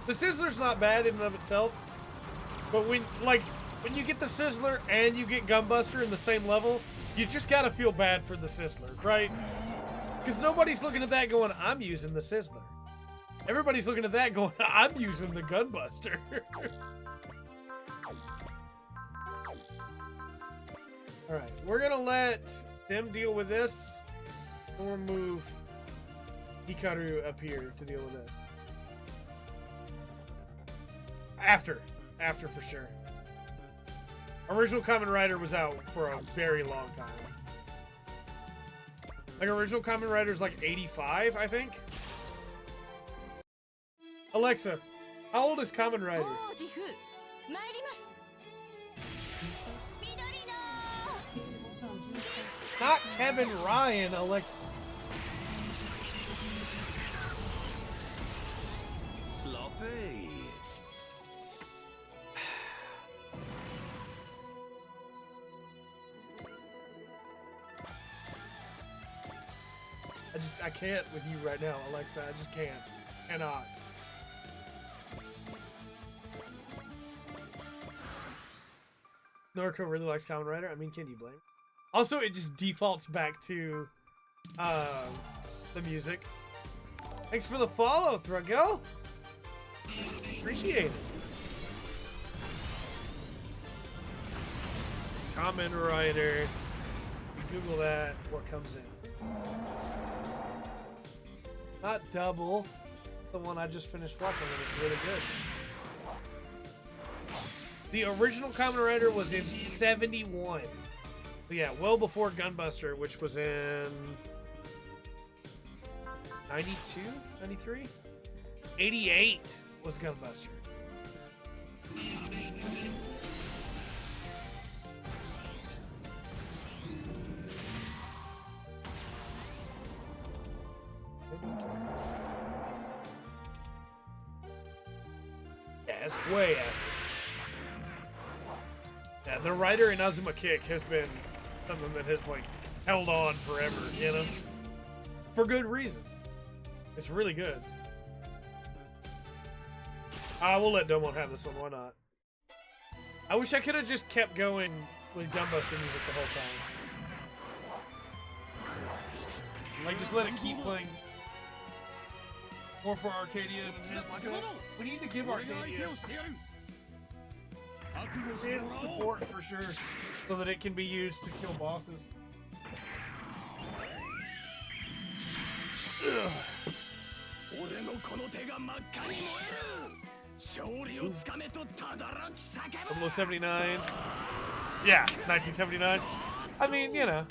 The Sizzler's not bad in and of itself, but when you get the Sizzler and you get Gunbuster in the same level, you just gotta feel bad for the Sizzler, right? Because nobody's looking at that going, I'm using the Sizzler. Everybody's looking at that going, I'm using the Gunbuster. Alright, we're gonna let them deal with this. We'll move Hikaru up here to deal with this. After for sure. Original Kamen Rider was out for a very long time. Like, original Kamen Rider's like 85, I think. Alexa, how old is Kamen Rider? Not Kevin Ryan, Alexa. Sloppy. I can't with you right now, Alexa. I just can't. Cannot. Noriko really likes Kamen Rider. I mean, can you blame? Also, it just defaults back to the music. Thanks for the follow, Thruggo. Appreciate it. Kamen Rider. You Google that. What comes in? Not Double. The one I just finished watching, and it's really good. The original Kamen Rider was in 71. So yeah, well before Gunbuster, which was in 92? 93? 88 was Gunbuster. Yeah, it's way after. Yeah, the Rider in Azuma Kick has been something that has, like, held on forever, you know? For good reason. It's really good. We'll let Domon have this one, why not? I wish I could have just kept going with Gunbuster music the whole time. Like, just let it keep playing. More for Arcadia and like that. We need to give Arcadia support for sure, so that it can be used to kill bosses. Ugh. Almost 79. Yeah, 1979. I mean, you know.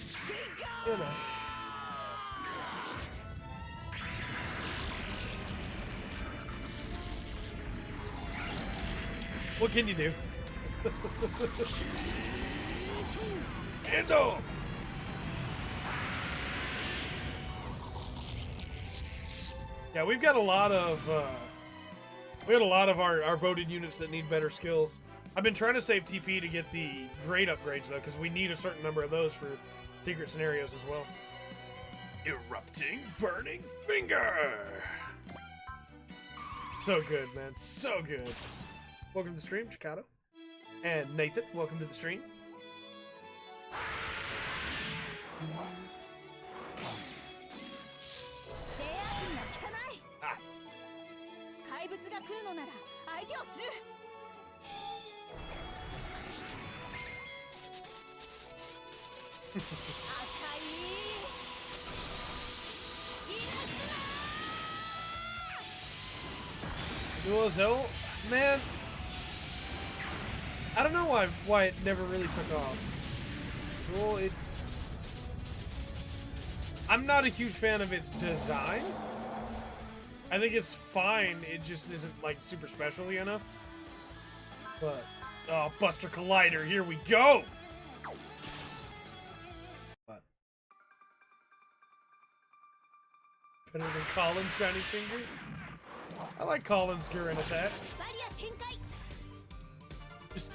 What can you do? Endo! Yeah, we've got a lot of our voted units that need better skills. I've been trying to save TP to get the grade upgrades though, because we need a certain number of those for secret scenarios as well. Erupting Burning Finger! So good, man. So good. Welcome to the stream, Chikado. And Nathan, welcome to the stream. Duozo, man. I don't know why it never really took off. Well, I'm not a huge fan of its design. I think it's fine. It just isn't like super special, you know. But oh, Buster Collider, here we go. But better than Colin's shiny finger. I like Colin's Gurren attack. Just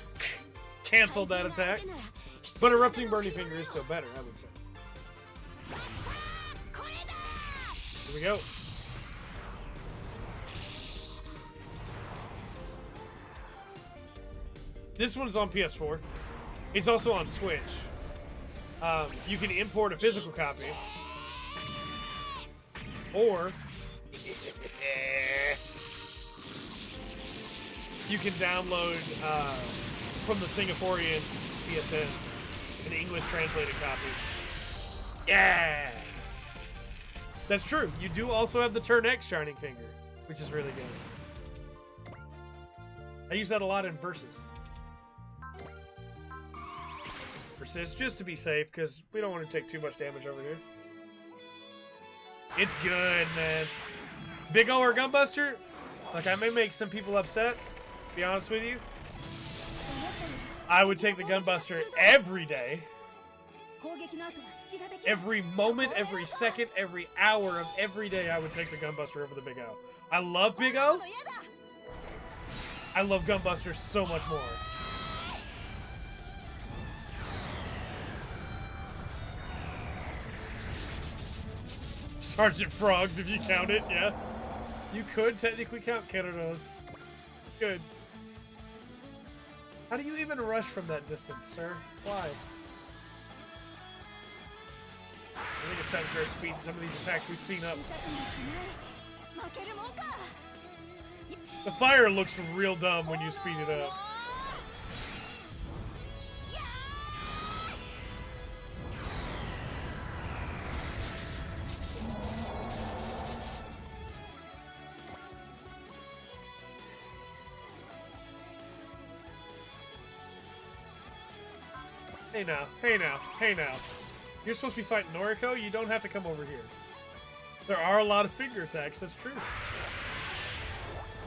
canceled that attack. But Erupting Burning Finger is still better, I would say. Here we go. This one's on PS4. It's also on Switch. You can import a physical copy. Or you can download from the Singaporean PSN an English translated copy. Yeah! That's true. You do also have the Turn X Shining Finger, which is really good. I use that a lot in Versus. Persist, just to be safe, because we don't want to take too much damage over here. It's good, man. Big O or Gunbuster? Like, I may make some people upset, to be honest with you. I would take the Gunbuster every day. Every moment, every second, every hour of every day, I would take the Gunbuster over the Big O. I love Big O. I love Gunbuster so much more. Sergeant Frogs, if you count it, yeah. You could technically count Keronos. Good. How do you even rush from that distance, sir? Why? I think it's time to start speeding some of these attacks we've seen up. The fire looks real dumb when you speed it up. Hey now, hey now, hey now. You're supposed to be fighting Noriko, you don't have to come over here. There are a lot of finger attacks, that's true.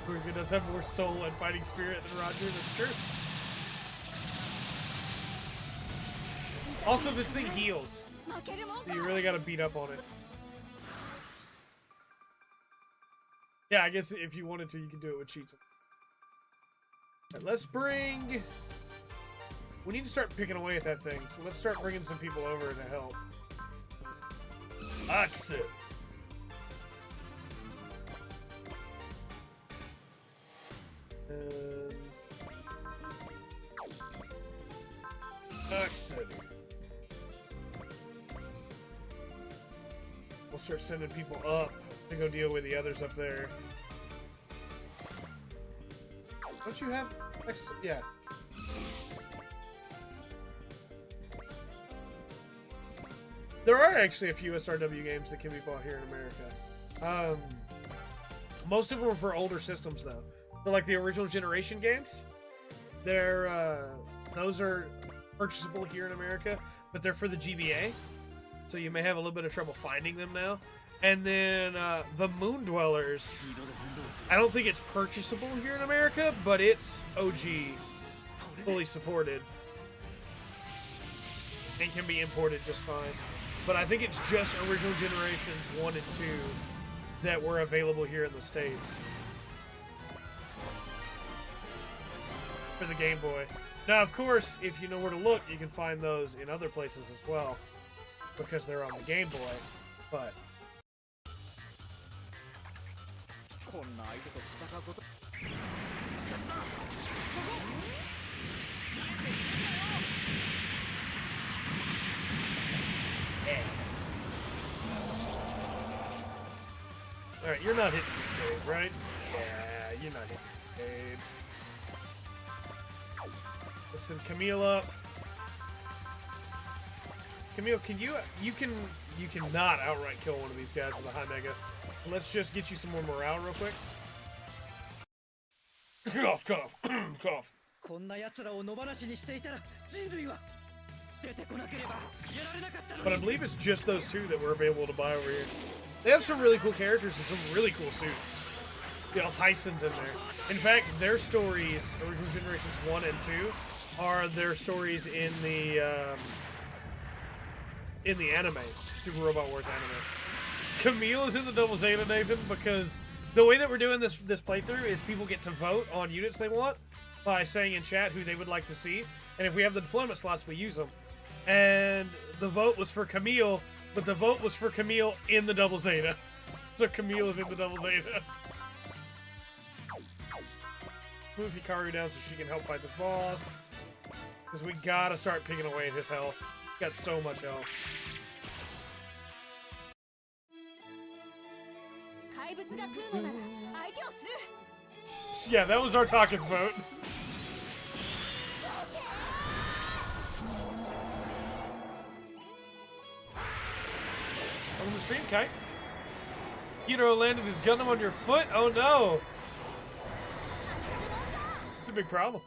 Noriko does have more soul and fighting spirit than Roger, that's true. Also, this thing heals. So you really gotta beat up on it. Yeah, I guess if you wanted to, you could do it with cheats. Right, let's bring... We need to start picking away at that thing, so let's start bringing some people over to help. Aksu. And... Aksu. We'll start sending people up to go deal with the others up there. Don't you have... Yeah. There are actually a few SRW games that can be bought here in America. Most of them are for older systems, though. They're like the original generation games. Those are purchasable here in America, but they're for the GBA, so you may have a little bit of trouble finding them now. And then the Moon Dwellers, I don't think it's purchasable here in America, but it's OG, fully supported, and can be imported just fine. But I think it's just original generations 1 and 2 that were available here in the States for the Game Boy. Now, of course, if you know where to look, you can find those in other places as well, because they're on the Game Boy. But alright, you're not hitting me, Dave, right? Yeah, you're not hitting me, Dave. Listen, Camille up. Camille, can you cannot outright kill one of these guys with a high mega. Let's just get you some more morale real quick. Cough, cough, cough. こんな奴らを野放しにしていたら人類は出てこなければやられなかったの But I に。 believe it's just those two that we're available to buy over here. They have some really cool characters and some really cool suits. Yeah, Tyson's in there. In fact, their stories, Original Generations 1 and 2, are their stories in the anime, Super Robot Wars anime. Camille is in the Double Zeta, Nathan, because the way that we're doing this playthrough is people get to vote on units they want by saying in chat who they would like to see, and if we have the deployment slots, we use them. And the vote was for Camille, but the vote was for Camille in the Double Zeta. So Camille is in the Double Zeta. Move Hikaru down so she can help fight this boss. Because we gotta start picking away at his health. He's got so much health. 怪物が来るのなら相手をする Yeah, that was Artaka's vote. On the stream, Kite. Hiro landed his Gundam on your foot? Oh no! It's a big problem.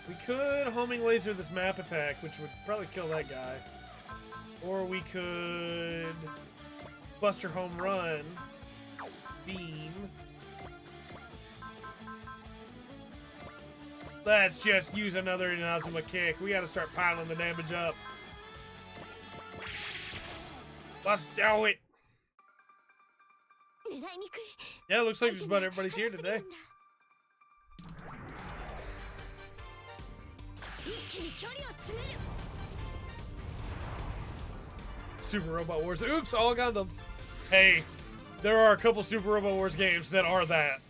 We could homing laser this map attack, which would probably kill that guy. Or we could Buster home run, beam. Let's just use another Inazuma kick. We gotta start piling the damage up. Let's do it. 狙いにくい Yeah, it looks like just about everybody's here today. 一気に距離を詰める Super Robot Wars. Oops, all Gundams. Hey, there are a couple Super Robot Wars games that are that.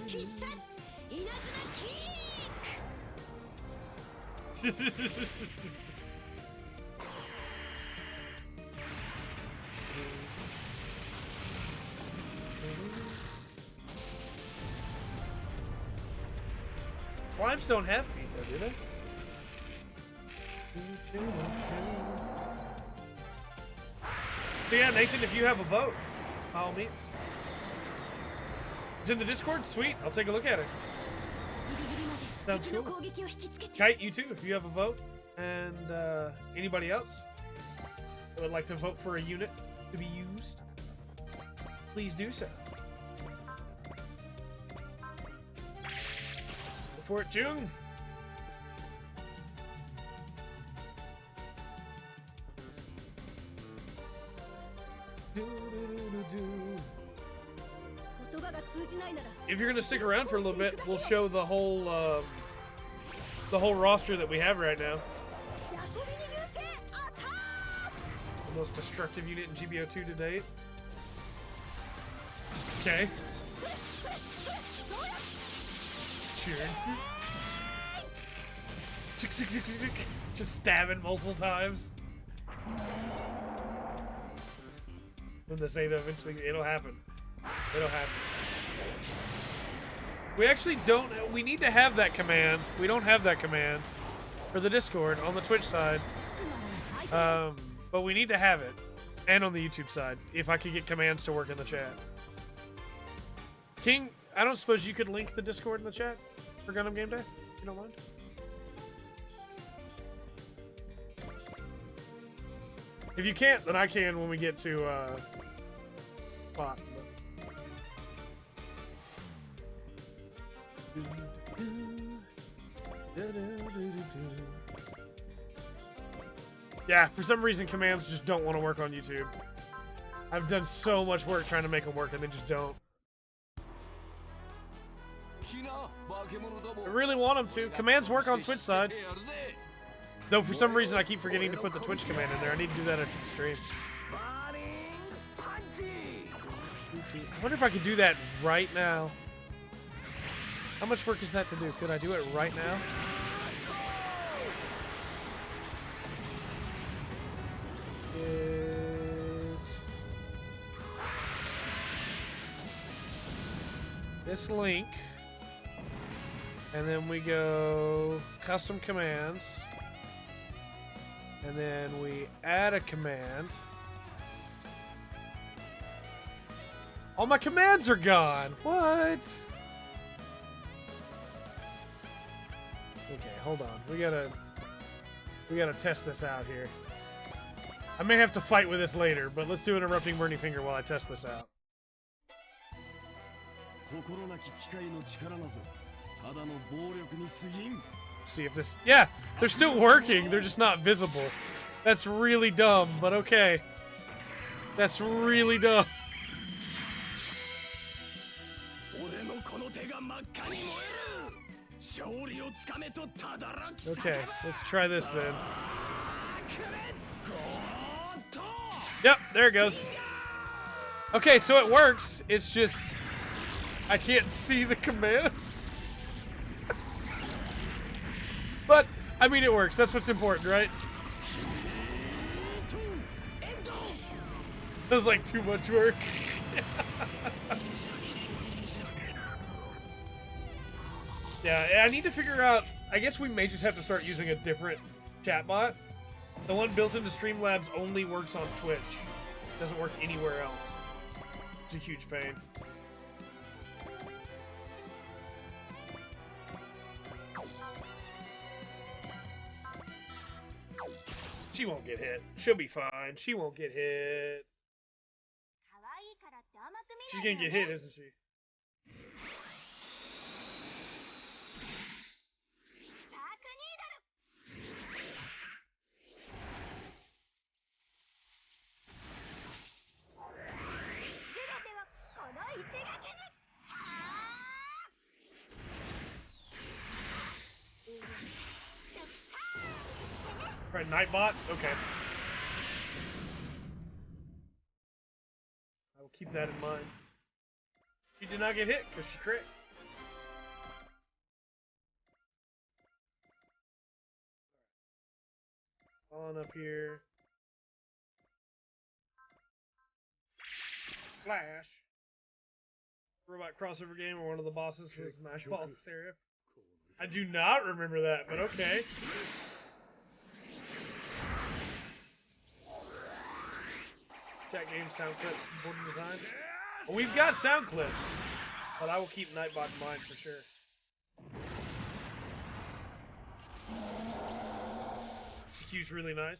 必殺稲妻キック Slimes don't have feet though, do they? So yeah, Nathan, if you have a vote, by all means. It's in the Discord? Sweet, I'll take a look at it. ギリギリまで Sounds 敵の cool. 攻撃を引きつけて Kite, you too, if you have a vote. And anybody else that would like to vote for a unit to be used, please do so. Go for it, Jung! If you're gonna stick around for a little bit, we'll show the whole roster that we have right now. The most destructive unit in GBO2 to date. Okay. Cheering. Just stabbing multiple times. When the Zeta eventually, it'll happen. It'll happen. We actually don't, we need to have that command. We don't have that command for the Discord on the Twitch side. But we need to have it. And on the YouTube side, if I could get commands to work in the chat. King, I don't suppose you could link the Discord in the chat for Gundam Game Day? If you don't mind? If you can't, then I can when we get to spot. Yeah, for some reason commands just don't want to work on YouTube. I've done so much work trying to make them work and they just don't. I really want them to. Commands work on Twitch side. Though for some reason I keep forgetting to put the Twitch command in there. I need to do that after the stream. I wonder if I could do that right now. How much work is that to do? Could I do it right now? This link, and then we go custom commands, and then we add a command, All my commands are gone. What? Okay, hold on. We gotta test this out here. I may have to fight with this later, but let's do an erupting burning finger while I test this out. See if this... Yeah, they're still working. They're just not visible. That's really dumb, but okay. That's really dumb. Okay, let's try this then. Yep, there it goes. Okay, so it works. It's just... I can't see the command. But, I mean, it works. That's what's important, right? That was like too much work. Yeah, I need to figure out... I guess we may just have to start using a different chatbot. The one built into Streamlabs only works on Twitch. Doesn't work anywhere else. It's a huge pain. She won't get hit. She'll be fine. She won't get hit. She's gonna get hit, isn't she? Right, Nightbot? Okay. I will keep that in mind. She did not get hit because she crit. On up here. Flash. Robot crossover game where one of the bosses was Smash Ball Seraph. I do not remember that, but okay. Chat game sound clips, board design. Well, we've got sound clips, but I will keep Nightbot in mind for sure. CQ's really nice.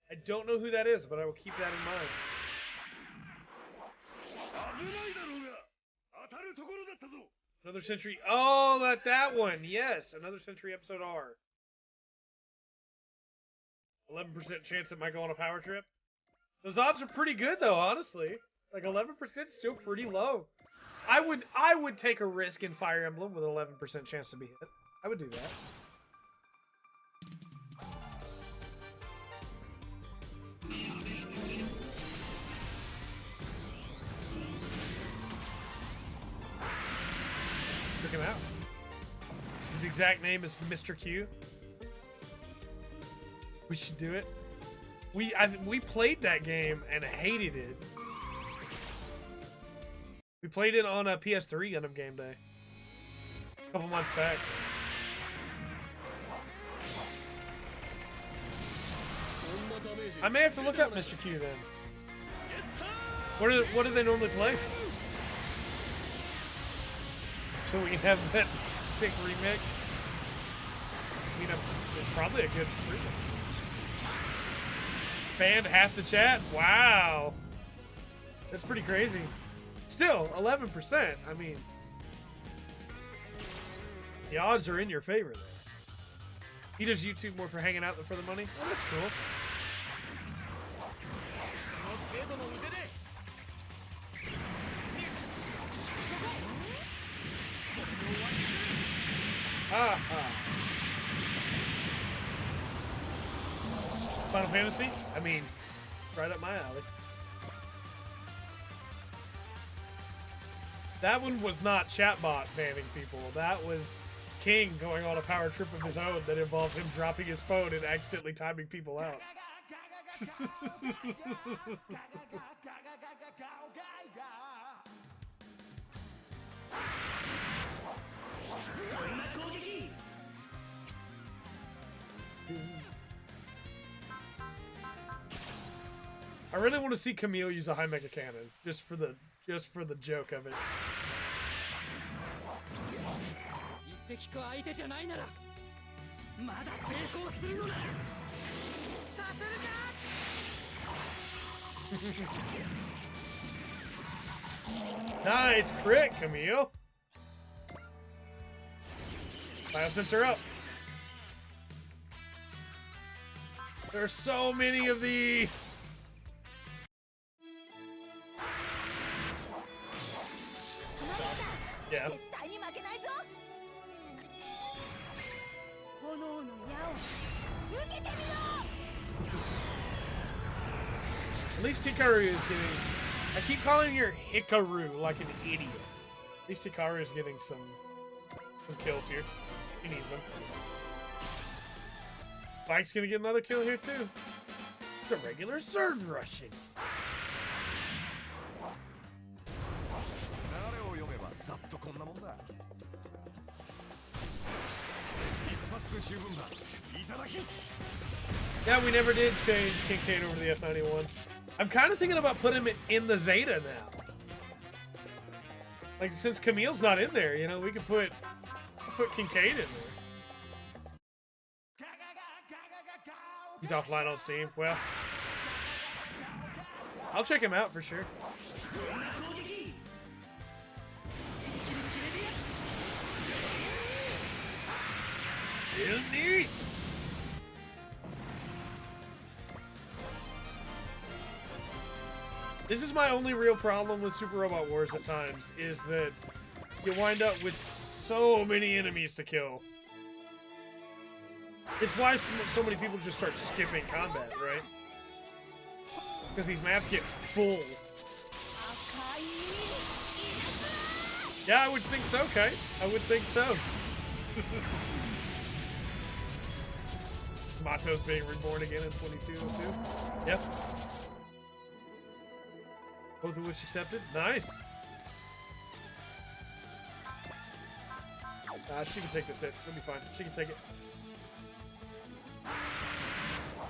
I don't know who that is, but I will keep that in mind. Another Century. Oh, that one. Yes, Another Century episode R. 11% chance it might go on a power trip. Those odds are pretty good though, honestly. Like 11% is still pretty low. I would take a risk in Fire Emblem with an 11% chance to be hit. I would do that. Check him out. His exact name is Mr. Q. We should do it. We played that game and hated it. We played it on a PS3 Gundam Game Day a couple months back. I may have to look up Mr. Q then. What do they normally play? So we can have that sick remix. I mean, it's probably a good remix. Banned half the chat? Wow. That's pretty crazy. Still, 11%. I mean, the odds are in your favor there. He does YouTube more for hanging out than for the money? Oh, that's cool. Final Fantasy? I mean, right up my alley. That one was not chatbot banning people. That was King going on a power trip of his own that involved him dropping his phone and accidentally timing people out. I really want to see Camille use a high mega cannon, just for the just for the joke of it. 言って聞く相手じゃないならまだ抵抗するのだ。させるか。 Nice crit, Camille. Biosensor up. There's so many of these. Yeah. 絶対に負けないぞ。炎の矢を受けてみよう。 At least Hikaru is getting... I keep calling her Hikaru like an idiot. At least Hikaru is getting some kills here. He needs them. Spike's gonna get another kill here too. It's a regular surge rushing. 流れを読めばざっとこんなもんだ。一発十分だ。いただき。 Yeah, we never did change Kincaid over the F91. I'm kind of thinking about putting him in the Zeta now. Like, since Camille's not in there, you know, we could put Kincaid in there. He's offline on Steam. Well, I'll check him out for sure. Real neat. This is my only real problem with Super Robot Wars at times, is that you wind up with so many enemies to kill. It's why so many people just start skipping combat, right? Because these maps get full. Yeah, I would think so, Kite. I would think so. Mato's being reborn again in 2202. Yep. Both of which accepted. Nice. She can take this hit. It'll be fine. She can take it.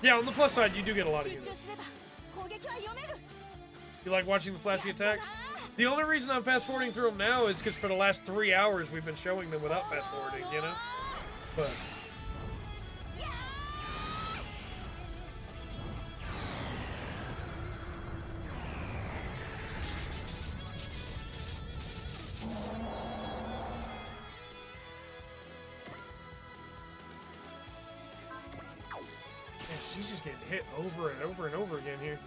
Yeah, on the plus side, you do get a lot of units. You like watching the flashy attacks? The only reason I'm fast forwarding through them now is because for the last 3 hours we've been showing them without fast forwarding, you know? But... she's just getting hit over and over and over again here.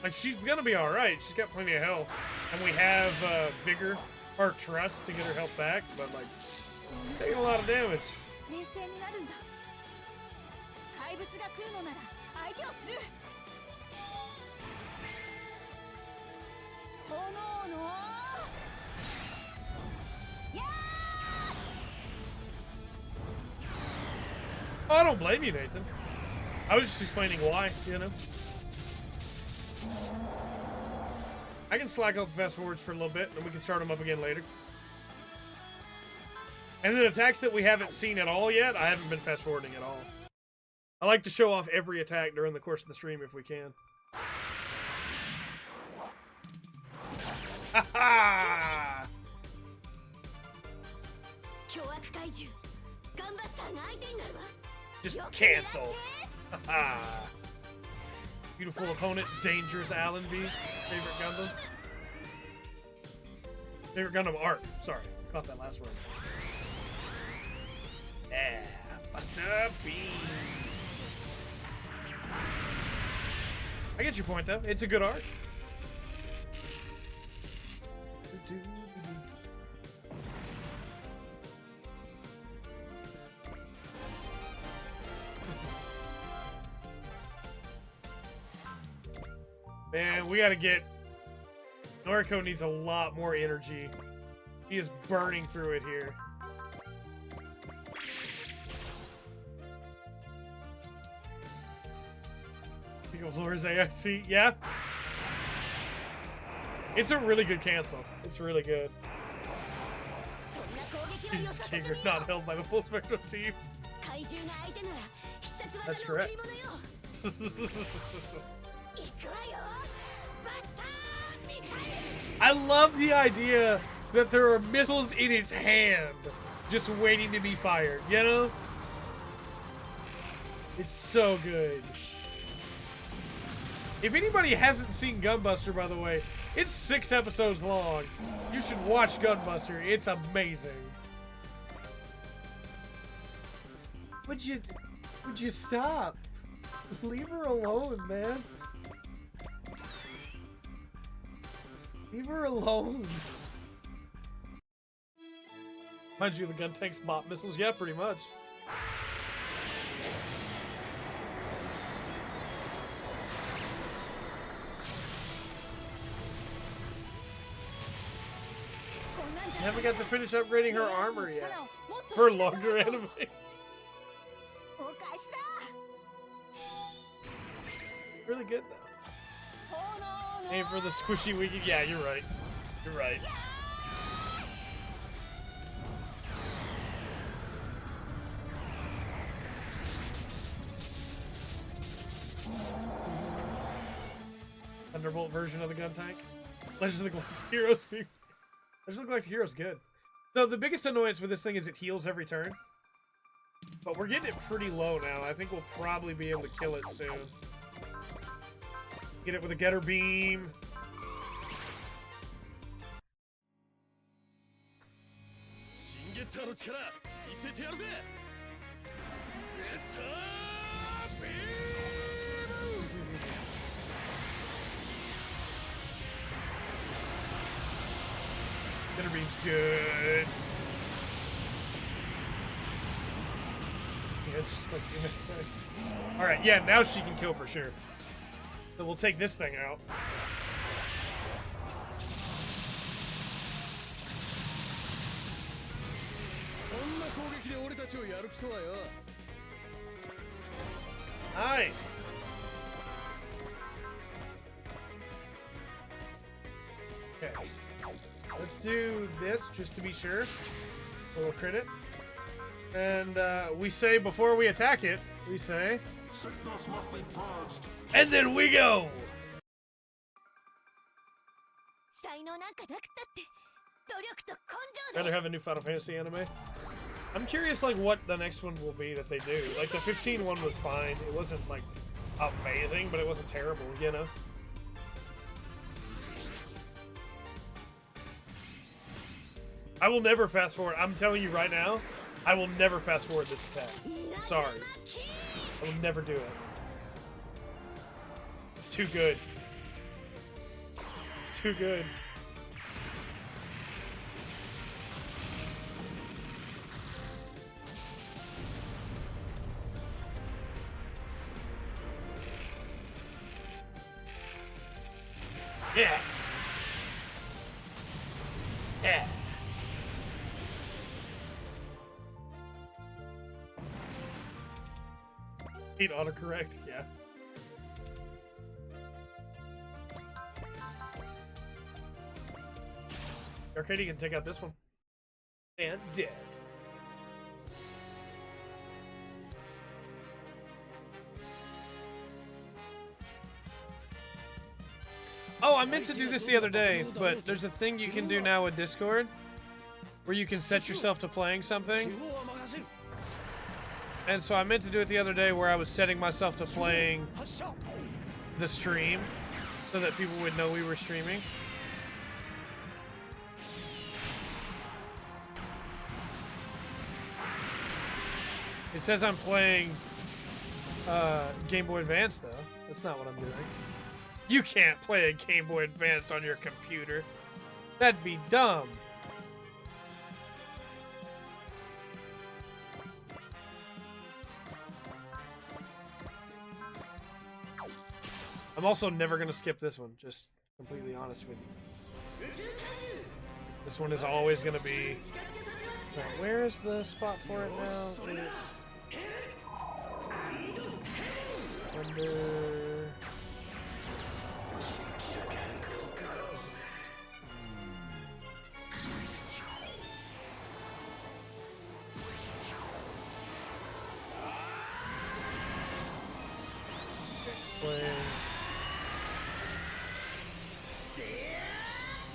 Like, she's gonna be alright. She's got plenty of health. And we have vigor or trust to get her health back, but like, taking a lot of damage. Oh, I don't blame you, Nathan. I was just explaining why, you know? I can slack off the fast forwards for a little bit, and we can start them up again later. And then attacks that we haven't seen at all yet, I haven't been fast forwarding at all. I like to show off every attack during the course of the stream if we can. Ha ha! Just cancel. Haha. Beautiful opponent, dangerous Allenby. Favorite Gundam. Favorite Gundam art. Sorry, caught that last one. Yeah, Buster Beam. I get your point though. It's a good art. Man, we gotta get... Noriko needs a lot more energy. He is burning through it here. Pickles lures AIC. Yeah. It's a really good cancel. It's really good. Jesus, Kinger not held by the full spectrum team. That's correct. I love the idea that there are missiles in its hand just waiting to be fired, you know? It's so good. If anybody hasn't seen Gunbuster, by the way, it's 6 episodes long. You should watch Gunbuster. It's amazing. Would you stop? Leave her alone, man. Leave her alone. Mind you, the gun tanks bot missiles. Yeah, pretty much. Haven't got to finish upgrading her armor yet. For longer anime. Really good though. Aim for the squishy wiki. Yeah, you're right. You're right. Thunderbolt version of the gun tank. Legend of the Galactic Heroes. Legend of the Galactic Heroes good. So the biggest annoyance with this thing is it heals every turn. But we're getting it pretty low now. I think we'll probably be able to kill it soon. Get it with a getter beam. Getter beam's good. Yeah, it's just like alright, yeah, now she can kill for sure. So we'll take this thing out. Nice. Okay. Let's do this just to be sure. A little crit it. And we say before we attack it, we say... Sickness must be purged. And then we go! Rather have a new Final Fantasy anime. I'm curious, like, what the next one will be that they do. Like, the 15 one was fine. It wasn't, like, amazing, but it wasn't terrible, you know? I will never fast forward. I'm telling you right now, I will never fast forward this attack. I'm sorry. I will never do it. It's too good. It's too good. Yeah. Yeah. Heat autocorrect, yeah. Arcady can take out this one. And dead. Oh, I meant to do this the other day, but there's a thing you can do now with Discord where you can set yourself to playing something. And so I meant to do it the other day where I was setting myself to playing the stream so that people would know we were streaming. It says I'm playing Game Boy Advance, though. That's not what I'm doing. You can't play a Game Boy Advance on your computer. That'd be dumb. I'm also never going to skip this one, just completely honest with you. This one is always going to be... Right, where is the spot for it now? It's... Under...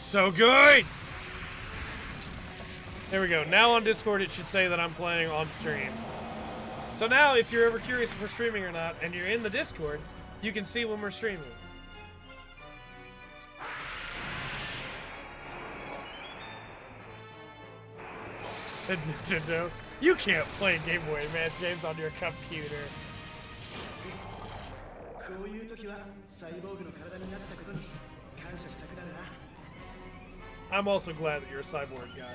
so good! There we go. Now on Discord it should say that I'm playing on stream. So now if you're ever curious if we're streaming or not, and you're in the Discord, you can see when we're streaming. Said Nintendo. You can't play Game Boy Advance games on your computer. I'm also glad that you're a cyborg guy.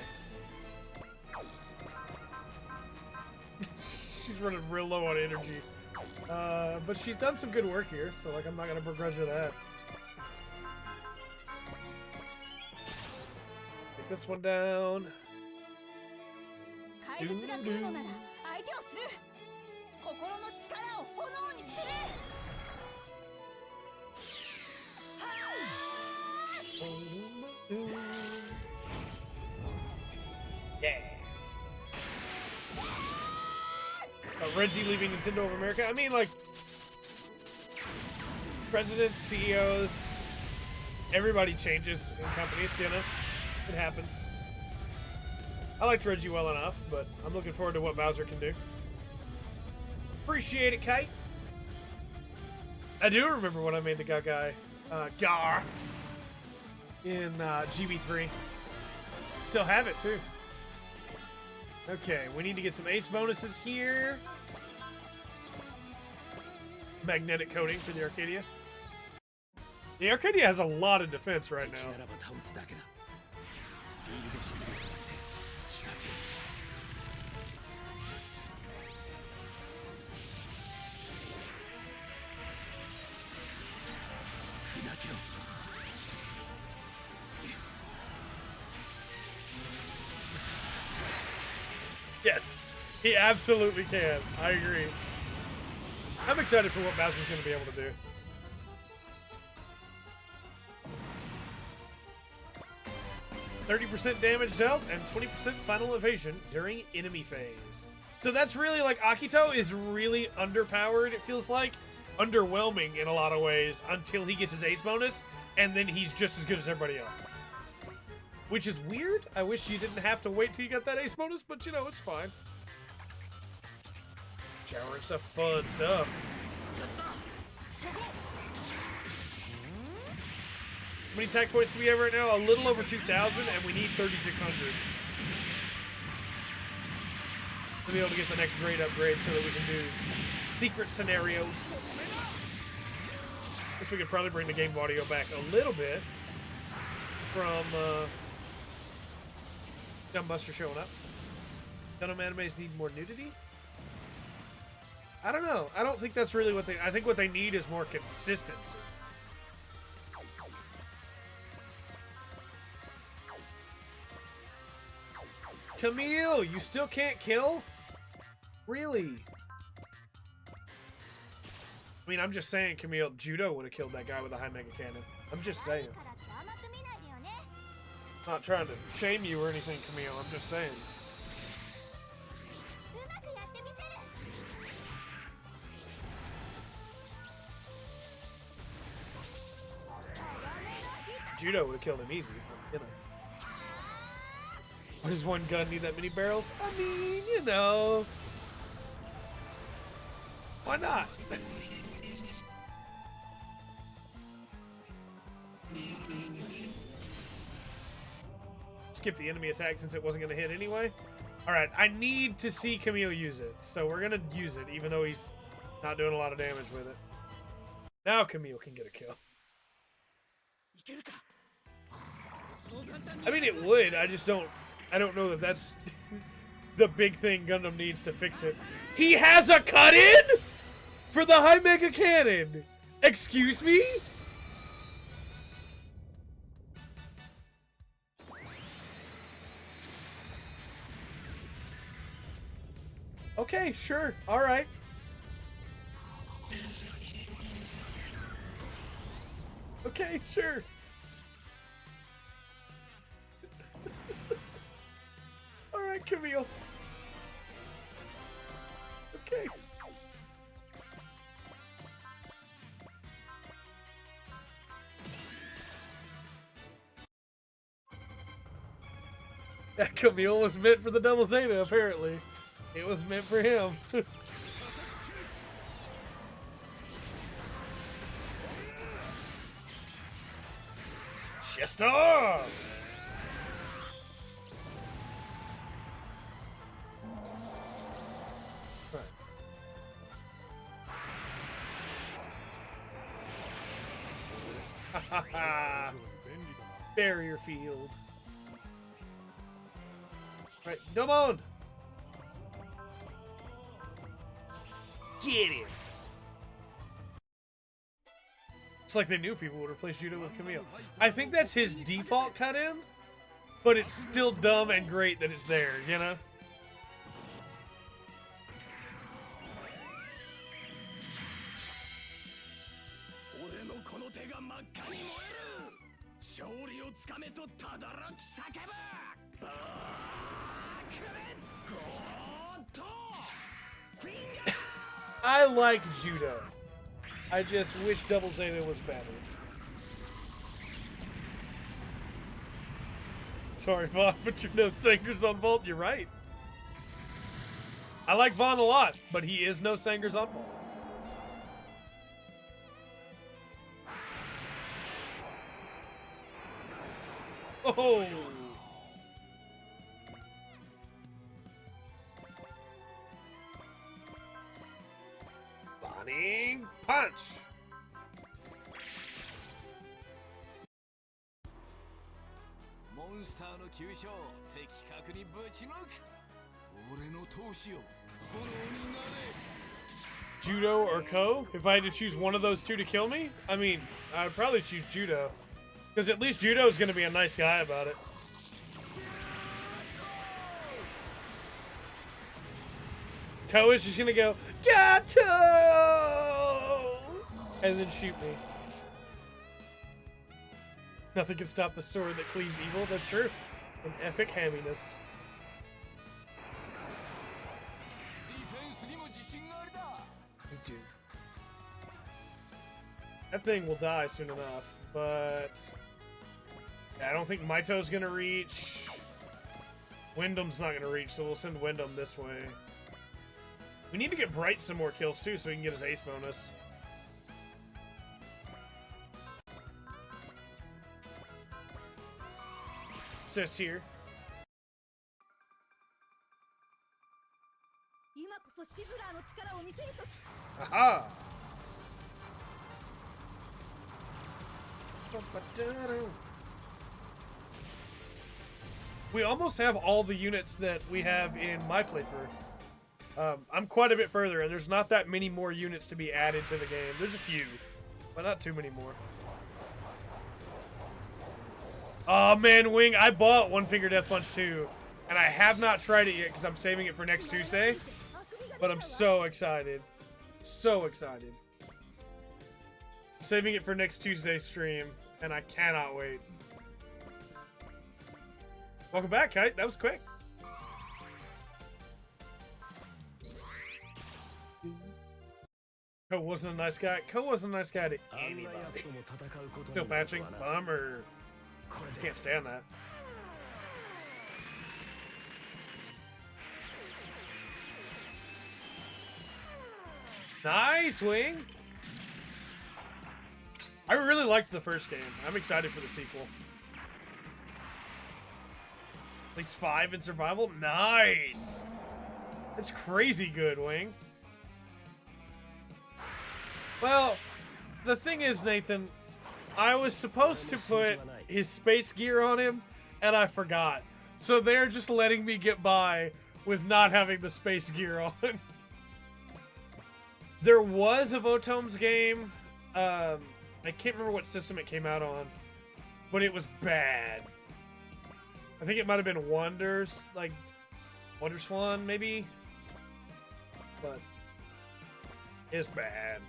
She's running real low on energy. But she's done some good work here, so like I'm not gonna begrudge her that. Take this one down. Yeah. Reggie leaving Nintendo of America. I mean, like, presidents, CEOs, everybody changes in companies, you know? It happens. I liked Reggie well enough, but I'm looking forward to what Bowser can do. Appreciate it, Kate. I do remember when I made the guy, Gar, in GB3. Still have it, too. Okay, we need to get some ace bonuses here. Magnetic coating for the Arcadia. The Arcadia has a lot of defense right now. Yes, he absolutely can. I agree. I'm excited for what Bowser's going to be able to do. %30 damage dealt and 20% final evasion during enemy phase. So that's really like Akito is really underpowered, it feels like. Underwhelming in a lot of ways until he gets his ace bonus, and then he's just as good as everybody else. Which is weird. I wish you didn't have to wait till you got that ace bonus, but you know, it's fine. Shower and stuff, fun stuff. How many attack points do we have right now? A little over 2,000, and we need 3,600. To be able to get the next grade upgrade so that we can do secret scenarios. Guess we could probably bring the game audio back a little bit from Dumbbuster showing up. Gundam animes need more nudity? I don't know. I don't think that's really what they... I think what they need is more consistency. Camille, you still can't kill? Really? I mean, I'm just saying, Camille, Judo would have killed that guy with a high mega cannon. I'm just saying. Not trying to shame you or anything, Camille. I'm just saying. Judo would have killed him easy, but, you know. Why does one gun need that many barrels? I mean, you know. Why not? Skip the enemy attack since it wasn't going to hit anyway. Alright, I need to see Camille use it. So we're going to use it, even though he's not doing a lot of damage with it. Now Camille can get a kill. I mean, it would. I don't know that that's the big thing Gundam needs to fix it. He has a cut-in for the high mega cannon. Excuse me? Okay, sure. All right. Okay, sure. All right, Camille. Okay. That Camille was meant for the double Zeta, apparently. It was meant for him. Chest off! Barrier field. Right, Domon! Get it! It's like they knew people would replace Judo with Camille. I think that's his default cut-in, but it's still dumb and great that it's there, you know? I like Judo. I just wish Double Zeta was better. Sorry, Vaughn, but you know Sangers on Volt. You're right. I like Vaughn a lot, but he is no Sangers on Volt. Oh! Bunning punch! Judo or Ko? If I had to choose one of those two to kill me, I mean, I'd probably choose Judo. Because at least Judo is going to be a nice guy about it. Ko is just going to go, Gato! And then shoot me. Nothing can stop the sword that cleaves evil. That's true. An epic hamminess. Me too. That thing will die soon enough, but I don't think Maito's gonna reach. Wyndham's not gonna reach, so we'll send Wyndham this way. We need to get Bright some more kills too, so we can get his ace bonus. Just here. Aha! We almost have all the units that we have in my playthrough. I'm quite a bit further, and there's not that many more units to be added to the game. There's a few, but not too many more. Oh man, Wing, I bought One Finger Death Punch 2, and I have not tried it yet because I'm saving it for next Tuesday. But I'm so excited. So excited. I'm saving it for next Tuesday's stream, and I cannot wait. Welcome back, Kite. That was quick. Ko wasn't a nice guy. Ko wasn't a nice guy to anybody. Still patching? Bummer. Can't stand that. Nice, Wing! I really liked the first game. I'm excited for the sequel. At least 5 in survival? Nice! It's crazy good, Wing. Well, the thing is, Nathan, I was supposed to put his space gear on him, and I forgot. So they're just letting me get by with not having the space gear on. There was a Votoms game. I can't remember what system it came out on, but it was bad. I think it might have been Wonders, like Wonder Swan, maybe. But it's bad.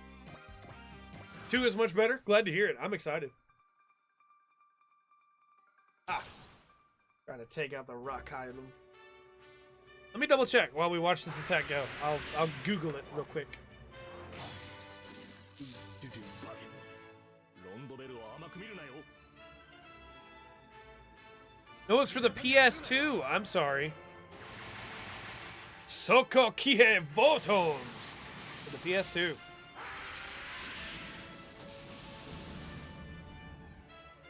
2 is much better. Glad to hear it. I'm excited. Ah, trying to take out the rock item. Let me double check while we watch this attack go. I'll Google it real quick. No, it's for the PS2. I'm sorry. Soko Kie Votoms for the PS2.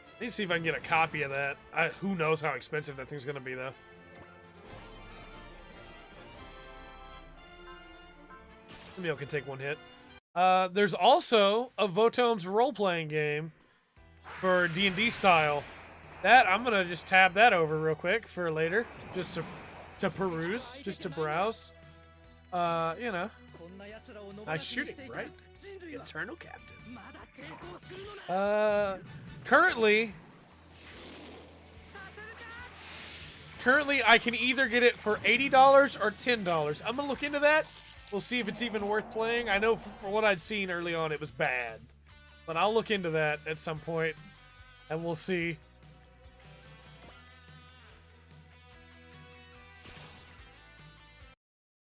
I need to see if I can get a copy of that. Who knows how expensive that thing's going to be, though. Emil can take one hit. There's also a Votoms role-playing game for D&D style. That, I'm going to just tab that over real quick for later. Just to peruse, just to browse. You know. Nice shooting, right? The Eternal Captain. Currently, I can either get it for $80 or $10. I'm gonna look into that. We'll see if it's even worth playing. I know for what I'd seen early on, it was bad, but I'll look into that at some point, and we'll see.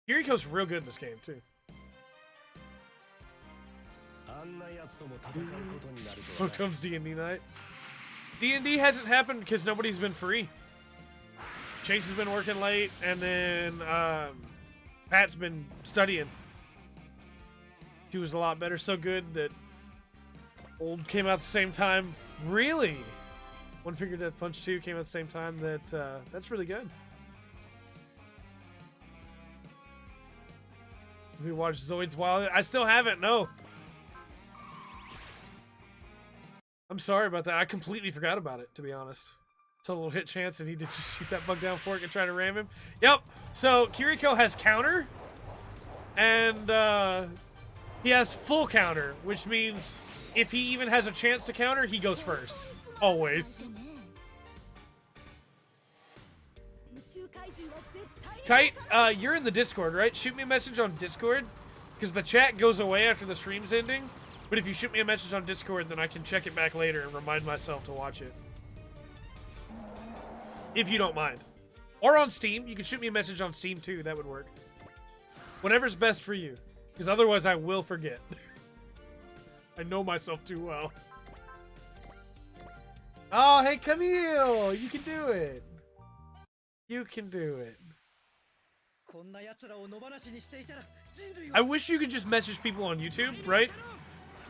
Kiriko's real good in this game too. Votoms D&D night. D&D hasn't happened because nobody's been free. Chase has been working late, and then Pat's been studying. He was a lot better, so good that Old came out at the same time. Really? One Finger Death Punch 2 came out at the same time. That's really good. Have you watched Zoid's Wild? I still haven't, no. I'm sorry about that. I completely forgot about it, to be honest. It's a little hit chance, and he did just shoot that bug down fork and try to ram him. Yep. So Kiriko has counter, and he has full counter, which means if he even has a chance to counter, he goes first. Always. Kite, you're in the Discord, right? Shoot me a message on Discord, because the chat goes away after the stream's ending. But if you shoot me a message on Discord, then I can check it back later and remind myself to watch it. If you don't mind. Or on Steam. You can shoot me a message on Steam too. That would work. Whatever's best for you. Because otherwise I will forget. I know myself too well. Oh, hey Camille! You can do it. You can do it. I wish you could just message people on YouTube, right?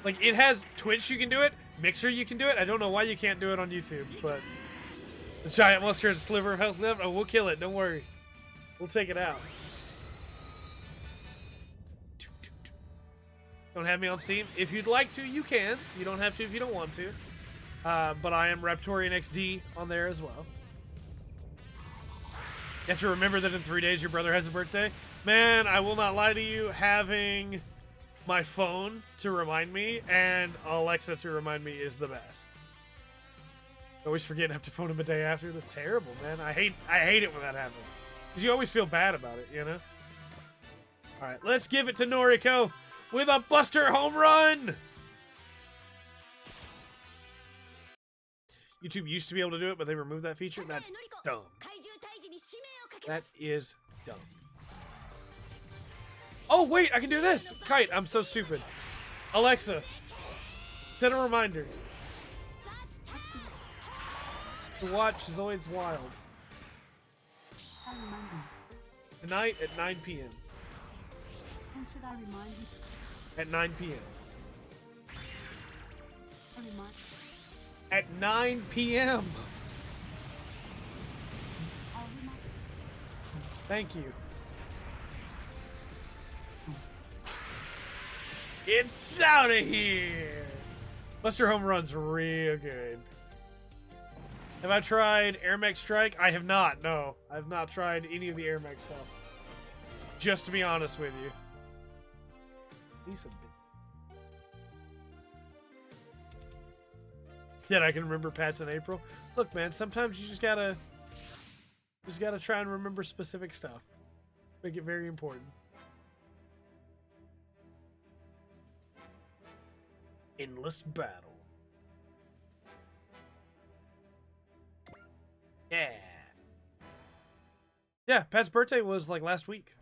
Like, it has Twitch, you can do it. Mixer, you can do it. I don't know why you can't do it on YouTube, but... The giant monster has a sliver of health left. Oh, we'll kill it. Don't worry. We'll take it out. Don't have me on Steam? If you'd like to, you can. You don't have to if you don't want to. But I am Raptorian XD on there as well. You have to remember that in 3 days your brother has a birthday. Man, I will not lie to you. Having my phone to remind me and Alexa to remind me is the best. I always forget and have to phone him a day after. That's terrible, man. I hate it when that happens. Because you always feel bad about it, you know? Alright, let's give it to Noriko with a Buster home run! YouTube used to be able to do it, but they removed that feature. That's dumb. That is dumb. Oh, wait, I can do this! Kite, I'm so stupid. Alexa, set a reminder to watch Zoid's Wild. Tonight at 9 p.m. When should I remind you? At 9 p.m. Remind. At 9 p.m. I'll remind. Thank you. It's out of here! Buster Home Run's real good. Have I tried Air Mech Strike? I have not, no. I have not tried any of the Air Mech stuff. Just to be honest with you. Lisa. Yet I can remember Pat's in April. Look, man, sometimes you just gotta try and remember specific stuff. Make it very important. Endless battle. Yeah. Yeah, Pat's birthday was like last week.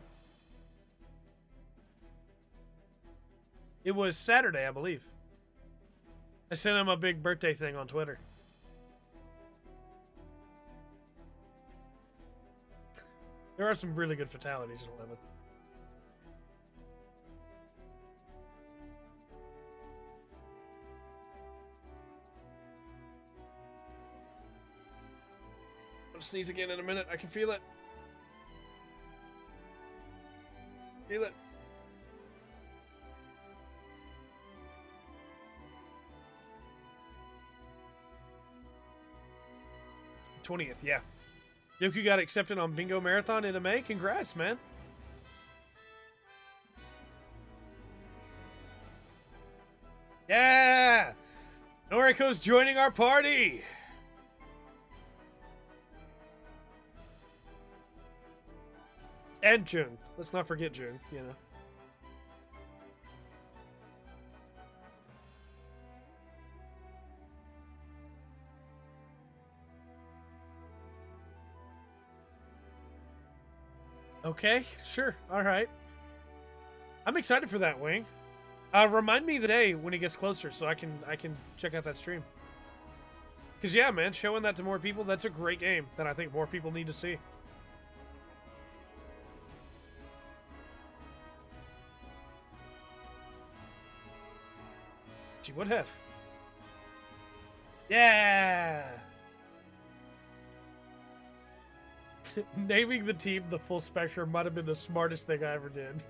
It was Saturday, I believe. I sent him a big birthday thing on Twitter. There are some really good fatalities in 11. I'll sneeze again in a minute. I can feel it. Feel it. 20th, yeah. Yoku got accepted on Bingo Marathon in May. Congrats, man. Yeah! Noriko's joining our party! And June. Let's not forget June, you know. Okay, sure. All right. I'm excited for that, Wing. Remind me the day when it gets closer so I can check out that stream. Cause yeah, man, showing that to more people, that's a great game that I think more people need to see. She would have. Yeah. Naming the team the full spectrum might have been the smartest thing I ever did.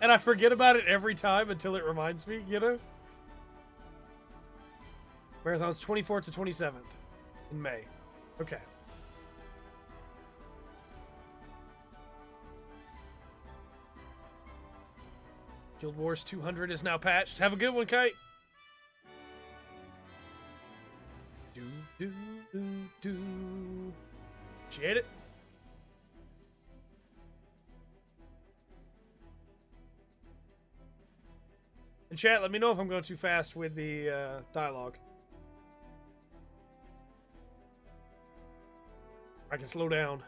And I forget about it every time until it reminds me, you know? Marathon's 24th to 27th in May. Okay. Guild Wars 200 is now patched. Have a good one, Kite. Appreciate it. And chat, let me know if I'm going too fast with the dialogue. I can slow down.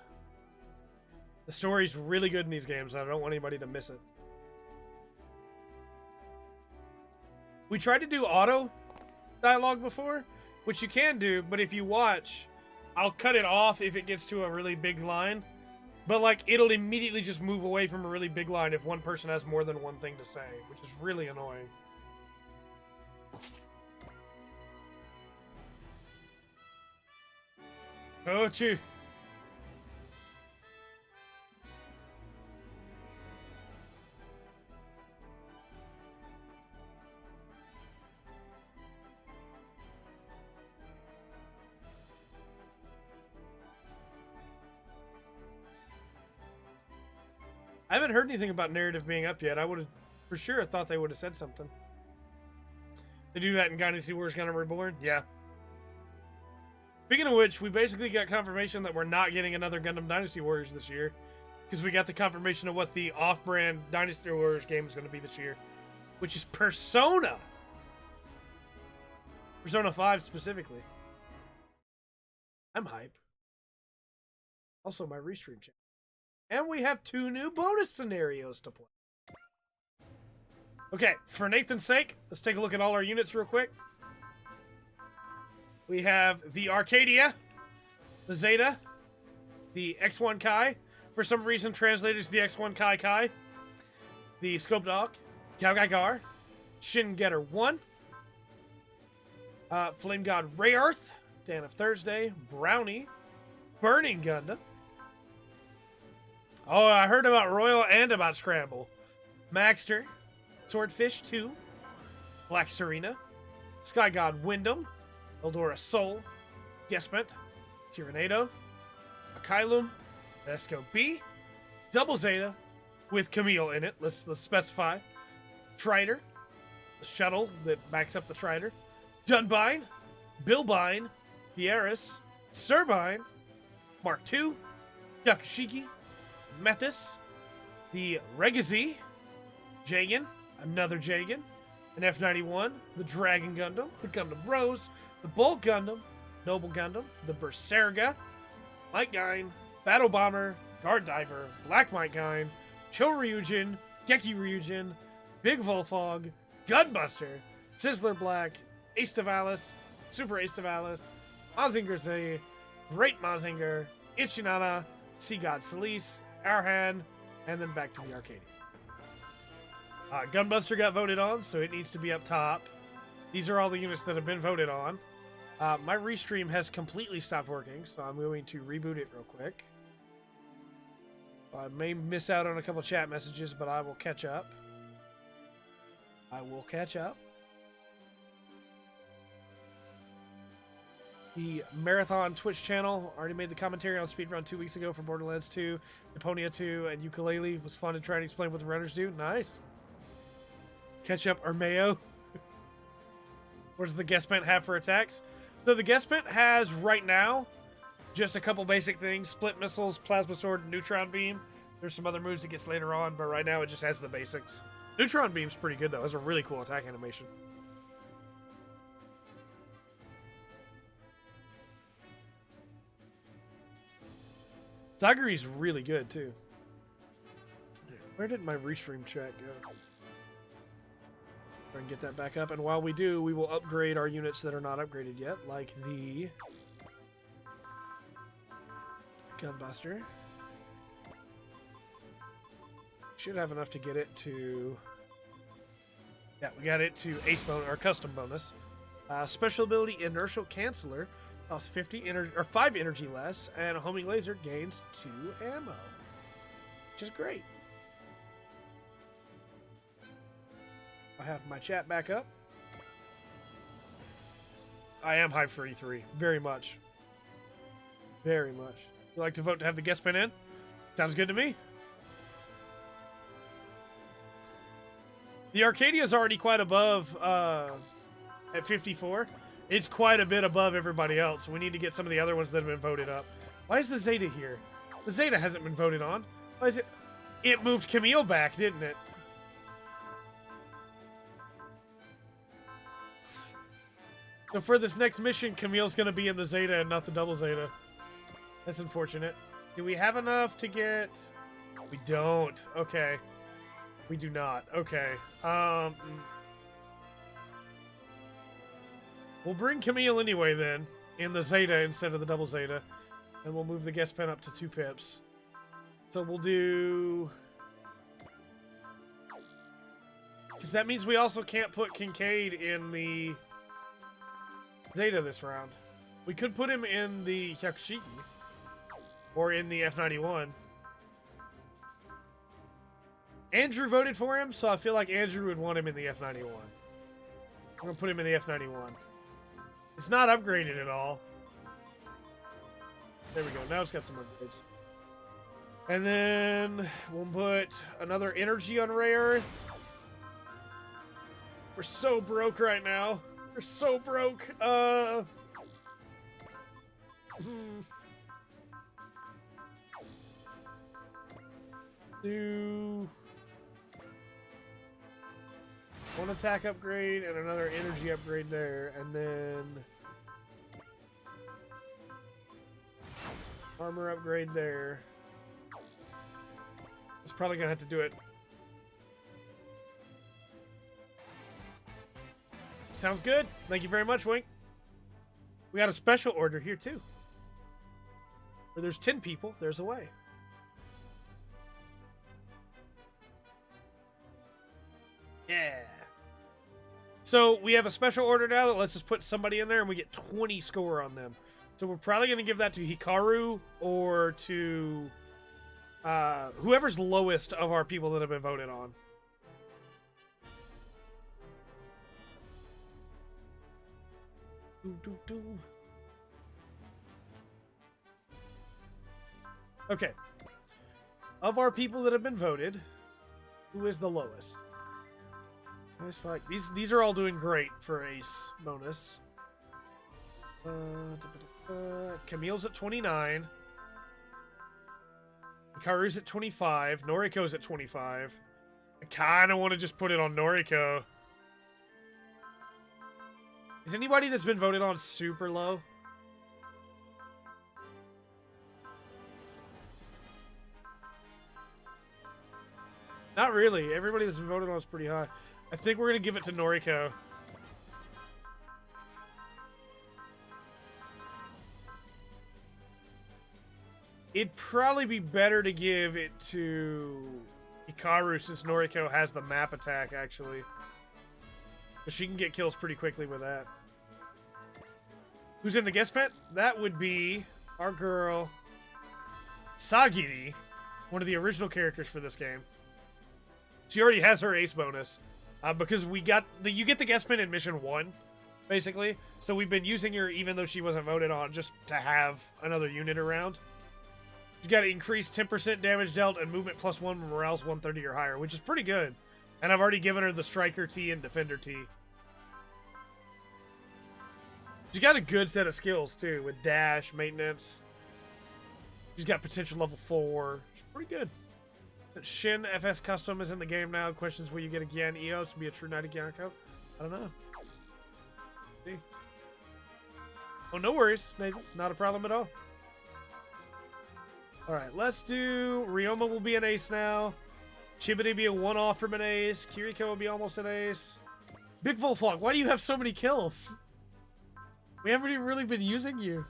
The story's really good in these games. I don't want anybody to miss it. We tried to do auto dialogue before, which you can do, but if you watch, I'll cut it off if it gets to a really big line. But, like, it'll immediately just move away from a really big line if one person has more than one thing to say, which is really annoying. Coachy. I haven't heard anything about narrative being up yet. I would have, for sure, thought they would have said something. They do that in Dynasty Wars Gundam Reborn? Yeah. Speaking of which, we basically got confirmation that we're not getting another Gundam Dynasty Warriors this year. Because we got the confirmation of what the off-brand Dynasty Warriors game is going to be this year. Which is Persona! Persona 5 specifically. I'm hype. Also, my restream channel. And we have 2 new bonus scenarios to play. Okay, for Nathan's sake, let's take a look at all our units real quick. We have the Arcadia, the Zeta, the X1 Kai, for some reason translated as the X1 Kai Kai, the Scope Dog, Galgagar, Shin Getter 1, Flame God Rayearth, Dan of Thursday, Brownie, Burning Gundam. Oh, I heard about Royal and about Scramble. Maxter, Swordfish 2, Black Serena, Sky God Wyndham, Eldora Soul, Gespent, Tyrannado, Akylum, Esco B, Double Zeta, with Camille in it, let's specify, Trider, the shuttle that backs up the Trider, Dunbine, Bilbine, Fieris, Turbine, Mark II, Yakushiki, Methis, the Regazi, Jagan, another Jagan, an F-91, the Dragon Gundam, the Gundam Rose, the Bolt Gundam, Noble Gundam, the Berserga, Might Gain, Battle Bomber, Guard Diver, Black Might Gain, Cho Ryujin, Geki Ryujin, Big Volfog, Gunbuster, Sizzler Black, Ace Tavalis, Super Ace Tavalis, Mazinger Z, Great Mazinger, Ichinana, Sea God Solis, Arhan, and then back to the Arcadia. Gunbuster got voted on, so it needs to be up top. These are all the units that have been voted on. My restream has completely stopped working, so I'm going to reboot it real quick. I may miss out on a couple chat messages, but I will catch up. I will catch up. The Marathon Twitch channel already made the commentary on Speedrun 2 weeks ago for Borderlands 2, Deponia 2, and Ukulele. It was fun to try and explain what the runners do. Nice. Catch up Armeo. What does the Gespent have for attacks? So the Gespent has, right now, just a couple basic things. Split missiles, plasma sword, neutron beam. There's some other moves it gets later on, but right now it just has the basics. Neutron beam's pretty good, though. It's a really cool attack animation. Zagari's really good, too. Where did my restream chat go? Try and get that back up, and while we do, we will upgrade our units that are not upgraded yet, like the Gunbuster. Should have enough to get it to... Yeah, we got it to Ace bonus, or Custom bonus. Special ability Inertial Canceller costs 5 energy less, and a homing laser gains 2 ammo, which is great. I have my chat back up. I am hyped for E3, very much. Very much. You like to vote to have the guest spin in? Sounds good to me. The Arcadia is already quite above at 54. It's quite a bit above everybody else. We need to get some of the other ones that have been voted up. Why is the Zeta here? The Zeta hasn't been voted on. Why is it? It moved Camille back, didn't it? So for this next mission, Camille's going to be in the Zeta and not the double Zeta. That's unfortunate. Do we have enough to get... We don't. Okay. We do not. Okay. We'll bring Camille anyway then, in the Zeta instead of the double Zeta. And we'll move the guest pen up to 2 pips. So we'll do... Because that means we also can't put Kincaid in the Zeta this round. We could put him in the Hyakushiki. Or in the F91. Andrew voted for him, so I feel like Andrew would want him in the F91. I'm going to put him in the F91. It's not upgraded at all. There we go. Now it's got some upgrades. And then we'll put another energy on Rare Earth. We're so broke right now. We're so broke. Do one attack upgrade and another energy upgrade there, and then armor upgrade there. It's probably gonna have to do it. Sounds good. Thank you very much, Wink. We got a special order here too. Where there's 10 people, there's a way. Yeah. So we have a special order now that lets us put somebody in there and we get 20 score on them. So we're probably going to give that to Hikaru or to whoever's lowest of our people that have been voted on. Okay. Of our people that have been voted, who is the lowest? Nice fight. These are all doing great for Ace bonus. Camille's at 29. Hikaru's at 25. Noriko's at 25. I kind of want to just put it on Noriko. Is anybody that's been voted on super low? Not really. Everybody that's been voted on is pretty high. I think we're going to give it to Noriko. It'd probably be better to give it to Hikaru since Noriko has the map attack, actually. But she can get kills pretty quickly with that. Who's in the guest pet? That would be our girl, Sagiri, one of the original characters for this game. She already has her ace bonus. Because we got you get the guest pin in mission 1, basically. So we've been using her even though she wasn't voted on, just to have another unit around. She's got increased 10% damage dealt and movement +1, morale's 130 or higher, which is pretty good. And I've already given her the Striker T and Defender T. She's got a good set of skills, too, with dash, maintenance. She's got potential level 4. She's pretty good. Shin FS Custom is in the game now. Questions will you get again? EOS be a true knight again? I don't know. See? Oh, no worries, Nathan. Not a problem at all. Alright, let's do... Ryoma will be an ace now. Chibity be a one-off from an ace. Kiriko will be almost an ace. Big Volfog, why do you have so many kills? We haven't even really been using you.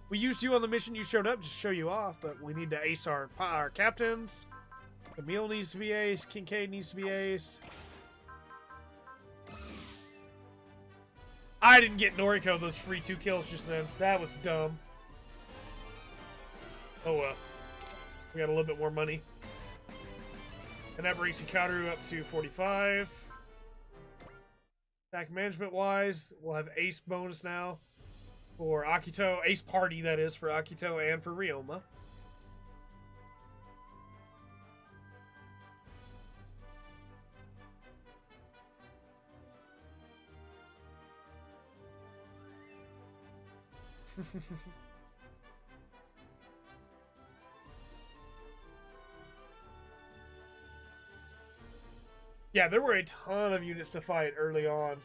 We used you on the mission you showed up just to show you off, but we need to ace our captains. Camille needs to be ace. Kincaid needs to be ace. I didn't get Noriko those free 2 kills just then. That was dumb. Oh well. We got a little bit more money. And that brings Hikaru up to 45. Attack management wise, we'll have ace bonus now for Akito. Ace party, that is, for Akito and for Ryoma. Yeah, there were a ton of units to fight early on.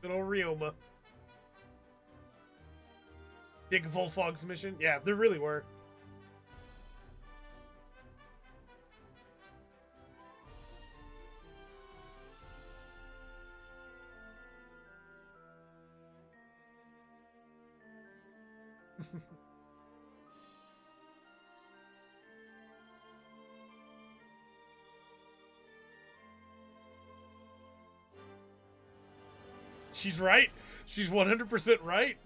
Good old Ryoma. Big Volfog's mission? Yeah, there really were. She's right. She's 100% right.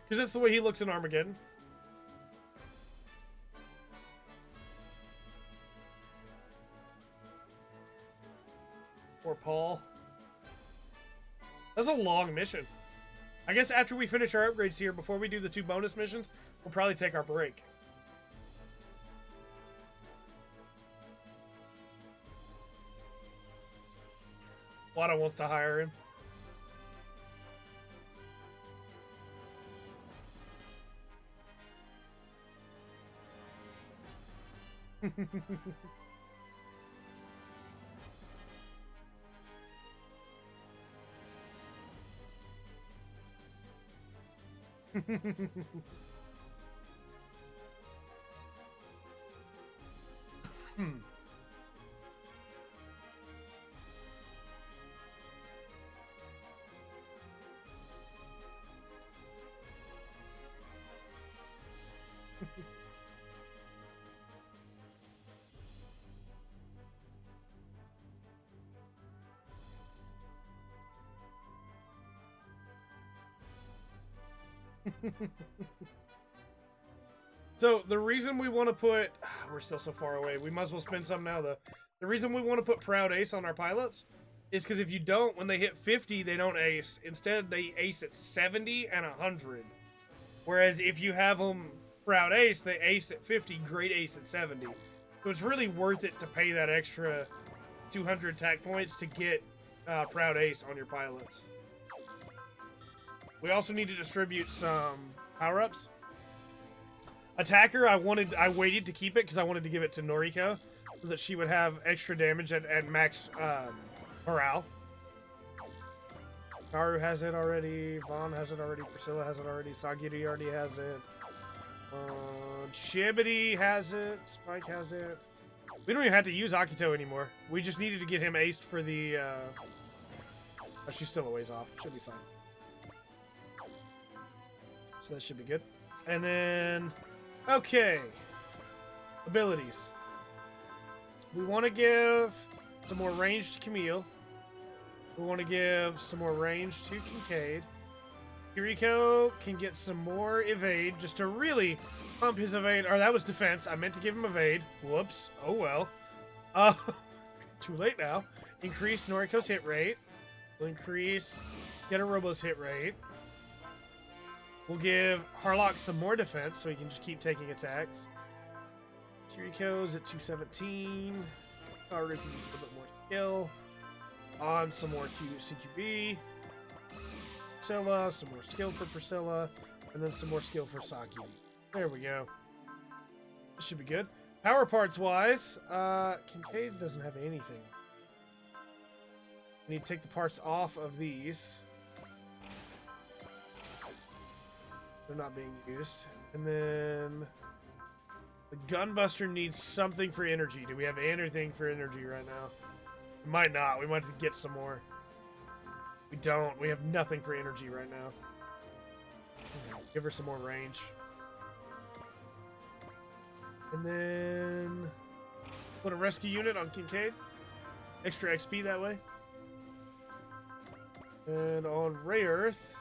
Because that's the way he looks in Armageddon. Poor Paul. That's a long mission. I guess after we finish our upgrades here, before we do the 2 bonus missions, we'll probably take our break. Wada wants to hire him. So, the reason we want to put... We're still so far away. We might as well spend some now, though. The reason we want to put Proud Ace on our pilots is because if you don't, when they hit 50, they don't ace. Instead, they ace at 70 and 100. Whereas if you have them Proud Ace, they ace at 50, Great Ace at 70. So it's really worth it to pay that extra 200 attack points to get Proud Ace on your pilots. We also need to distribute some power-ups. Attacker, I waited to keep it because I wanted to give it to Noriko so that she would have extra damage at max morale. Karu has it already. Vaughn has it already. Priscilla has it already. Sagiri already has it. Shibity has it. Spike has it. We don't even have to use Akito anymore. We just needed to get him aced for the... Oh, she's still a ways off. Should be fine. So that should be good. And then... Okay. Abilities. We want to give some more range to Camille. We want to give some more range to Kincaid. Kiriko can get some more evade just to really pump his evade. Or that was defense. I meant to give him evade. Whoops. Oh well. Too late now. Increase Noriko's hit rate. We'll increase Getarobo's hit rate. We'll give Harlock some more defense so he can just keep taking attacks. Kiriko's at 217. Karu can use a little bit more skill. On some more CQB. Priscilla, some more skill for Priscilla, and then some more skill for Saki. There we go. This should be good. Power parts wise, Kincaid doesn't have anything. We need to take the parts off of these. They're not being used. And then the Gunbuster needs something for energy. Do we have anything for energy right now? We might not. We might have to get some more. We don't. We have nothing for energy right now. Give her some more range. And then put a rescue unit on Kincaid. Extra XP that way. And on Ray Earth.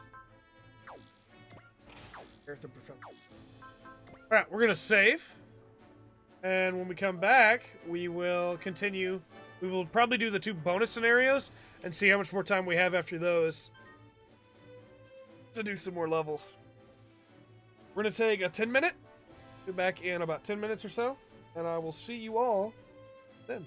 Alright, we're going to save. And when we come back, we will continue. We will probably do the 2 bonus scenarios and see how much more time we have after those to do some more levels. We're going to take a 10-minute. Be back in about 10 minutes or so. And I will see you all then.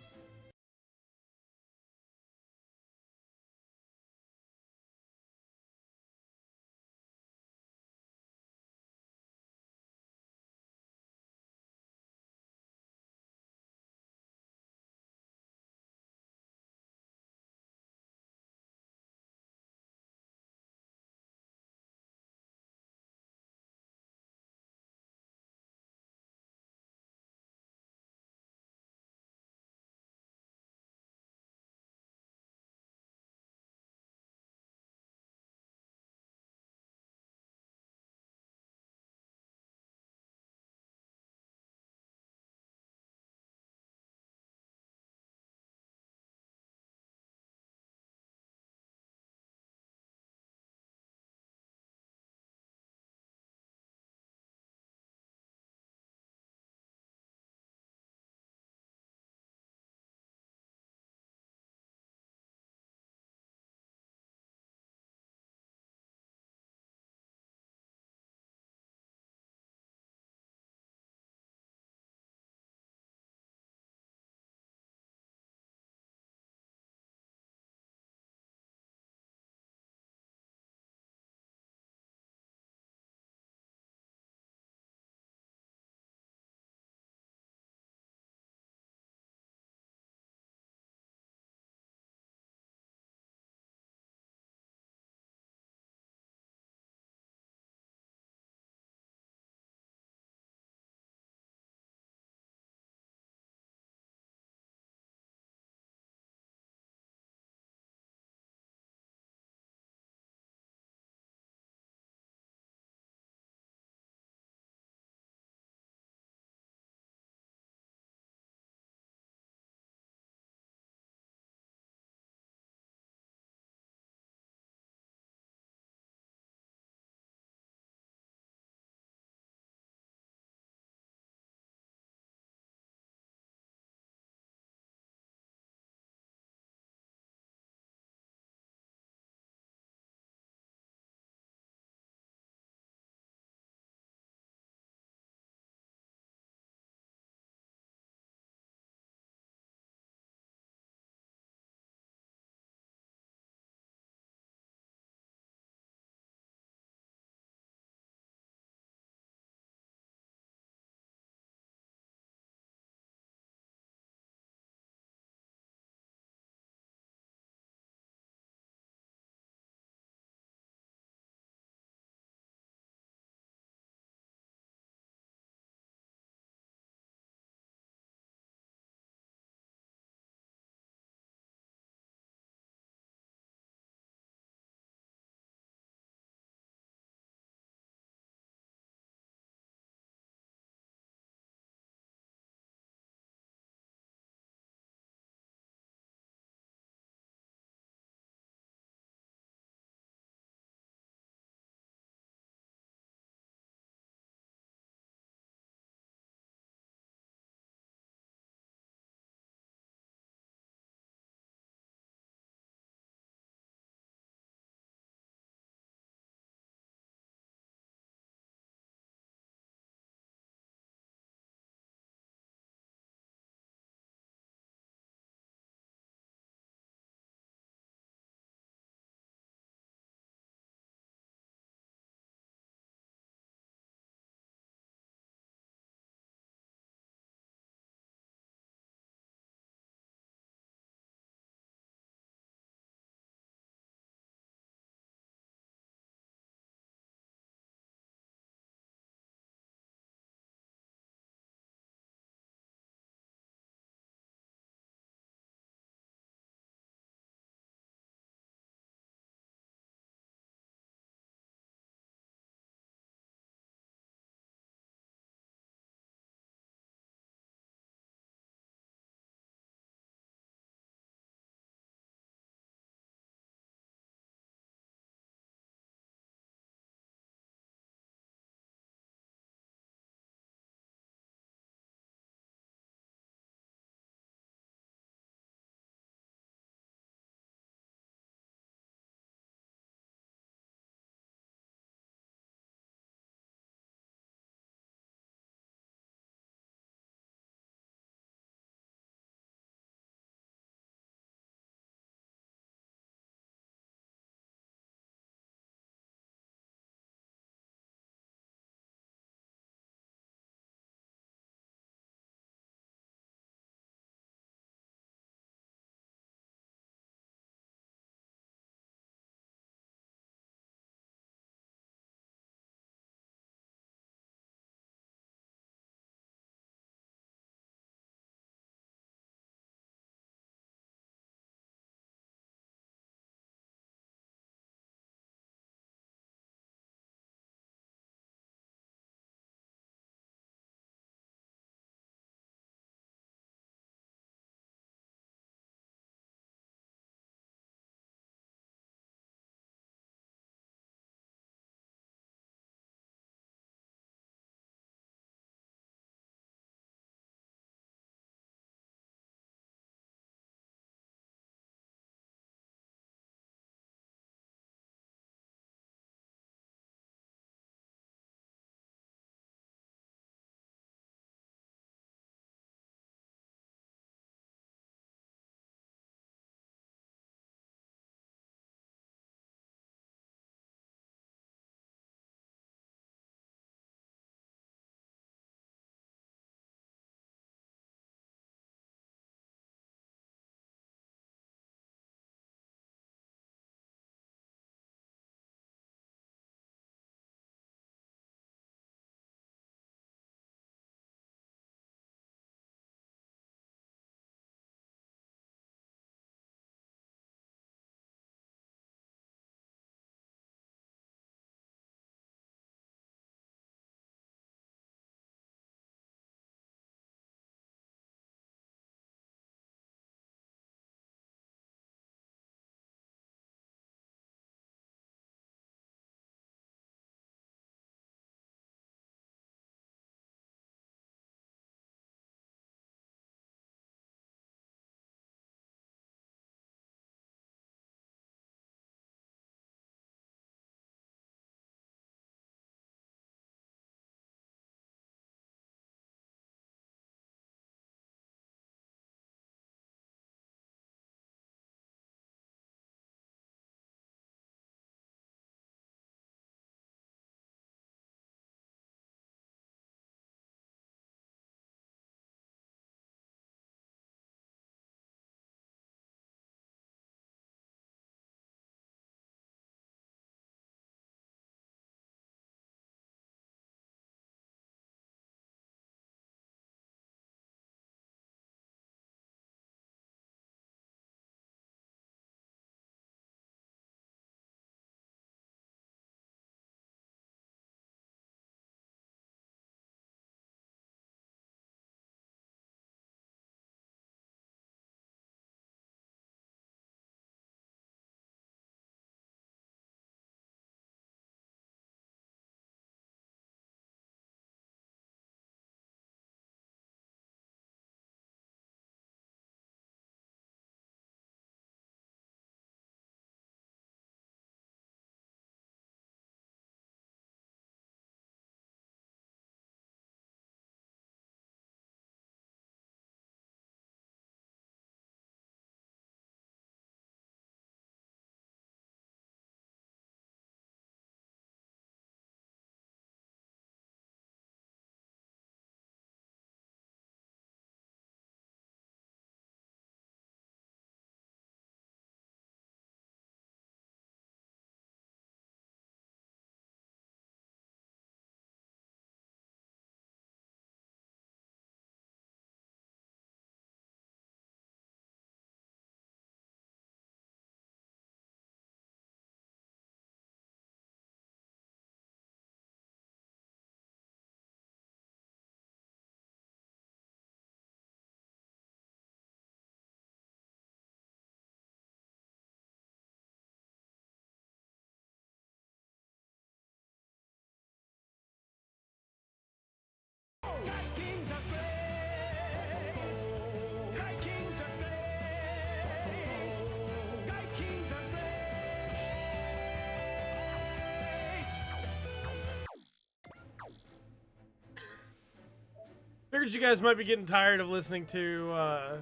Figured you guys might be getting tired of listening to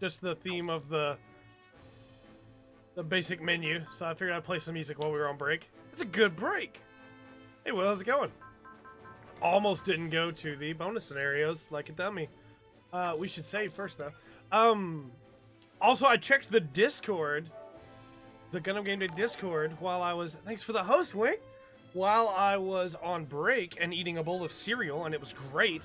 just the theme of the basic menu, so I figured I'd play some music while we were on break. It's a good break. Hey, Will, how's it going? Almost didn't go to the bonus scenarios like a dummy. We should save first, though. Also, I checked the Discord, the Gundam Game Day Discord, while I was... Thanks for the host, Wink! While I was on break and eating a bowl of cereal, and it was great.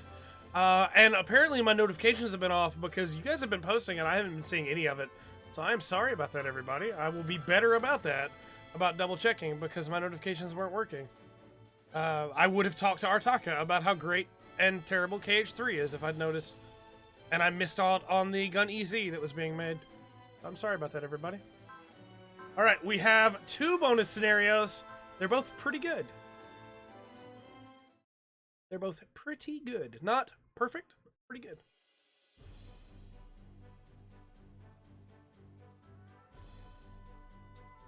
And apparently my notifications have been off because you guys have been posting and I haven't been seeing any of it. So I am sorry about that, everybody. I will be better about that, about double checking, because my notifications weren't working. I would have talked to Artaka about how great and terrible KH3 is if I'd noticed. And I missed out on the Gun EZ that was being made. I'm sorry about that, everybody. Alright, we have 2 bonus scenarios. They're both pretty good. They're both pretty good. Not perfect, but pretty good.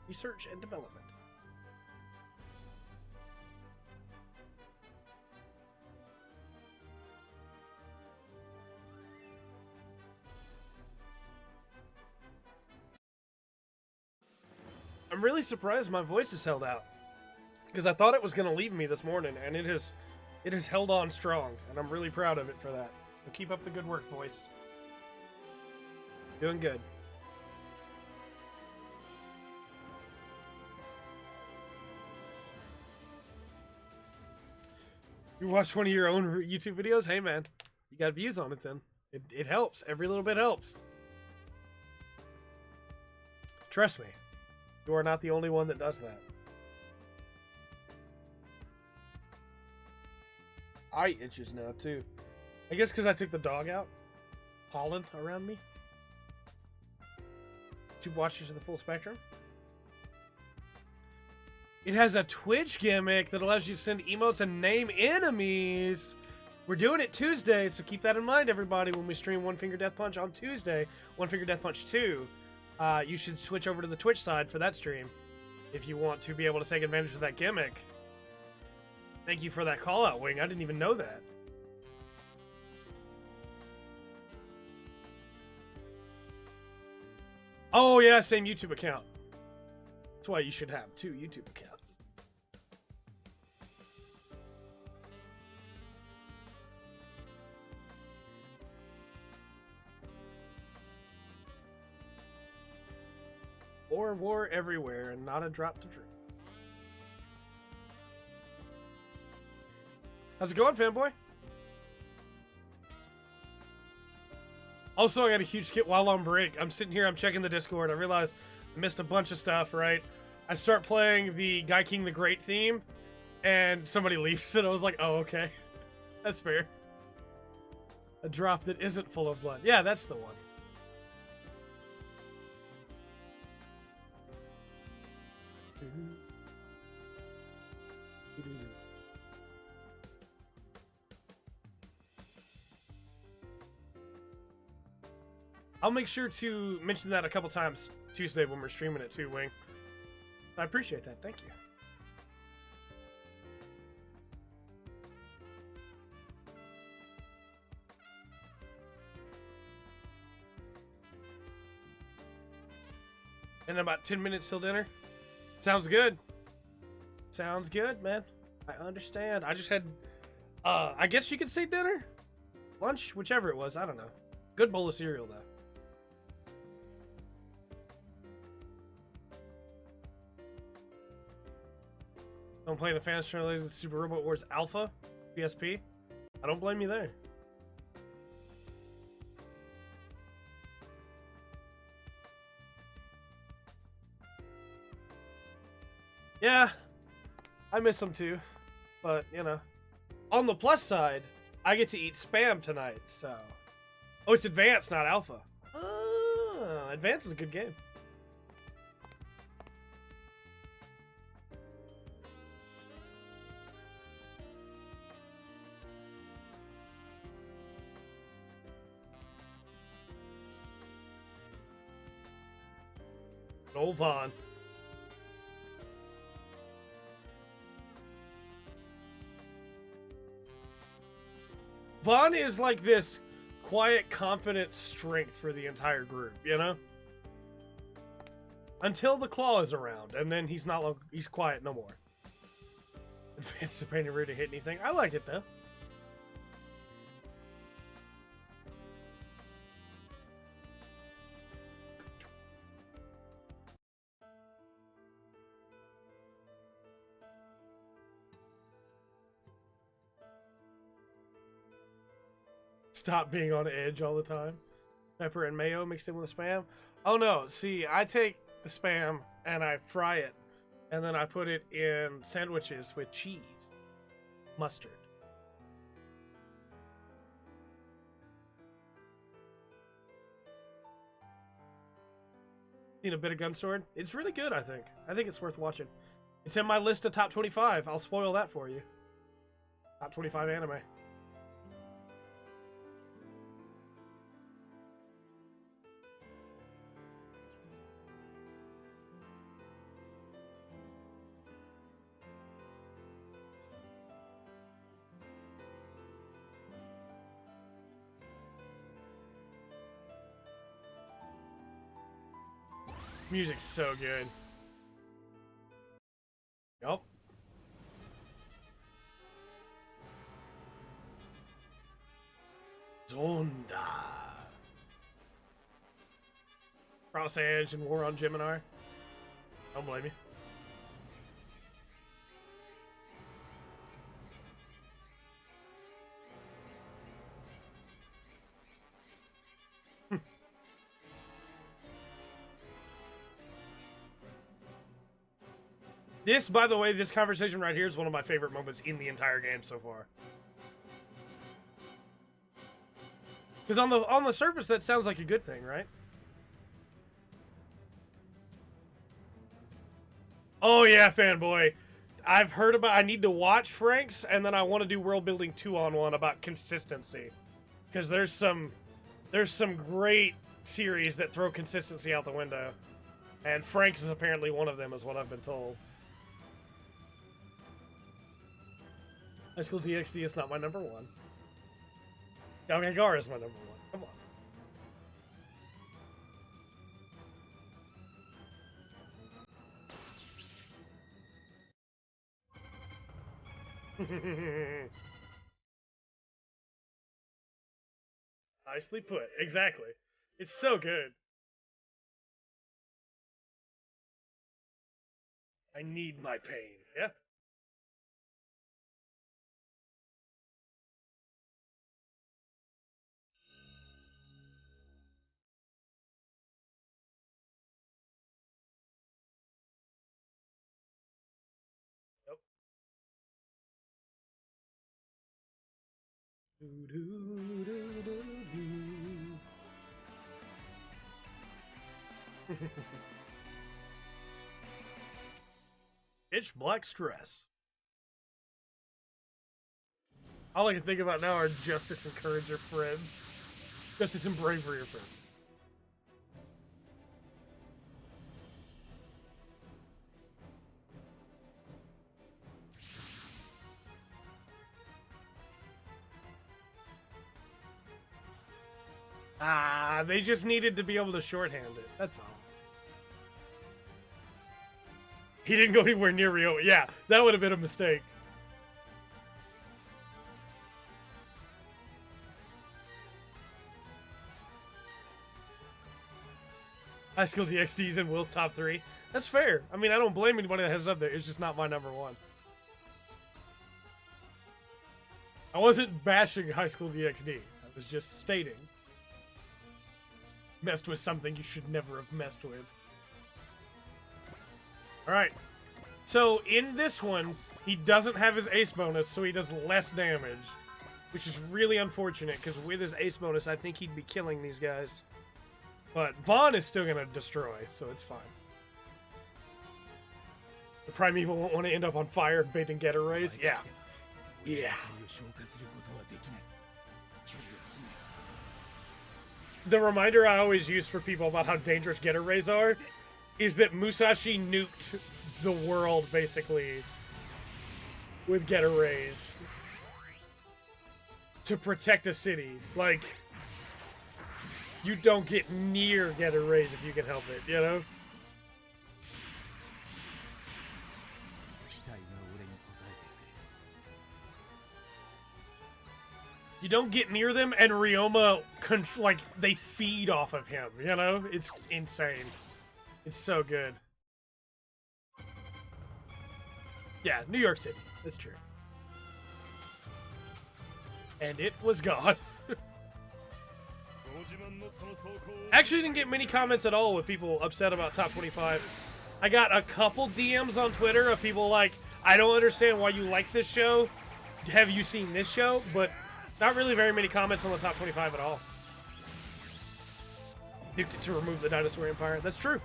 Research and development. I'm really surprised my voice has held out, because I thought it was going to leave me this morning, and it has held on strong, and I'm really proud of it for that. So keep up the good work, voice. Doing good. You watch one of your own YouTube videos? Hey, man. You got views on it, then. It helps. Every little bit helps. Trust me. You are not the only one that does that. Eye itches now, too. I guess because I took the dog out. Pollen around me. 2 watches of the full spectrum. It has a Twitch gimmick that allows you to send emotes and name enemies. We're doing it Tuesday, so keep that in mind, everybody, when we stream One Finger Death Punch on Tuesday. One Finger Death Punch 2. You should switch over to the Twitch side for that stream if you want to be able to take advantage of that gimmick. Thank you for that call out, Wing. I didn't even know that. Oh, yeah, same YouTube account. That's why you should have 2 YouTube accounts. War everywhere and not a drop to drink. How's it going, fanboy? Also, I got a huge kit while on break. I'm sitting here, I'm checking the Discord. I realize I missed a bunch of stuff, right? I start playing the Guy King the Great theme, and somebody leaves, and I was like, oh, okay. That's fair. A drop that isn't full of blood. Yeah, that's the one. I'll make sure to mention that a couple times Tuesday when we're streaming it too, Wing. I appreciate that. Thank you. In about 10 minutes till dinner. Sounds good. Sounds good, man. I understand. I just had, I guess you could say dinner? Lunch? Whichever it was. I don't know. Good bowl of cereal, though. I'm playing the fans related to Super Robot Wars Alpha, PSP. I don't blame you there. Yeah, I miss them too, but you know, on the plus side, I get to eat Spam tonight, so. Oh, it's Advanced, not Alpha. Ah, Advanced is a good game. Old Vaughn. VoD is like this quiet, confident strength for the entire group, you know? Until the claw is around, and then he's he's quiet no more. Advanced to painting ready to hit anything. I like it though. Stop being on edge all the time. Pepper and mayo mixed in with the Spam. Oh no, see, I take the Spam and I fry it, and then I put it in sandwiches with cheese, mustard. Seen a bit of Gunsword? It's really good, I think. I think it's worth watching. It's in my list of top 25. I'll spoil that for you. Top 25 anime. Music's so good. Yup. Zonda. Cross Edge and War on Gemini. Don't blame you. This, by the way, this conversation right here is one of my favorite moments in the entire game so far. Because on the surface, that sounds like a good thing, right? Oh yeah, fanboy. I've heard about. I need to watch Frank's, and then I want to do World Building 2-on-1 about consistency, because there's some great series that throw consistency out the window, and Frank's is apparently one of them, is what I've been told. High School DxD is not my number one. Galgagar is my number one. Come on. Nicely put. Exactly. It's so good. I need my pain. Yeah. Pitch Black Stress. All I can think about now are Justice and Courage are friends. Justice and Bravery are friends. Ah, they just needed to be able to shorthand it. That's all. He didn't go anywhere near Rio. Yeah, that would have been a mistake. High School DxD's in Will's top 3. That's fair. I mean, I don't blame anybody that has it up there. It's just not my number one. I wasn't bashing High School DxD. I was just stating. Messed with something you should never have messed with. Alright. So, in this one, he doesn't have his ace bonus, so he does less damage. Which is really unfortunate, because with his ace bonus, I think he'd be killing these guys. But Vaughn is still going to destroy, so it's fine. The Primeval won't want to end up on fire and bait and get a raise? Yeah. Yeah. The reminder I always use for people about how dangerous getter rays are is that Musashi nuked the world, basically, with getter rays. to protect a city. Like, you don't get near get a raise if you can help it, you know? 期待が俺に応えてくれ You don't get near them, and Ryoma, like, they feed off of him, you know? It's insane. It's so good. Yeah, New York City. That's true. And it was gone. Actually, didn't get many comments at all with people upset about Top 25. I got a couple DMs on Twitter of people like, I don't understand why you like this show. Have you seen this show? But not really very many comments on the Top 25 at all. Nuked it to remove the Dinosaur Empire. That's true.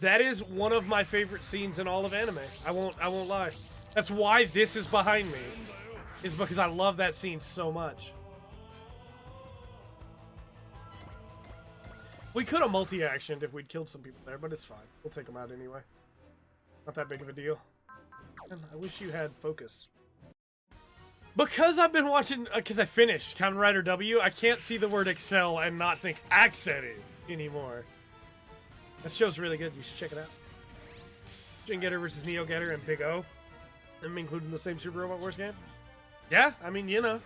That is one of my favorite scenes in all of anime. I won't lie. That's why this is behind me. Is because I love that scene so much. We could have multi-actioned if we'd killed some people there, but it's fine. We'll take them out anyway. Not that big of a deal. And I wish you had focus. Because I've been watching, because I finished Kamen Rider W, I can't see the word Excel and not think Accent anymore. That show's really good. You should check it out. Jin Getter versus Neo Getter and Big O. Them included in the same Super Robot Wars game? Yeah, I mean, you know.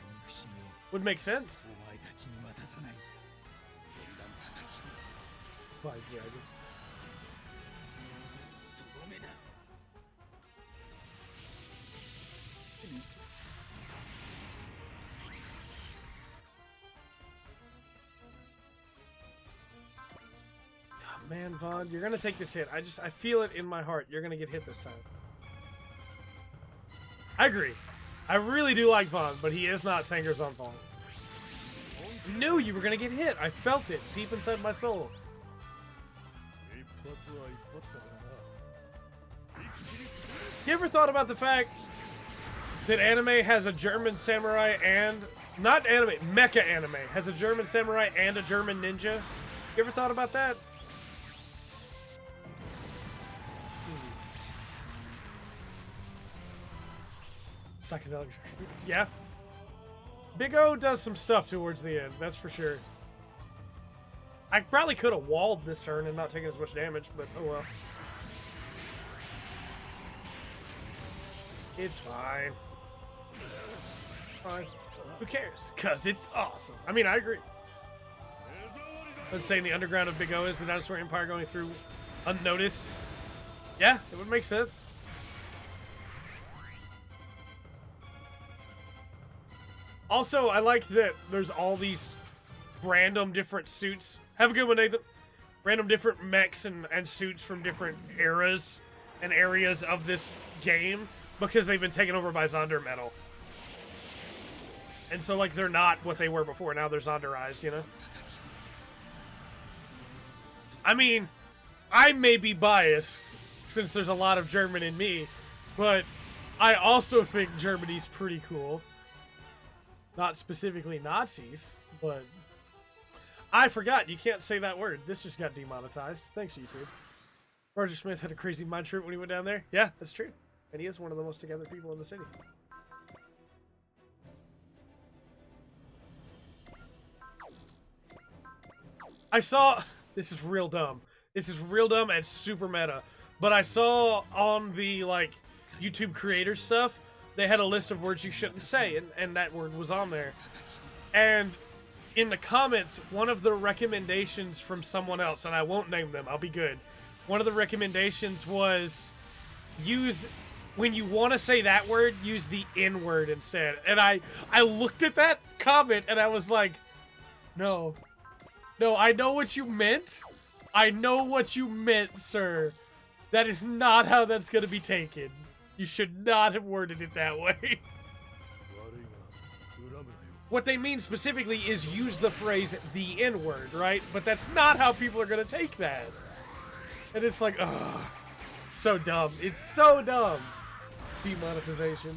Would make sense. お前たちに渡さない前段叩き Why, Dragon? とどめだ Man, VoD, you're gonna take this hit. I feel it in my heart. You're gonna get hit this time. I agree. I really do like VoD, but he is not Sanger's own fault. Knew you were gonna get hit. I felt it deep inside my soul. You ever thought about the fact that anime has a German samurai and... Not anime, mecha anime has a German samurai and a German ninja? You ever thought about that? Psychedelic. Yeah. Big O does some stuff towards the end, that's for sure. I probably could have walled this turn and not taken as much damage, but oh well. It's fine. Fine. Who cares? Because it's awesome. I mean, I agree. Let's say in the underground of Big O is the Dinosaur Empire going through unnoticed. Yeah, it would make sense. Also, I like that there's all these random different suits. Have a good one, Nathan. Random different mechs and suits from different eras and areas of this game because they've been taken over by Zonder Metal. And so, like, they're not what they were before. Now they're Zonderized, you know? I mean, I may be biased since there's a lot of German in me, but I also think Germany's pretty cool. Not specifically Nazis, but... I forgot, you can't say that word. This just got demonetized. Thanks, YouTube. Roger Smith had a crazy mind trip when he went down there. Yeah, that's true. And he is one of the most together people in the city. I saw... This is real dumb. This is real dumb and super meta. But I saw on the, like, YouTube creator stuff, they had a list of words you shouldn't say, and that word was on there. And in the comments, one of the recommendations from someone else, and I won't name them, I'll be good. One of the recommendations was use, when you want to say that word, use the N word instead. And I looked at that comment and I was like, no. No, I know what you meant. I know what you meant, sir. That is not how that's going to be taken. You should not have worded it that way. What they mean specifically is use the phrase the N-word, right? But that's not how people are going to take that. And it's like, ugh. It's so dumb. It's so dumb. Demonetization.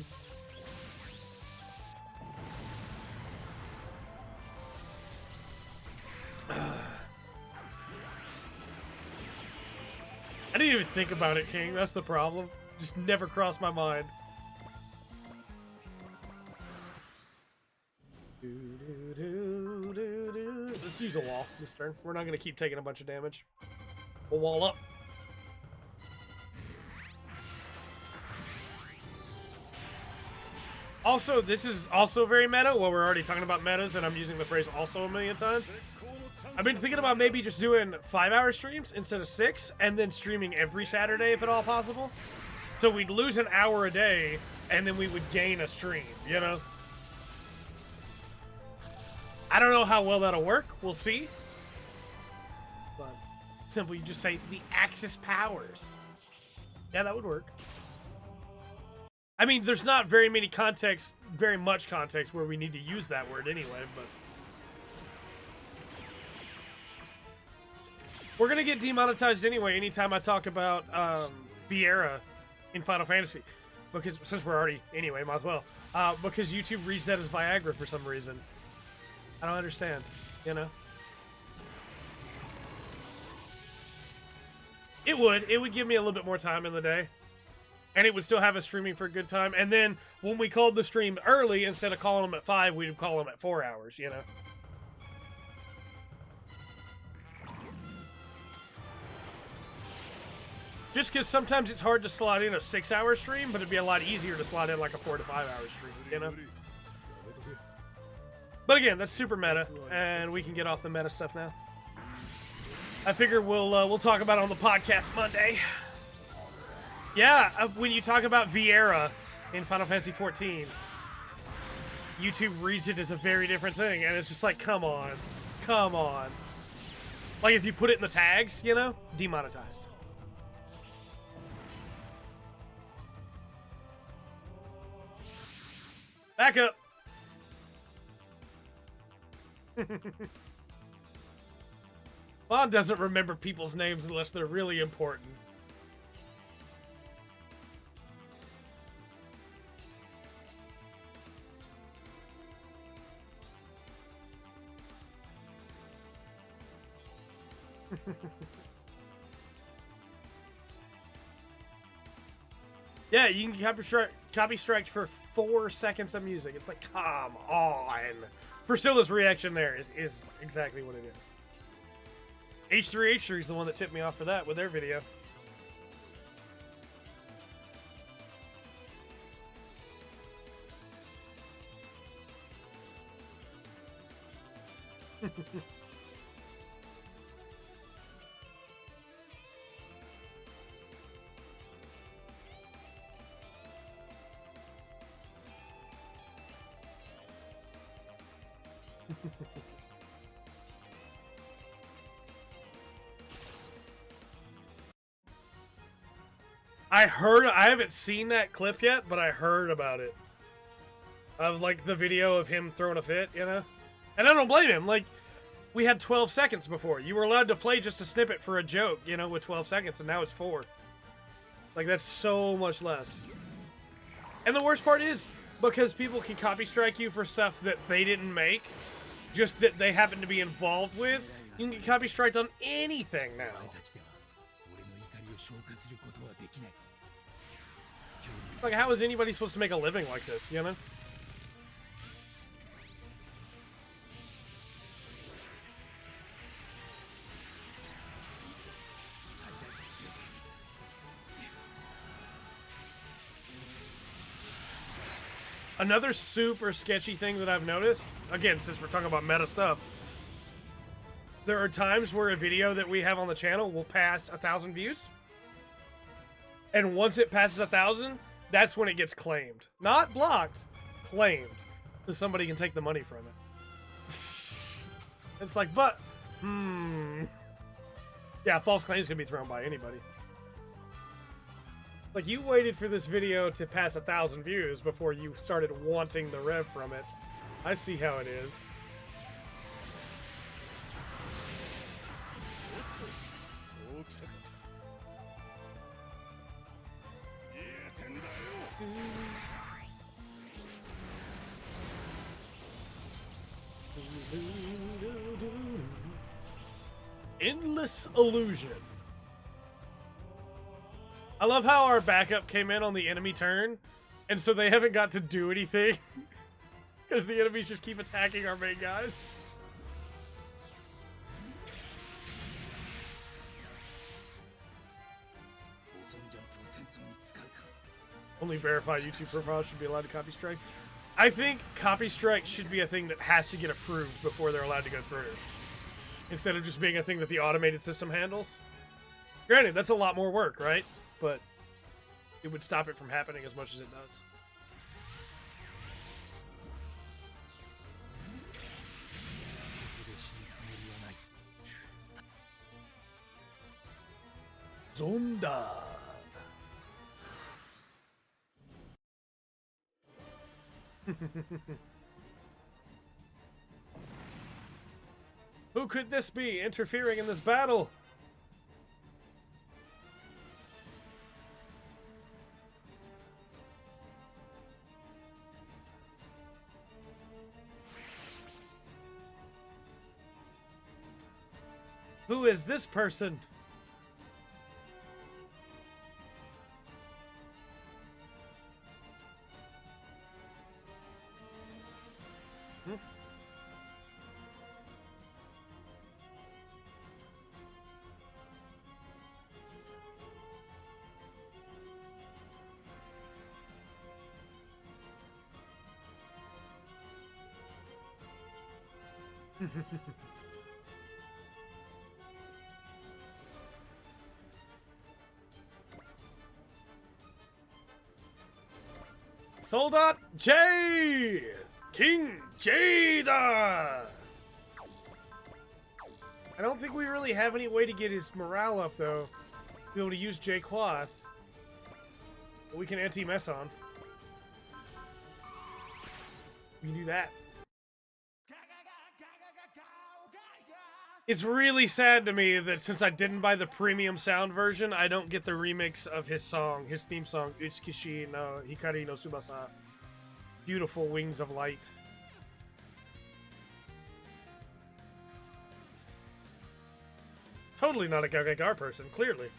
I didn't even think about it, King. That's the problem. just never crossed my mind. Let's use a wall this turn. We're not going to keep taking a bunch of damage. We'll wall up. Also, this is also very meta. Well, we're already talking about metas, and I'm using the phrase also a million times. I've been thinking about maybe just doing 5-hour streams instead of 6, and then streaming every Saturday if at all possible. So we'd lose an hour a day, and then we would gain a stream, you know? I don't know how well that'll work. We'll see. But simply just say the Axis powers. Yeah, that would work. I mean, there's not very much context where we need to use that word anyway, but... We're gonna get demonetized anyway anytime I talk about Vieira in Final Fantasy. Because, since we're already... Anyway, might as well. Because YouTube reads that as Viagra for some reason. I don't understand, you know? It would give me a little bit more time in the day. And it would still have us streaming for a good time. And then, when we called the stream early, instead of calling them at 5, we'd call them at 4 hours, you know? Just because sometimes it's hard to slot in a 6-hour stream, but it'd be a lot easier to slot in like a 4 to 5 hour stream, you know? But again, that's super meta, and we can get off the meta stuff now. I figure we'll talk about it on the podcast Monday. Yeah, when you talk about Vieira in Final Fantasy XIV, YouTube reads it as a very different thing, and it's just like, come on. Come on. Like, if you put it in the tags, you know? Demonetized. Back up. Vaughn doesn't remember people's names unless they're really important. Yeah, you can copy strike for 4 seconds of music. It's like, come on. Priscilla's reaction there is exactly what it is. H3H3 is the one that tipped me off for that with their video. I haven't seen that clip yet, but I heard about it. Of, like, the video of him throwing a fit, you know? And I don't blame him. Like, we had 12 seconds before. You were allowed to play just a snippet for a joke, you know, with 12 seconds, and now it's 4. Like, that's so much less. And the worst part is, because people can copy strike you for stuff that they didn't make, just that they happen to be involved with, you can get copy striked on anything now. Like, how is anybody supposed to make a living like this, you know? Another super sketchy thing that I've noticed, again, since we're talking about meta stuff, there are times where a video that we have on the channel will pass 1,000 views. And once it passes 1,000, that's when it gets claimed. Not blocked, claimed. So somebody can take the money from it. It's like, but, yeah, false claims can be thrown by anybody. Like, you waited for this video to pass 1,000 views before you started wanting the rev from it. I see how it is. Endless illusion. I love how our backup came in on the enemy turn, and so they haven't got to do anything because the enemies just keep attacking our main guys. Only verified YouTube profiles should be allowed to copy strike. I think copy strike should be a thing that has to get approved before they're allowed to go through, instead of just being a thing that the automated system handles. Granted, that's a lot more work, right? But it would stop it from happening as much as it does. Zonda. Who could this be interfering in this battle? Who is this person? Soldat J! King Jada! I don't think we really have any way to get his morale up, though. Be able to use J Cloth. But we can anti-mess on. We can do that. It's really sad to me that since I didn't buy the premium sound version, I don't get the remix of his song, his theme song, Utsukishi no Hikari no Subasa. Beautiful Wings of Light. Totally not a Gagagar person, clearly.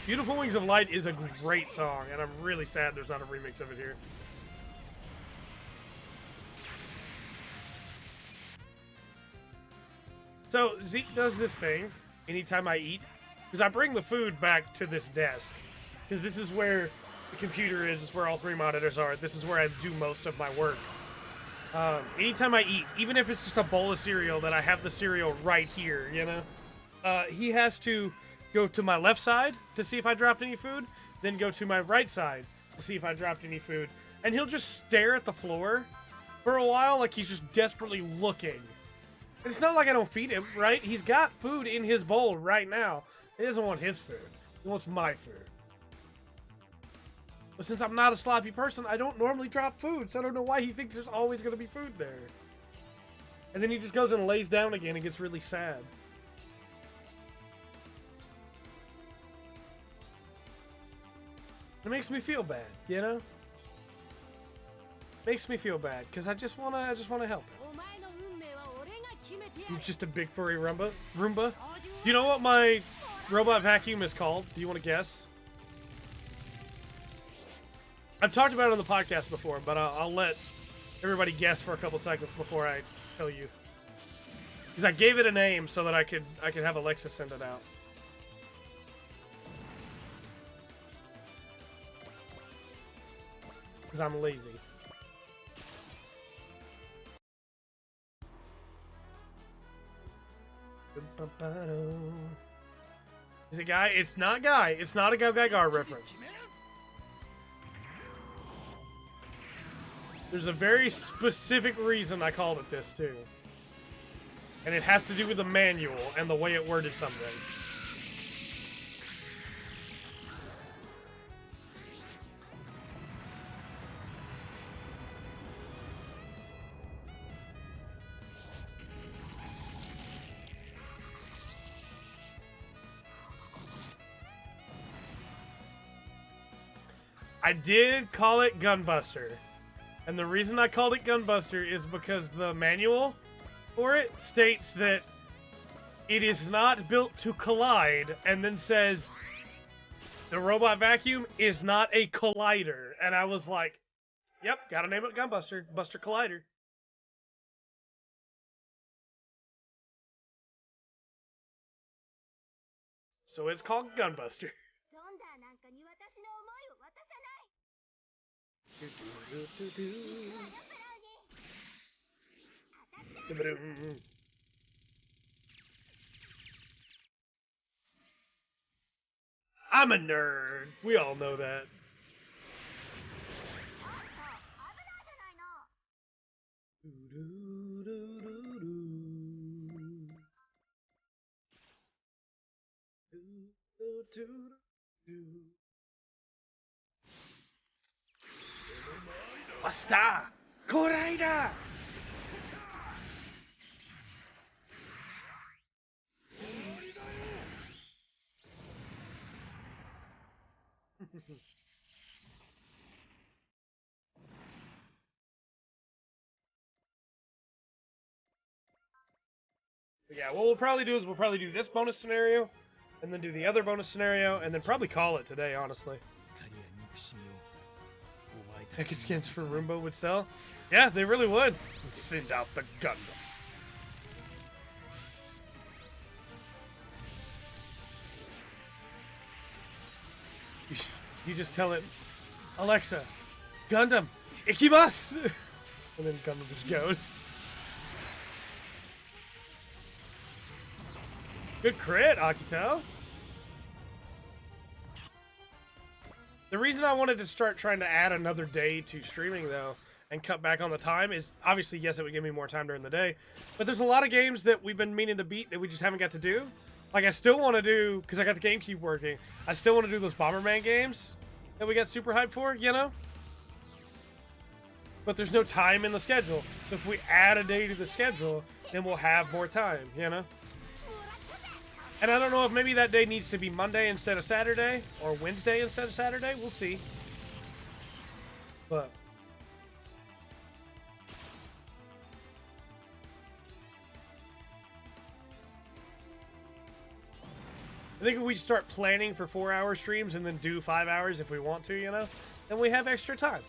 Beautiful Wings of Light is a great song, and I'm really sad there's not a remix of it here. So, Zeke does this thing anytime I eat, because I bring the food back to this desk, because this is where the computer is, this is where all three monitors are, this is where I do most of my work. Anytime I eat, even if it's just a bowl of cereal, that I have the cereal right here, you know? He has to go to my left side to see if I dropped any food, then go to my right side to see if I dropped any food. And he'll just stare at the floor for a while like he's just desperately looking. And it's not like I don't feed him, right? He's got food in his bowl right now. He doesn't want his food. He wants my food. But since I'm not a sloppy person, I don't normally drop food, so I don't know why he thinks there's always going to be food there. And then he just goes and lays down again and gets really sad. It makes me feel bad, you know? Makes me feel bad because I just wanna help him. He's just a big furry Roomba. Do you know what my robot vacuum is called? Do you want to guess? I've talked about it on the podcast before, but I'll let everybody guess for a couple seconds before I tell you. Because I gave it a name so that I could have Alexa send it out. Because I'm lazy. Is it Guy? It's not Guy. It's not a Go Gaigar reference. There's a very specific reason I called it this, too. And it has to do with the manual and the way it worded something. I did call it Gunbuster. And the reason I called it Gunbuster is because the manual for it states that it is not built to collide, and then says the robot vacuum is not a collider. And I was like, yep, gotta name it Gunbuster. Buster Collider. So it's called Gunbuster. ゾンダーなんかに私の思いを渡さない。 I'm a nerd. We all know that. ちょっと危ないじゃないの。 Basta! Koraida! Yeah, what we'll probably do is we'll probably do this bonus scenario, and then do the other bonus scenario, and then probably call it today, honestly. Mecha skins for Roomba would sell? Yeah, they really would. Send out the Gundam. You just tell it, Alexa, Gundam, ikimasu! And then Gundam just goes. Good crit, Akito. The reason I wanted to start trying to add another day to streaming, though, and cut back on the time is, obviously, yes, it would give me more time during the day, but there's a lot of games that we've been meaning to beat that we just haven't got to do. Like, I still want to do, because I got the GameCube working, I still want to do those Bomberman games that we got super hyped for, you know? But there's no time in the schedule. So if we add a day to the schedule, then we'll have more time, you know? And I don't know if maybe that day needs to be Monday instead of Saturday, or Wednesday instead of Saturday. We'll see. But I think if we start planning for 4-hour streams and then do 5 hours if we want to, you know, then we have extra time.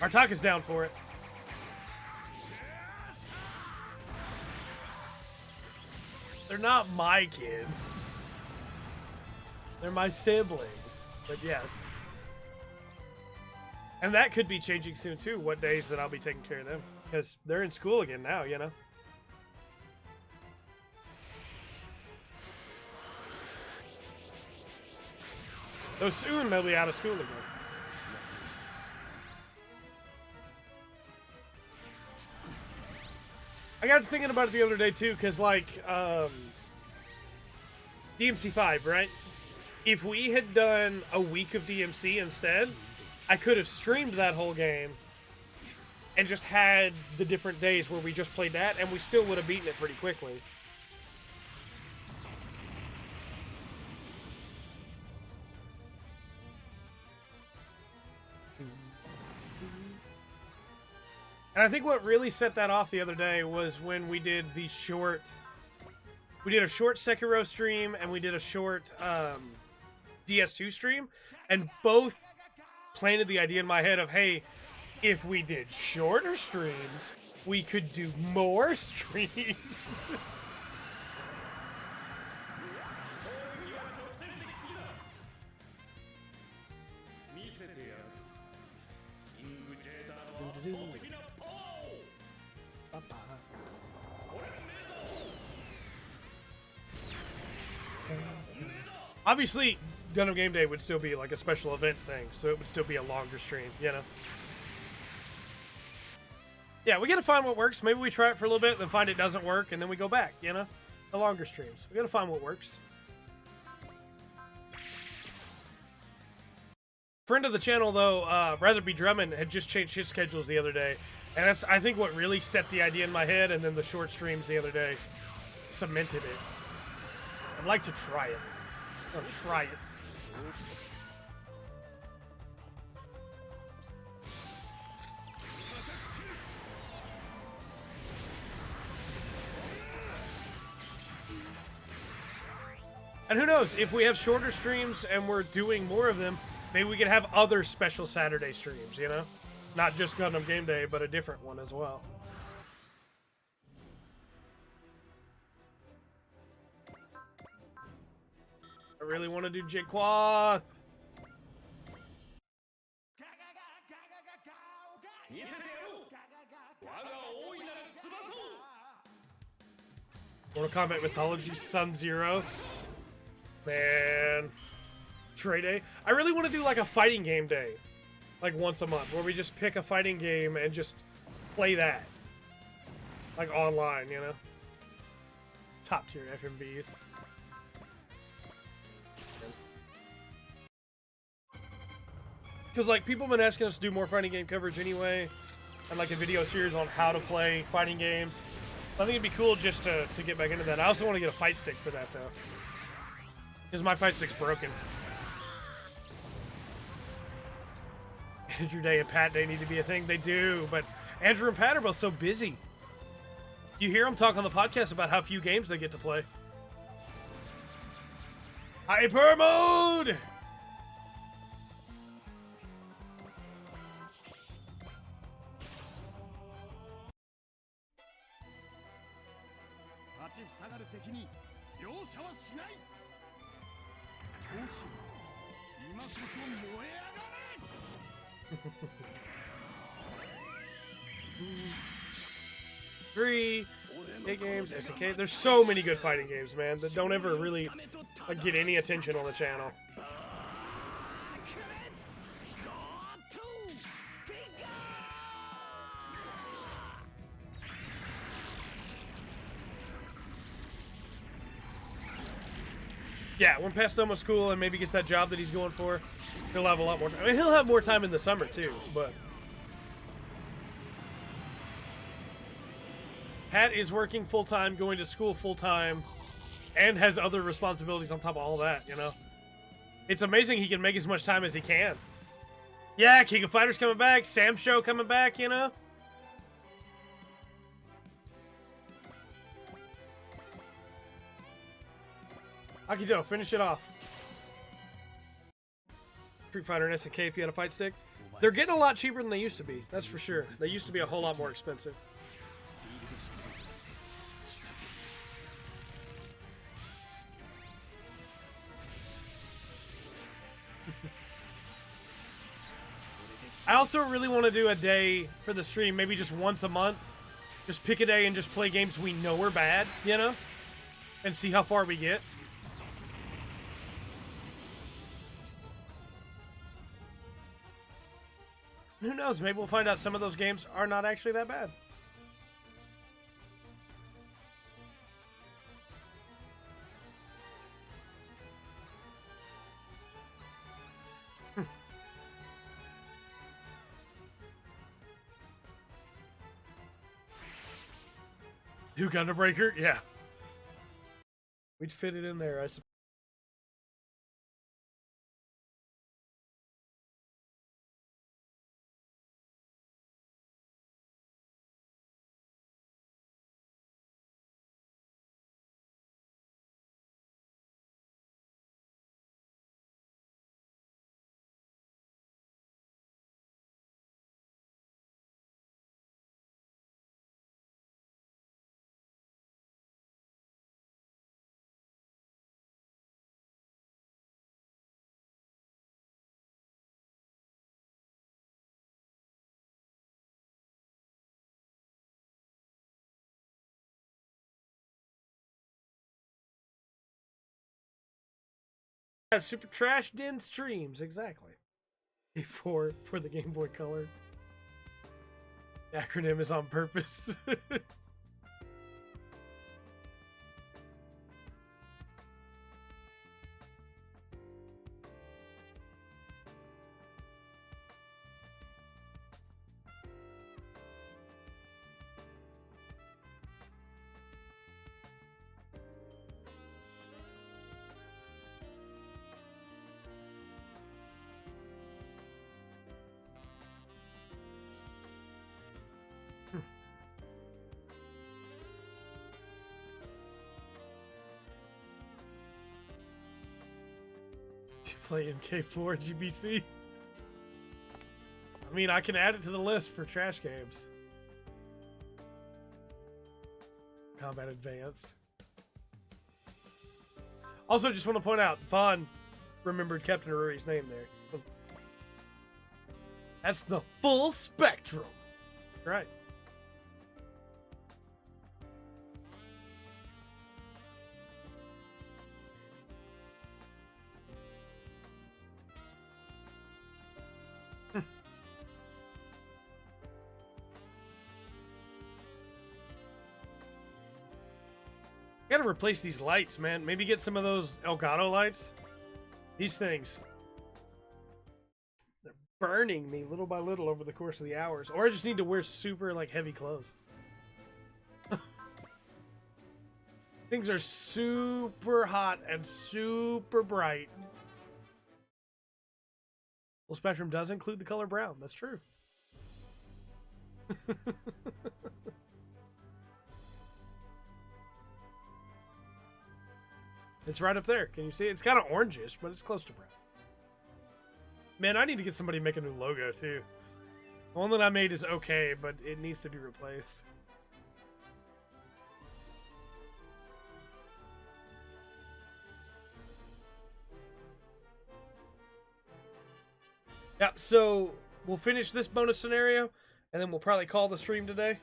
Artaka's down for it. They're not my kids. They're my siblings. But yes. And that could be changing soon too, what days that I'll be taking care of them. Because they're in school again now, you know? So soon they'll be out of school again. I got to thinking about it the other day too, because like DMC5, right? If we had done a week of DMC instead, I could have streamed that whole game and just had the different days where we just played that, and we still would have beaten it pretty quickly. And I think what really set that off the other day was when we did the short... We did a short Sekiro stream, and we did a short DS2 stream, and both planted the idea in my head of, hey, if we did shorter streams, we could do more streams. Obviously, Gundam Game Day would still be like a special event thing, so it would still be a longer stream, you know? Yeah, we gotta find what works. Maybe we try it for a little bit, then find it doesn't work, and then we go back, you know? The longer streams. We gotta find what works. Friend of the channel, though, Rather Be Drummond, had just changed his schedules the other day. And that's, I think, what really set the idea in my head, and then the short streams the other day cemented it. I'd like to try it. I'll try it. And who knows, if we have shorter streams and we're doing more of them, maybe we could have other special Saturday streams, you know? Not just Gundam Game Day, but a different one as well. I really want to do Jigquath. Mortal Kombat Mythology Sun Zero. Man. Trey Day. I really want to do like a fighting game day. Like once a month, where we just pick a fighting game and just play that. Like online, you know? Top tier FMVs. Because like people have been asking us to do more fighting game coverage anyway. And like a video series on how to play fighting games. I think it'd be cool just to get back into that. I also want to get a fight stick for that though. Because my fight stick's broken. Andrew Day and Pat Day need to be a thing. They do, but Andrew and Pat are both so busy. You hear them talk on the podcast about how few games they get to play. Hyper mode! Three big games, SNK. There's so many good fighting games, man, that don't ever really like, get any attention on the channel. Yeah, when Pat's done with school and maybe gets that job that he's going for, he'll have a lot more time. I mean, he'll have more time in the summer too, but Pat is working full-time, going to school full-time, and has other responsibilities on top of all that, you know? It's amazing he can make as much time as he can. Yeah, King of Fighters coming back, Sam Show coming back, you know? Akito, finish it off. Street Fighter and SNK if you had a fight stick. They're getting a lot cheaper than they used to be, that's for sure. They used to be a whole lot more expensive. I also really want to do a day for the stream, maybe just once a month. Just pick a day and just play games we know are bad, you know? And see how far we get. Who knows, maybe we'll find out some of those games are not actually that bad. New Gundam Breaker? Yeah. We'd fit it in there, I suppose. Super Trash Den streams, exactly. For the Game Boy Color. The acronym is on purpose. you play MK4 GBC? I mean, I can add it to the list for trash games. Combat Advanced. Also, just want to point out, Vaughn remembered Captain Rory's name there. That's the full spectrum. Right. Gotta replace these lights, man. Maybe get some of those Elgato lights. These things, they're burning me little by little over the course of the hours. Or I just need to wear super, like, heavy clothes. Things are super hot and super bright. Full spectrum does include the color brown. That's true. It's right up there. Can you see it? It's kind of orangish, but it's close to brown. Man, I need to get somebody to make a new logo, too. The one that I made is okay, but it needs to be replaced. Yeah, so we'll finish this bonus scenario, and then we'll probably call the stream today.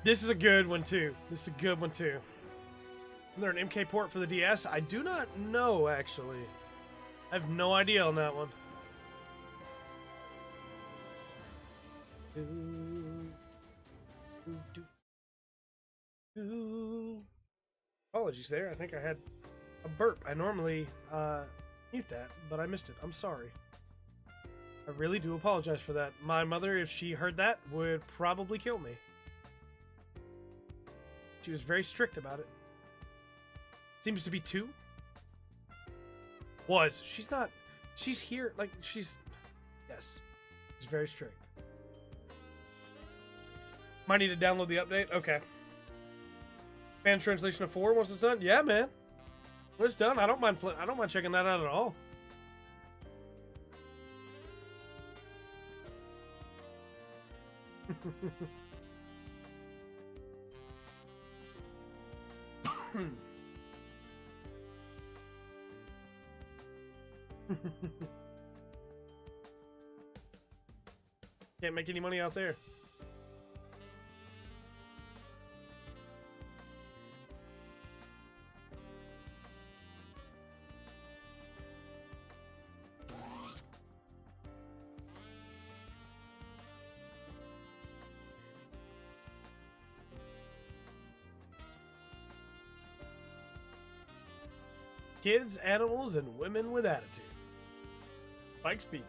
This is a good one, too. This is a good one, too. Is there an MK port for the DS? I do not know, actually. I have no idea on that one. Apologies there. I think I had a burp. I normally mute that, but I missed it. I'm sorry. I really do apologize for that. My mother, if she heard that, would probably kill me. She was very strict about it. Seems to be 2. Was. She's not. She's here. Like, she's. Yes. She's very strict. Might need to download the update. Okay. Fan translation of 4 once it's done. Yeah, man. When it's done, I don't mind. I don't mind checking that out at all. Can't make any money out there. Kids, animals, and women with attitude. Spike Spiegel.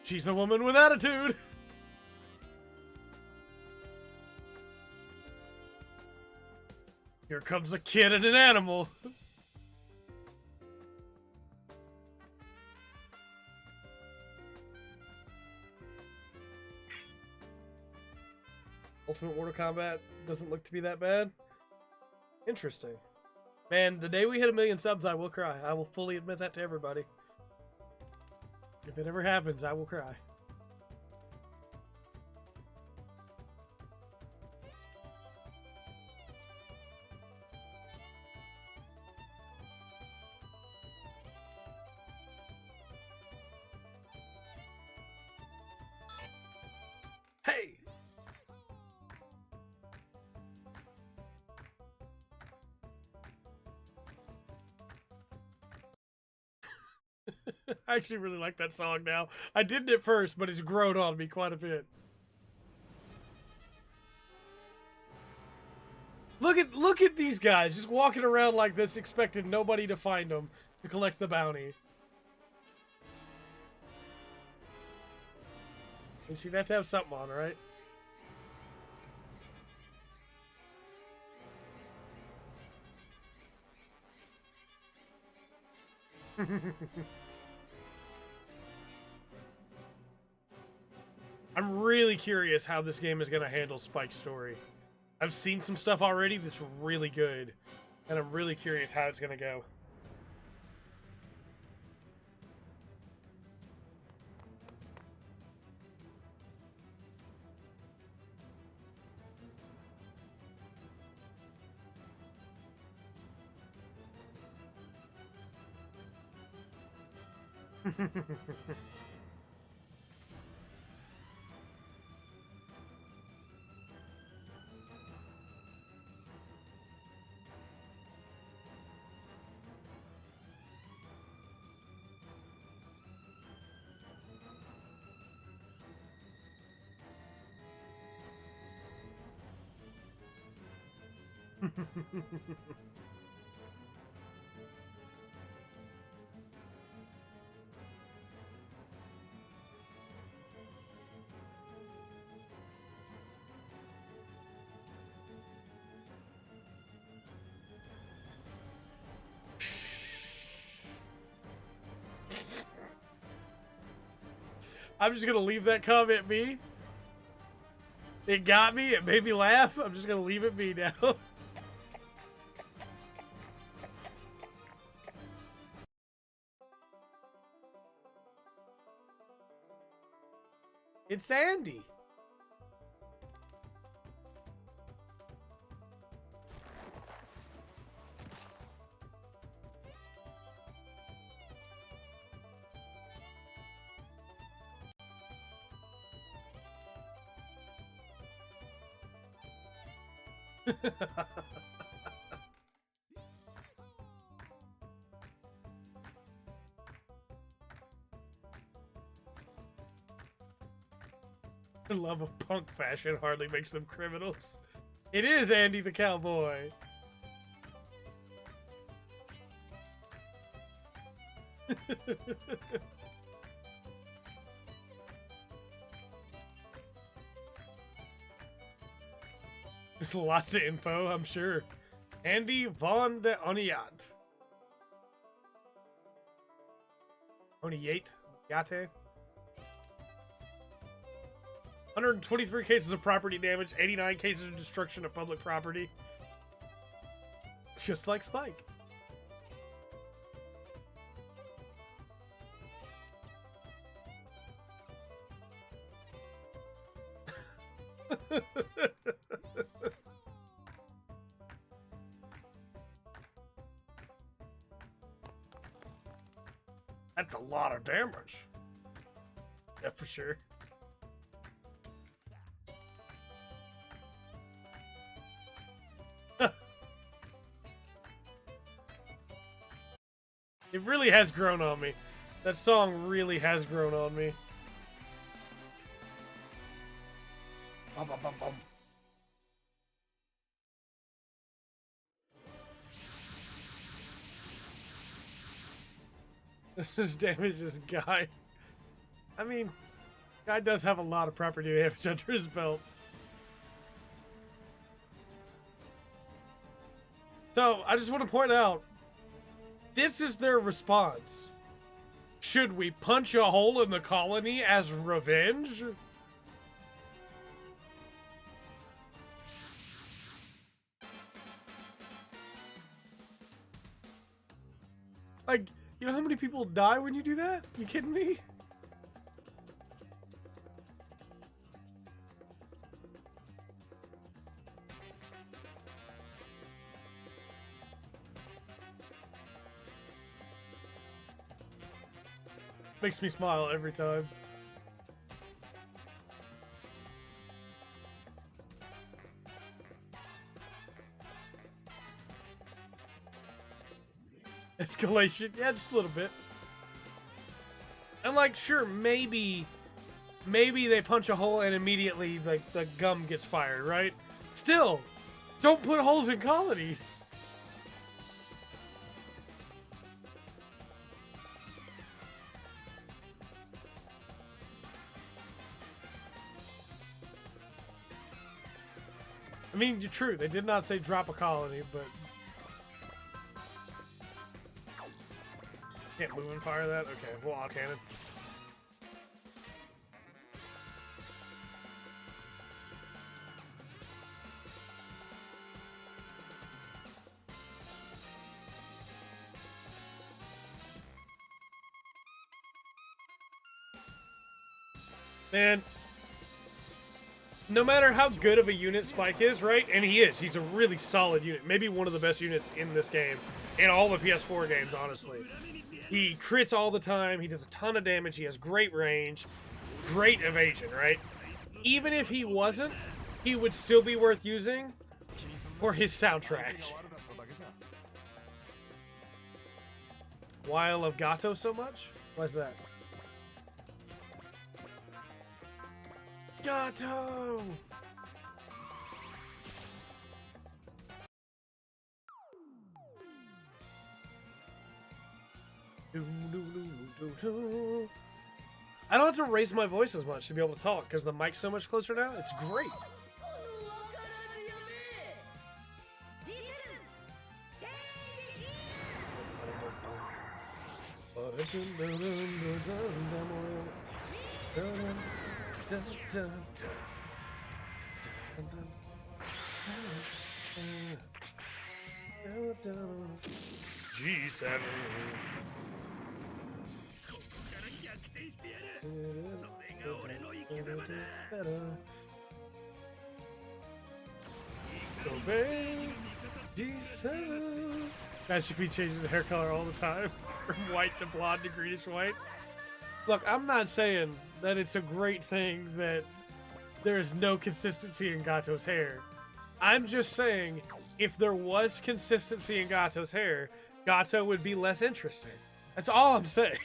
She's a woman with attitude. Here comes a kid and an animal. Ultimate Mortal Kombat doesn't look to be that bad. Interesting. Man, the day we hit 1 million subs, I will cry. I will fully admit that to everybody. If it ever happens, I will cry. Hey! I actually really like that song now. I didn't at first, but it's grown on me quite a bit. Look at these guys just walking around like this, expecting nobody to find them to collect the bounty. You see, that to have something on, right? I'm really curious how this game is going to handle Spike's story. I've seen some stuff already that's really good, and I'm really curious how it's going to go. I'm just gonna leave that comment be. It got me. It made me laugh. I'm just gonna leave it be now. It's Andy. The love of punk fashion hardly makes them criminals. It is Andy the Cowboy. There's lots of info, I'm sure. Andy Von de Oniat. Oniate? Yate? 123 cases of property damage, 89 cases of destruction of public property. Just like Spike. That's a lot of damage. Yeah, for sure. It really has grown on me. That song really has grown on me. Bum, bum, bum, bum. This just damaged this guy. I mean, guy does have a lot of property damage under his belt. So, I just want to point out, this is their response. Should we punch a hole in the colony as revenge? Like, you know how many people die when you do that? You kidding me? Makes me smile every time. Escalation, yeah, just a little bit. And like, sure, maybe they punch a hole and immediately like the gum gets fired, right? Still, don't put holes in colonies. I mean, you're true. They did not say drop a colony, but Can't move and fire that? Okay, well, on cannon. Man, no matter how good of a unit Spike is, right? And he is. He's a really solid unit. Maybe one of the best units in this game. In all the PS4 games, honestly. He crits all the time. He does a ton of damage. He has great range. Great evasion, right? Even if he wasn't, he would still be worth using for his soundtrack. Why I love Gato so much? Why's that? Gato! I don't have to raise my voice as much to be able to talk because the mic's so much closer now. It's great. G7. Obey G7. Magically changes hair color all the time from white to blonde to greenish white. Look, I'm not saying that it's a great thing that there is no consistency in Gato's hair. I'm just saying if there was consistency in Gato's hair, Gato would be less interesting. That's all I'm saying.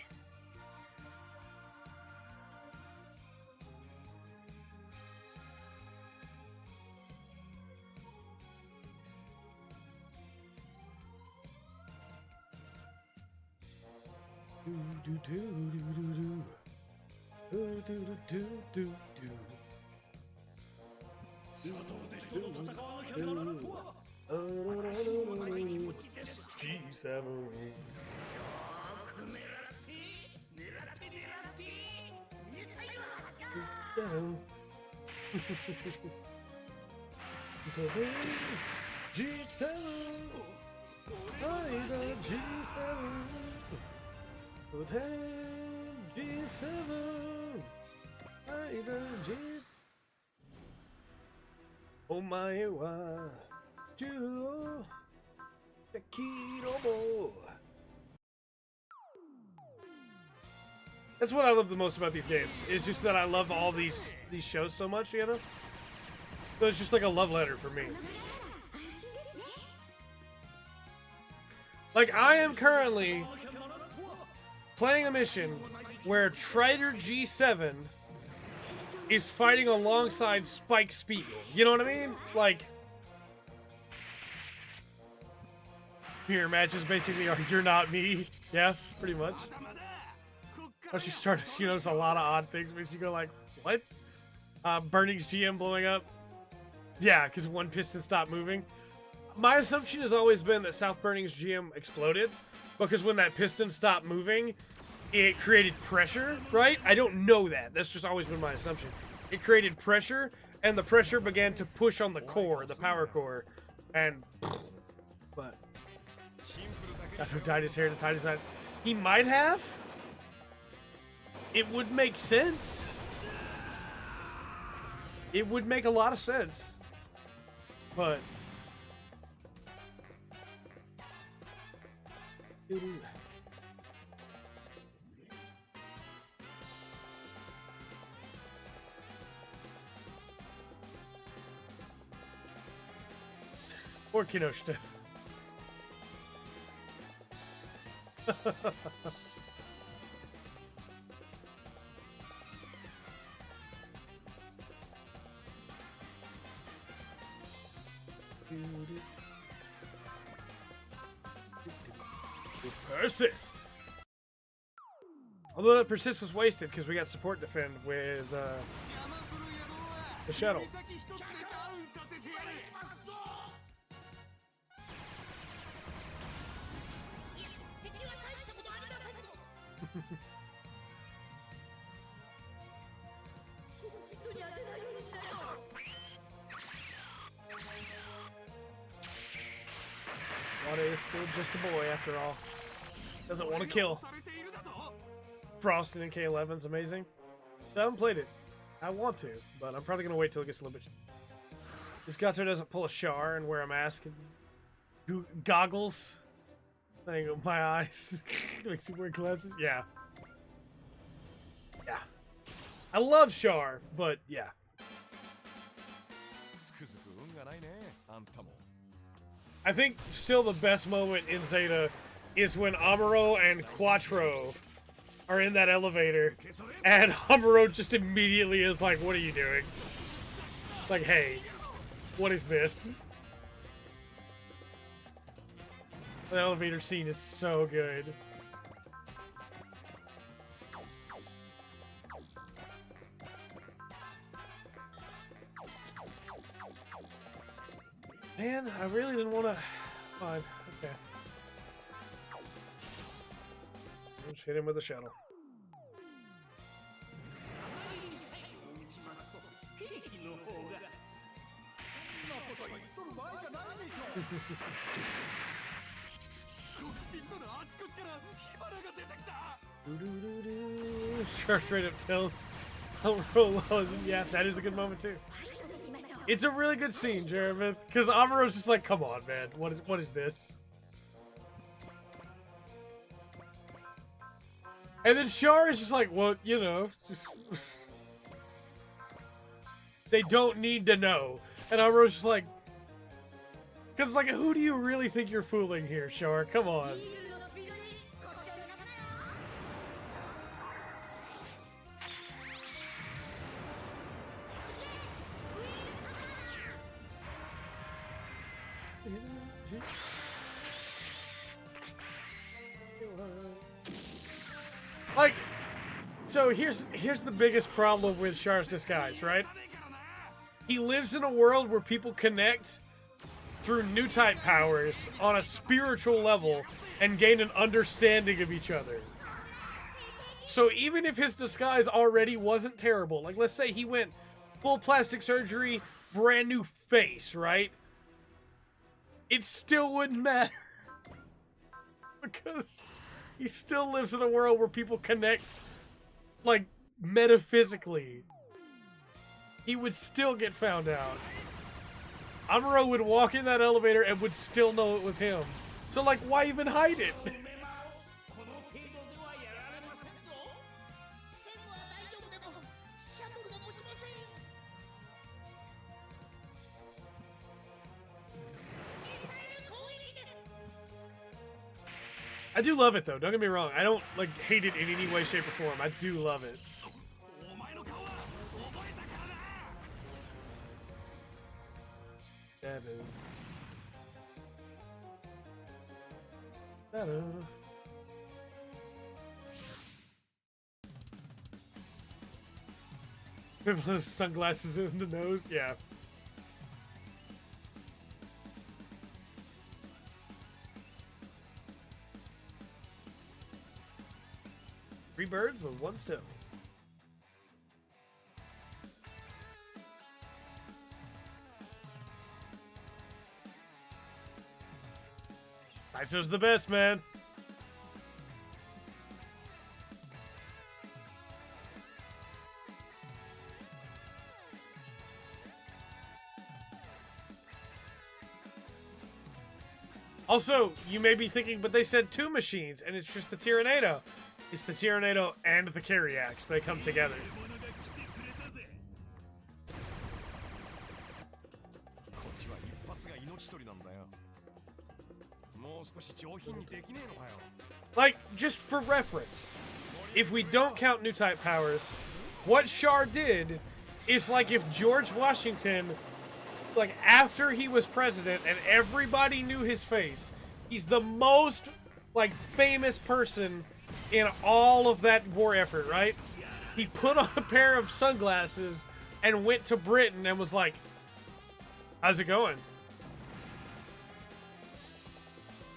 G7. G7. Oh my wa Ju Kirobo. That's what I love the most about these games. Is just that I love all these shows so much, you know? So it's just like a love letter for me. Like, I am currently playing a mission where Trader G7 is fighting alongside Spike Spiegel. You know what I mean? Like, mirror matches basically are "you're not me." Yeah, pretty much. Once you start, you notice a lot of odd things. Makes you go like, "What?" Burning's GM blowing up. Yeah, because one piston stopped moving. My assumption has always been that South Burning's GM exploded because when that piston stopped moving, it created pressure, right? I don't know that. That's just always been my assumption. It created pressure, and the pressure began to push on the core, the power core, and... But... Gato dyed his hair to tie his eye. He might have? It would make sense. It would make a lot of sense. But... Or Kinoshita. Persist. Although that persist was wasted because we got support defend with the shuttle. Wada is still just a boy after all. Doesn't want to kill. されているだと Frosting in K11's amazing. I haven't played it. I want to, but I'm probably gonna wait till it gets a little bit. This Gato doesn't pull a Char and wear a mask and goggles. Saying my eyes makes him wear glasses. Yeah. Yeah. I love Char, but yeah. つくづく運がないねあんたも I think still the best moment in Zeta is when Amuro and Quattro are in that elevator, and Amuro just immediately is like, "What are you doing?" It's like, "Hey, what is this?" The elevator scene is so good. Man, I really didn't want to. Fine, okay. Just hit him with a shuttle. ケーキの方がそんなこと言っとる場合じゃないでしょコックピットのあちこちから火花が出てきた Doo-doo-doo-doo. Sharp straight up tells Amuro, yeah, that is a good moment too. It's a really good scene, Jeremy, because Amuro's just like, come on, man, what is this? And then Char is just like, well, you know, just they don't need to know. And Amuro's just like, because like, who do you really think you're fooling here, Char? Come on. Like, so here's the biggest problem with Char's disguise, right? He lives in a world where people connect through new type powers on a spiritual level and gain an understanding of each other. So even if his disguise already wasn't terrible, like let's say he went full plastic surgery, brand new face, right? It still wouldn't matter. Because he still lives in a world where people connect, like, metaphysically. He would still get found out. Amuro would walk in that elevator and would still know it was him. So, like, why even hide it? この程度ではやられませんぞ I do love it, though. Don't get me wrong. I don't, like, hate it in any way, shape, or form. I do love it. お前の顔は覚えたからな Dabu. Dabu. Sunglasses in the nose? Yeah. Three birds with one stone. Iso's the best, man. Also, you may be thinking, but they said two machines, and it's just the Tyrannado. It's the Tyrannado and the Carryaxe. They come together. こっちは一発が命取りなんだよもう少し上品にできねえのかよ Like, just for reference, if we don't count new type powers, what Char did is like if George Washington, like after he was president and everybody knew his face, he's the most like famous person in all of that war effort, right? He put on a pair of sunglasses and went to Britain and was like, how's it going?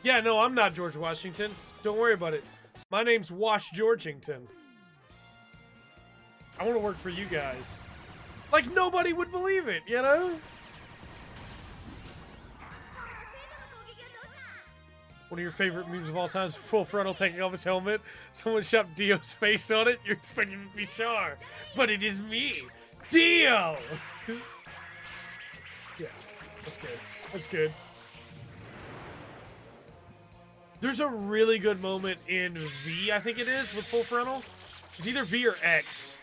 Yeah, no, I'm not George Washington. Don't worry about it. My name's Wash Georgington. I want to work for you guys. Like, nobody would believe it, you know? One of your favorite memes of all time is Full Frontal taking off his helmet. Someone shoved Dio's face on it. You're expecting it to be Char. But it is me, Dio! Yeah, that's good. That's good. There's a really good moment in V, I think it is, with Full Frontal. It's either V or X,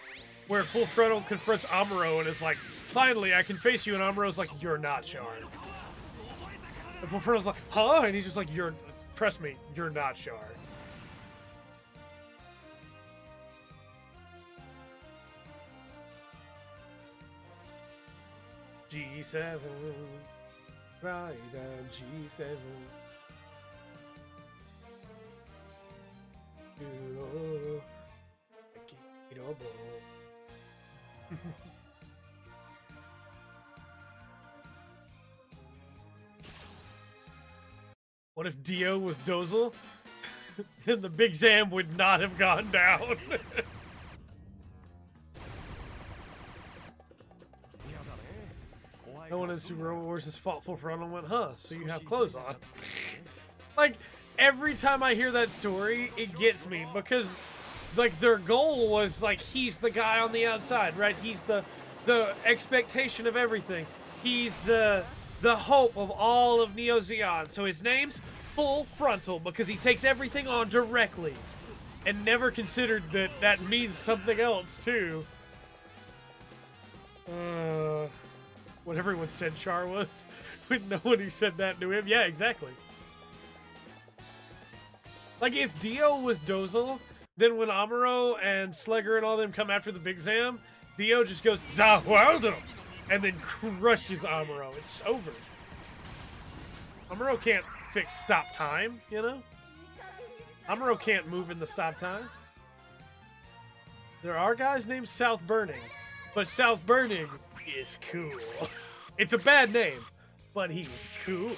where Full Frontal confronts Amuro and is like, finally, I can face you, and Amuro's like, you're not Char. And Full Frontal's like, huh? And he's just like, trust me, you're not Char. G7, right on G7. What if Dio was Dozel? Then the Big Zam would not have gone down. No one in Super Robot Wars has fought Full Frontal and went, huh, so you have clothes on. Like, every time I hear that story, it gets me, because, like, their goal was, like, he's the guy on the outside, right? He's the expectation of everything. He's the hope of all of Neo Zeon. So his name's Full Frontal, because he takes everything on directly. And never considered that that means something else, too. What everyone said Char was. But no one who said that knew him. Yeah, exactly. Like, if Dio was Dozel, then when Amuro and Slegger and all them come after the Big Zam, Dio just goes, Zawaldo! And then crushes Amuro. It's over. Amuro can't fix stop time, you know? Amuro can't move in the stop time. There are guys named South Burning, but South Burning is cool. It's a bad name, but he's cool.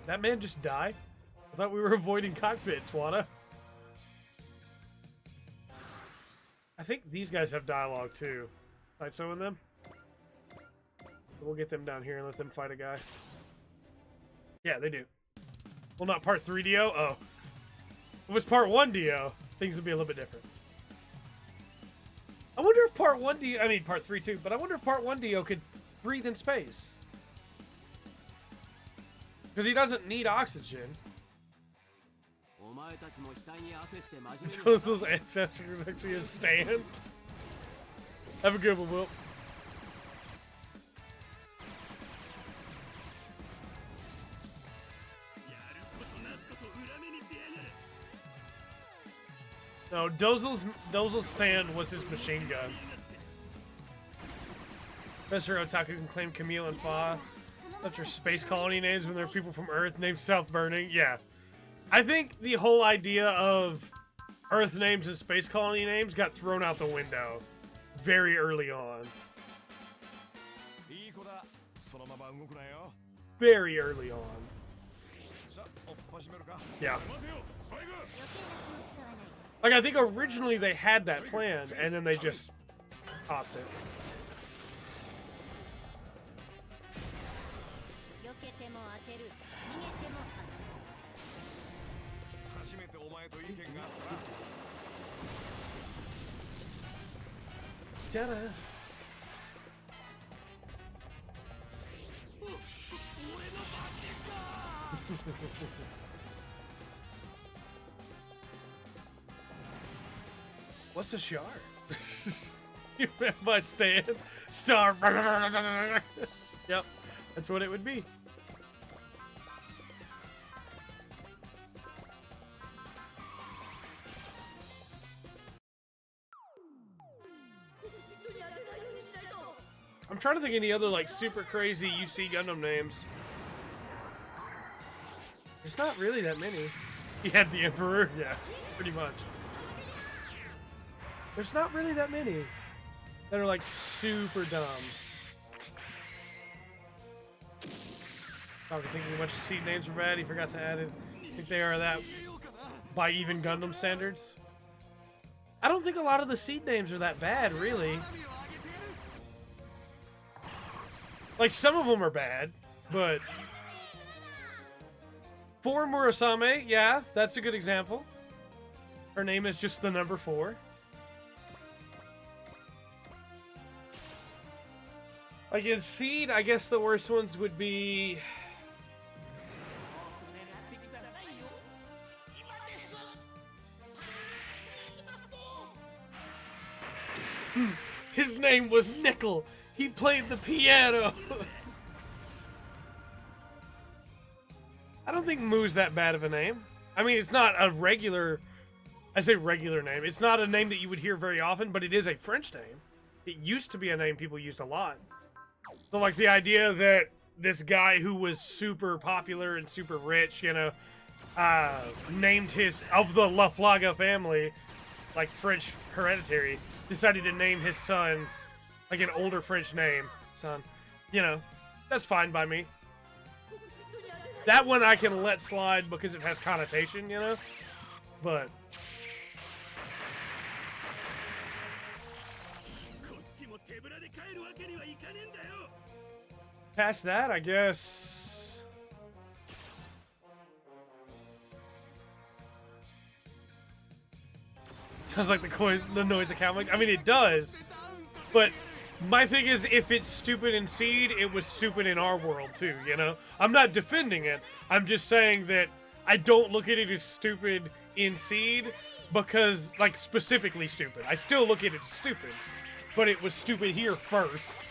That man just died? I thought we were avoiding cockpits, Wada. I think these guys have dialogue too. Fight some of them. We'll get them down here and let them fight a guy. Yeah, they do. Well, not part 3 Dio? Oh. If it was part 1 Dio, things would be a little bit different. I wonder if part 1 Dio, I mean part 3 too, but I wonder if part 1 Dio could breathe in space. Because he doesn't need oxygen. Those ancestors actually a stand. Have a good one, Will. No, Dozel's stand was his machine gun. Professor Otaku can claim Camille and Fa. That's your space colony names when there are people from Earth named South Burning. Yeah. I think the whole idea of Earth names and space colony names got thrown out the window very early on. Very early on. Yeah. Like, I think originally they had that plan, and then they just tossed it. Da-da. What's a shard? You have my stand. Star. Yep, that's what it would be. I'm trying to think of any other like super crazy UC Gundam names. There's not really that many. He had the Emperor, yeah, pretty much. There's not really that many that are like super dumb. Probably thinking a bunch of seed names were bad. He forgot to add it. I think they are that by even Gundam standards. I don't think a lot of the seed names are that bad, really. Like, some of them are bad, but... For Murasame, yeah, that's a good example. Her name is just the number 4. Like, in seed, I guess the worst ones would be... His name was Nickel. He played the piano. I don't think Moo's that bad of a name. I mean, it's not a regular... I say regular name. It's not a name that you would hear very often, but it is a French name. It used to be a name people used a lot. So, like, the idea that this guy who was super popular and super rich, you know, named his... Of the La Flaga family, like, French hereditary... decided to name his son like an older French name, son. You know, that's fine by me. That one I can let slide because it has connotation, you know? But... past that, I guess... Sounds like the noise of cow makes. I mean, it does, but my thing is, if it's stupid in Seed, it was stupid in our world too, you know? I'm not defending it. I'm just saying that I don't look at it as stupid in Seed because, like, specifically stupid. I still look at it as stupid, but it was stupid here first.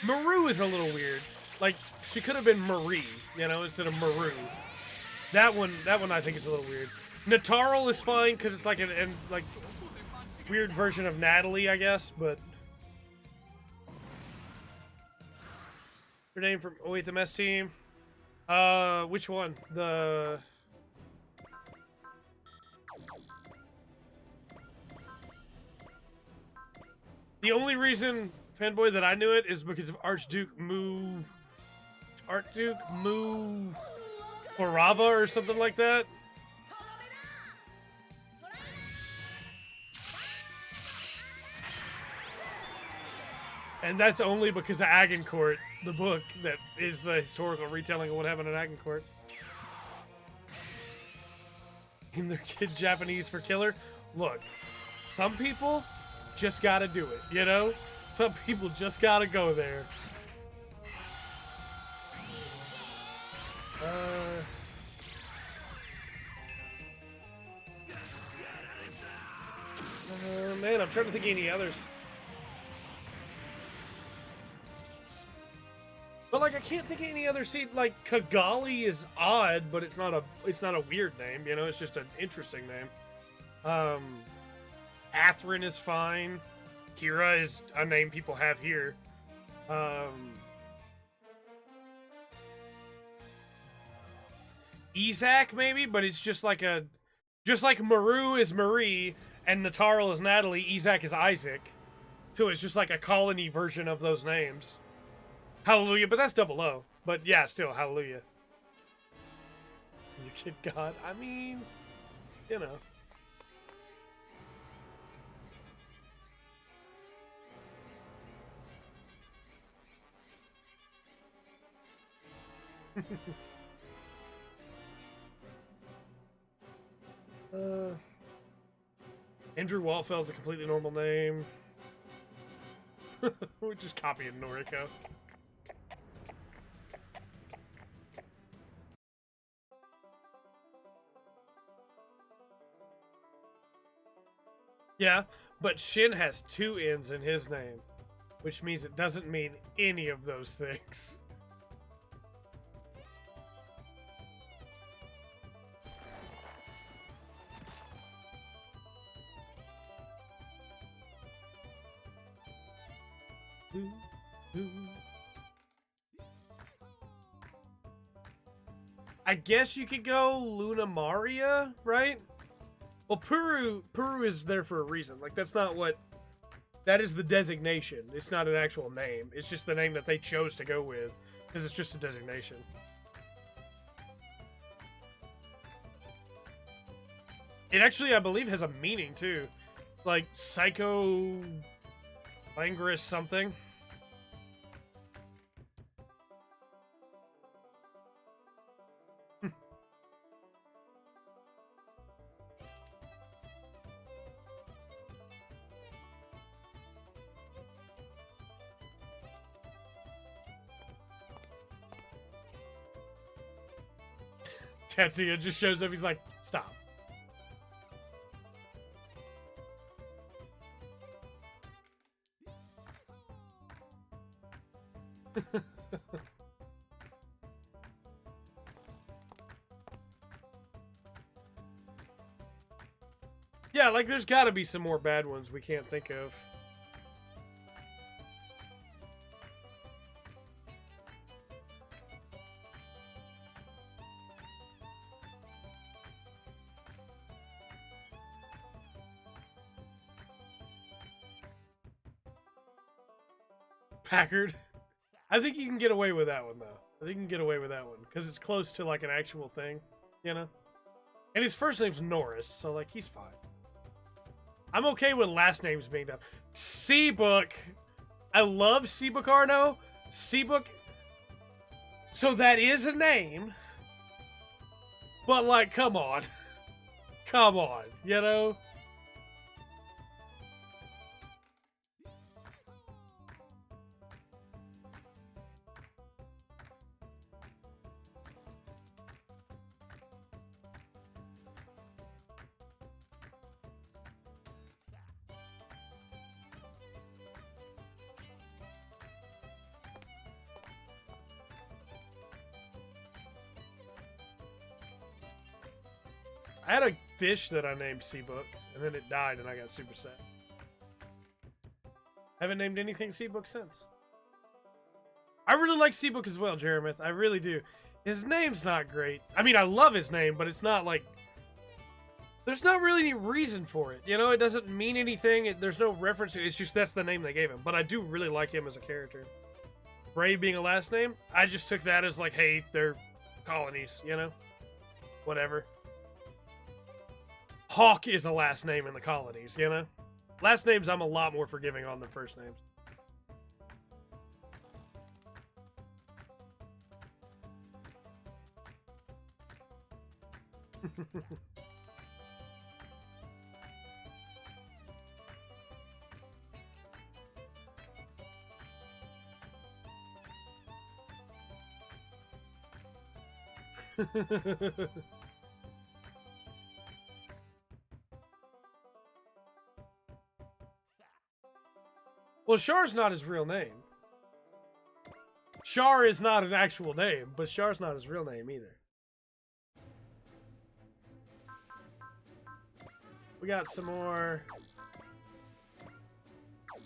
Maru is a little weird. Like, she could have been Marie, you know, instead of Maru. That one I think is a little weird. Natarl is fine because it's like an like weird version of Natalie, I guess. But her name from the mess team. Which one? The only reason, fanboy, that I knew it is because of Archduke Mu Orava or something like that. And that's only because of Agincourt, the book that is the historical retelling of what happened in Agincourt. Name their kid Japanese for killer. Look, some people just gotta do it, you know? Some people just gotta go there. Man, I'm trying to think of any others. But like, I can't think of any other seed. Like, Kigali is odd, but it's not a weird name. You know, it's just an interesting name. Atherin is fine. Kira is a name people have here. Isaac maybe, but it's just like Maru is Marie and Natarl is Natalie. Isaac is Isaac, so it's just like a colony version of those names. Hallelujah, but that's double O. But yeah, still Hallelujah. You kid God. I mean, you know. Andrew Waltfeld's a completely normal name. We're just copying Noriko. Yeah, but Shin has 2 N's in his name, which means it doesn't mean any of those things. I guess you could go Luna Maria, right? Well, Puru is there for a reason. Like, that's not what That is the designation. It's not an actual name. It's just the name that they chose to go with because it's just a designation. It actually, I believe, has a meaning too, like psycho languorous something. Tetsuya just shows up. He's like, stop. Yeah, like there's got to be some more bad ones we can't think of. Packard. I think you can get away with that one, though. I think you can get away with that one, because it's close to, like, an actual thing, you know? And his first name's Norris, so, like, he's fine. I'm okay with last names being done. Seabook. I love Seabook Arno. Seabook. So that is a name. But, like, come on. Come on, you know? I had a fish that I named Seabook, and then it died, and I got super sad. Haven't named anything Seabook since. I really like Seabook as well, Jeremith. I really do. His name's not great. I mean, I love his name, but it's not like... There's not really any reason for it. You know, it doesn't mean anything. There's no reference to it. It's just that's the name they gave him. But I do really like him as a character. Brave being a last name, I just took that as like, hey, they're colonies, you know? Whatever. Hawk is a last name in the colonies, you know? Last names I'm a lot more forgiving on than first names. Well, Char's not his real name. Char is not an actual name, but Char's not his real name either. We got some more.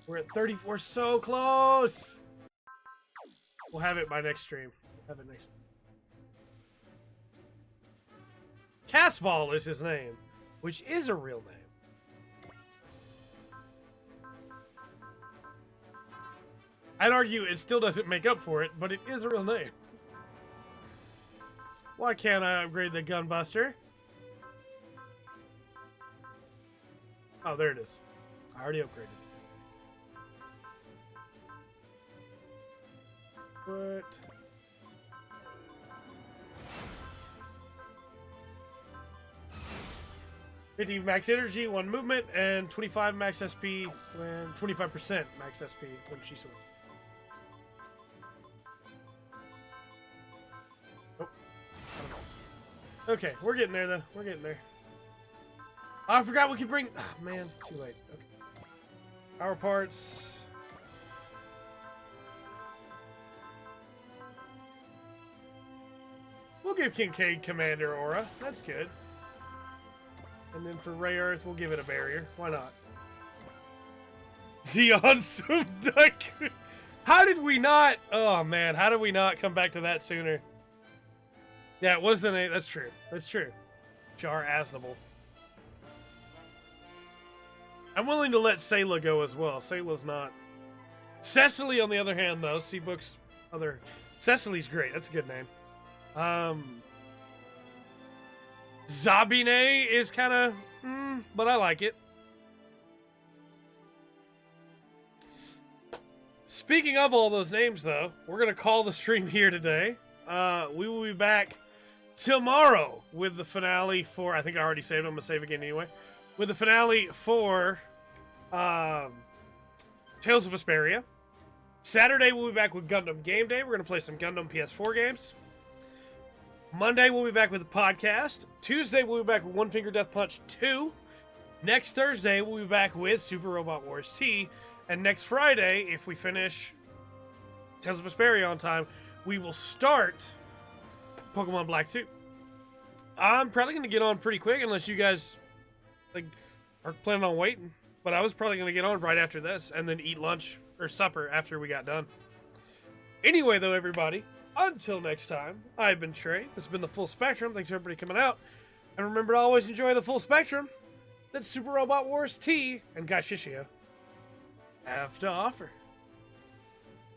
We're at 30. We're so close. We'll have it by next stream. We'll have it next. Casval is his name, which is a real name. I'd argue it still doesn't make up for it, but it is a real name. Why can't I upgrade the Gunbuster? Oh, there it is. I already upgraded. But... $50 max energy, 1 movement, and 25 max SP, and 25% max SP when she swords. Okay, we're getting there, though. We're getting there. Oh, I forgot we could bring... Oh, man. Too late. Okay. Power parts. We'll give Kincaid Commander Aura. That's good. And then for Ray Earth, we'll give it a barrier. Why not? Zeon Sumduk. How did we not... Oh, man. How did we not come back to that sooner? Yeah, it was the name. That's true. That's true. Char Aznable. I'm willing to let Sayla go as well. Sayla's not. Cecily, on the other hand, though, Seabook's other. Cecily's great. That's a good name. Zabine is kind of, but I like it. Speaking of all those names, though, we're going to call the stream here today. We will be back tomorrow with the finale for, I think I already saved, I'm going to save again anyway, with the finale for Tales of Vesperia. Saturday, we'll be back with Gundam Game Day. We're going to play some Gundam PS4 games. Monday, we'll be back with the podcast. Tuesday, we'll be back with One Finger Death Punch 2. Next Thursday, we'll be back with Super Robot Wars T. And next Friday, if we finish Tales of Vesperia on time, we will start Pokemon Black 2. I'm probably going to get on pretty quick unless you guys are planning on waiting. But I was probably going to get on right after this and then eat lunch or supper after we got done. Anyway, though, everybody, until next time, I've been Trey. This has been the Full Spectrum. Thanks, everybody, coming out. And remember to always enjoy the Full Spectrum that Super Robot Wars T and Gaishishio have to offer.